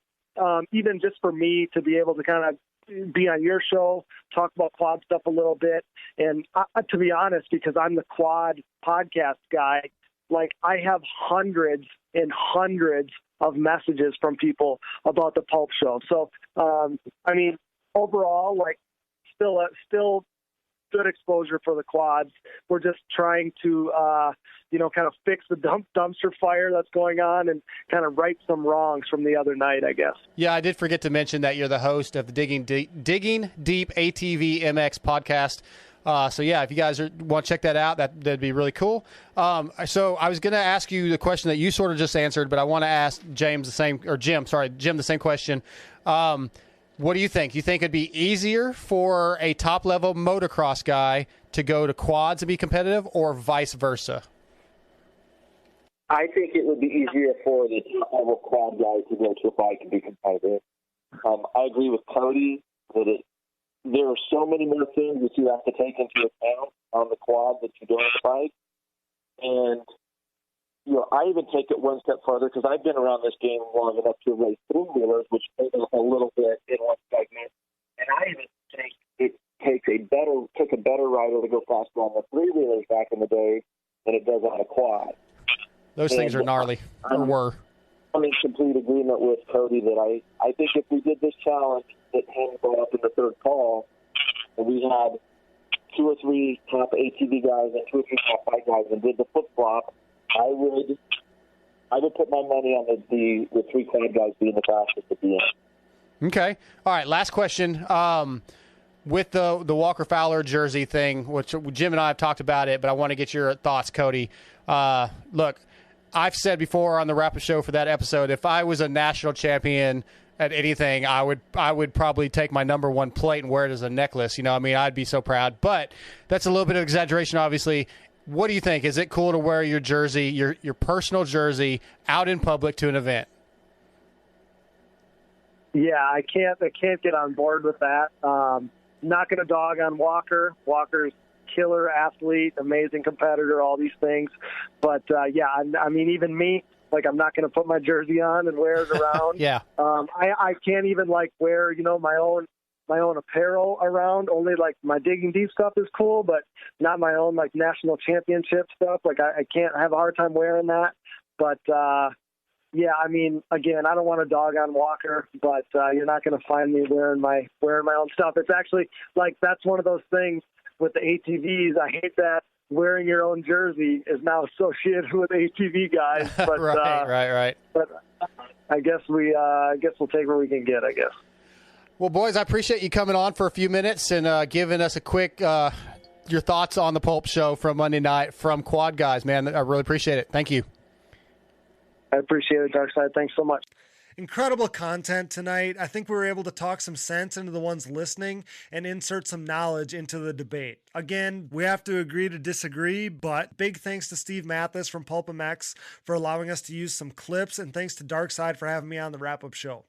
even just for me to be able to kind of be on your show, talk about quad stuff a little bit. And to be honest, because I'm the quad podcast guy, like I have hundreds and hundreds of messages from people about the Pulp Show. So, I mean, overall, like still good exposure for the quads. We're just trying to, kind of fix the dumpster fire that's going on and kind of right some wrongs from the other night, I guess. Yeah, I did forget to mention that you're the host of the Digging Deep ATVMX podcast. So yeah, if you guys want to check that out, that'd be really cool. So I was going to ask you the question that you sort of just answered, but I want to ask Jim the same question. What do you think? You think it'd be easier for a top-level motocross guy to go to quads and be competitive, or vice versa? I think it would be easier for the top-level quad guys to go to a bike and be competitive. I agree with Cody that there are so many more things that you have to take into account on the quad that you do on the bike. And I even take it one step further, because I've been around this game long enough to race three-wheelers, which takes a little bit in one segment. And I even think it took a better rider to go faster on the three-wheelers back in the day than it does on a quad. Those things are gnarly, or were. I'm in complete agreement with Cody that I think if we did this challenge that Hank brought up in the third call, and we had 2 or 3 top ATV guys and 2 or 3 top bike guys and did the flip-flop, I would put my money on the 3 quad guys being the fastest at the end. Okay. All right, last question. With the Walker Fowler jersey thing, which Jim and I have talked about it, but I want to get your thoughts, Cody. Look, I've said before on the wrap-up show for that episode, if I was a national champion at anything, I would probably take my number 1 plate and wear it as a necklace. I'd be so proud. But that's a little bit of exaggeration, obviously. What do you think? Is it cool to wear your jersey, your personal jersey, out in public to an event? Yeah, I can't get on board with that. Not going to dog on Walker. Walker's killer athlete, amazing competitor, all these things. But even me, like, I'm not going to put my jersey on and wear it around. Yeah. I can't even wear my own apparel around. Only my Digging Deep stuff is cool, but not my own national championship stuff. I can't have a hard time wearing that. But again, I don't want to dog on Walker, but you're not going to find me wearing my own stuff. It's actually that's one of those things with the ATVs. I hate that wearing your own jersey is now associated with ATV guys. But, right. But I guess we'll take what we can get, I guess. Well, boys, I appreciate you coming on for a few minutes and giving us a quick your thoughts on the Pulp Show from Monday night from Quad Guys, man. I really appreciate it. Thank you. I appreciate it, Darkside. Thanks so much. Incredible content tonight. I think we were able to talk some sense into the ones listening and insert some knowledge into the debate. Again, we have to agree to disagree, but big thanks to Steve Matthes from PulpMX for allowing us to use some clips, and thanks to Darkside for having me on the wrap-up show.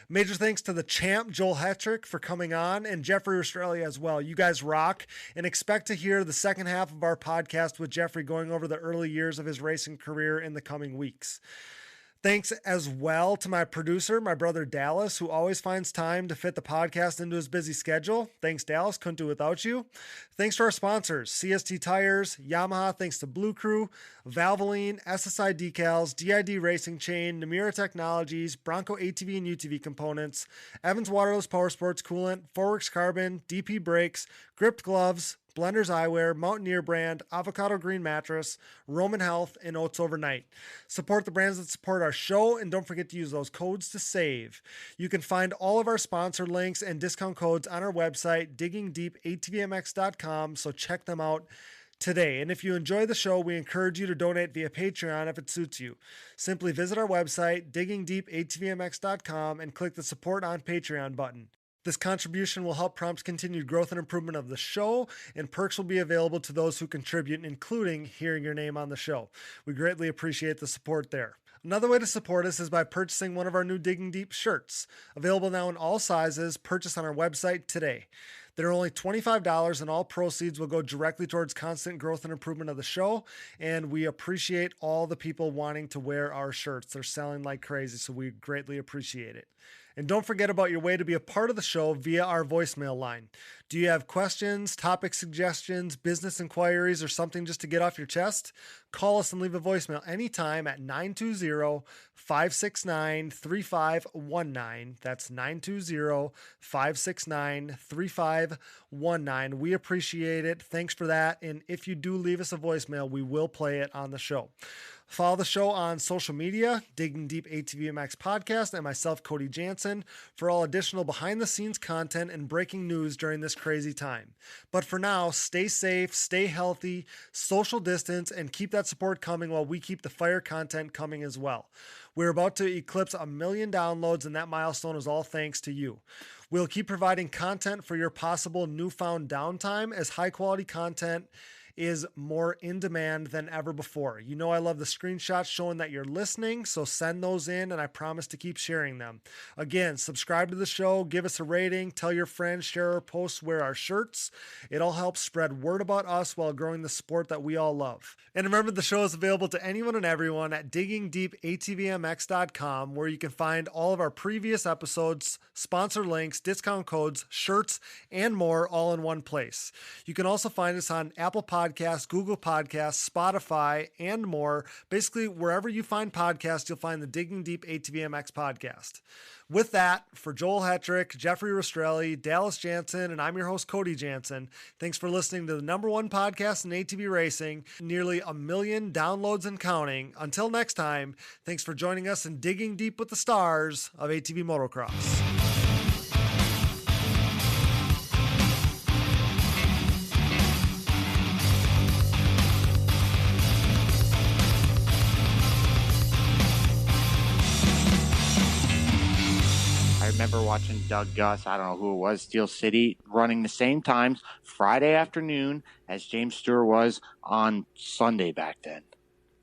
Major thanks to the champ, Joel Hetrick, for coming on, and Jeffrey Rastrelli as well. You guys rock, and expect to hear the second half of our podcast with Jeffrey going over the early years of his racing career in the coming weeks. Thanks as well to my producer, my brother Dallas, who always finds time to fit the podcast into his busy schedule. Thanks, Dallas. Couldn't do it without you. Thanks to our sponsors, CST Tires, Yamaha, thanks to Blue Crew, Valvoline, SSI Decals, DID Racing Chain, Namura Technologies, Bronco ATV and UTV Components, Evans Waterless Power Sports Coolant, Forworks Carbon, DP Brakes, Gripped Gloves, Blenders Eyewear, Mountaineer Brand, Avocado Green Mattress, Roman Health, and Oats Overnight. Support the brands that support our show, and don't forget to use those codes to save. You can find all of our sponsor links and discount codes on our website, diggingdeepatvmx.com, so check them out today. And if you enjoy the show, we encourage you to donate via Patreon if it suits you. Simply visit our website, diggingdeepatvmx.com, and click the Support on Patreon button. This contribution will help prompt continued growth and improvement of the show, and perks will be available to those who contribute, including hearing your name on the show. We greatly appreciate the support there. Another way to support us is by purchasing one of our new Digging Deep shirts. Available now in all sizes. Purchase on our website today. They're only $25, and all proceeds will go directly towards constant growth and improvement of the show, and we appreciate all the people wanting to wear our shirts. They're selling like crazy, so we greatly appreciate it. And don't forget about your way to be a part of the show via our voicemail line. Do you have questions, topic suggestions, business inquiries, or something just to get off your chest? Call us and leave a voicemail anytime at 920-569-3519. That's 920-569-3519. We appreciate it. Thanks for that. And if you do leave us a voicemail, we will play it on the show. Follow the show on social media, Digging Deep ATVMX Podcast, and myself, Cody Jansen, for all additional behind-the-scenes content and breaking news during this crazy time. But for now, stay safe, stay healthy, social distance, and keep that support coming while we keep the fire content coming as well. We're about to eclipse 1 million downloads, and that milestone is all thanks to you. We'll keep providing content for your possible newfound downtime, as high-quality content is more in demand than ever before. You know I love the screenshots showing that you're listening, so send those in, and I promise to keep sharing them. Again, subscribe to the show, give us a rating, tell your friends, share our posts, wear our shirts. It all helps spread word about us while growing the sport that we all love. And remember, the show is available to anyone and everyone at diggingdeepatvmx.com, where you can find all of our previous episodes, sponsor links, discount codes, shirts, and more all in one place. You can also find us on Apple Podcasts, Google Podcasts, Spotify, and more. Basically, wherever you find podcasts, you'll find the Digging Deep ATVMX podcast. With that, for Joel Hetrick, Jeffrey Rastrelli, Dallas Jansen, and I'm your host, Cody Jansen, thanks for listening to the #1 podcast in ATV racing, nearly 1 million downloads and counting. Until next time, thanks for joining us in Digging Deep with the Stars of ATV Motocross. I remember watching Doug Gus, I don't know who it was, Steel City, running the same times Friday afternoon as James Stewart was on Sunday back then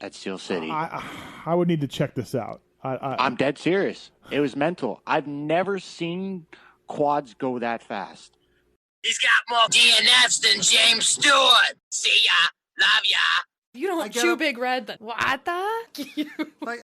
at Steel City. I would need to check this out. I'm dead serious. It was mental. I've never seen quads go that fast. He's got more DNFs than James Stewart. See ya. Love ya. You don't chew Big Red. What the?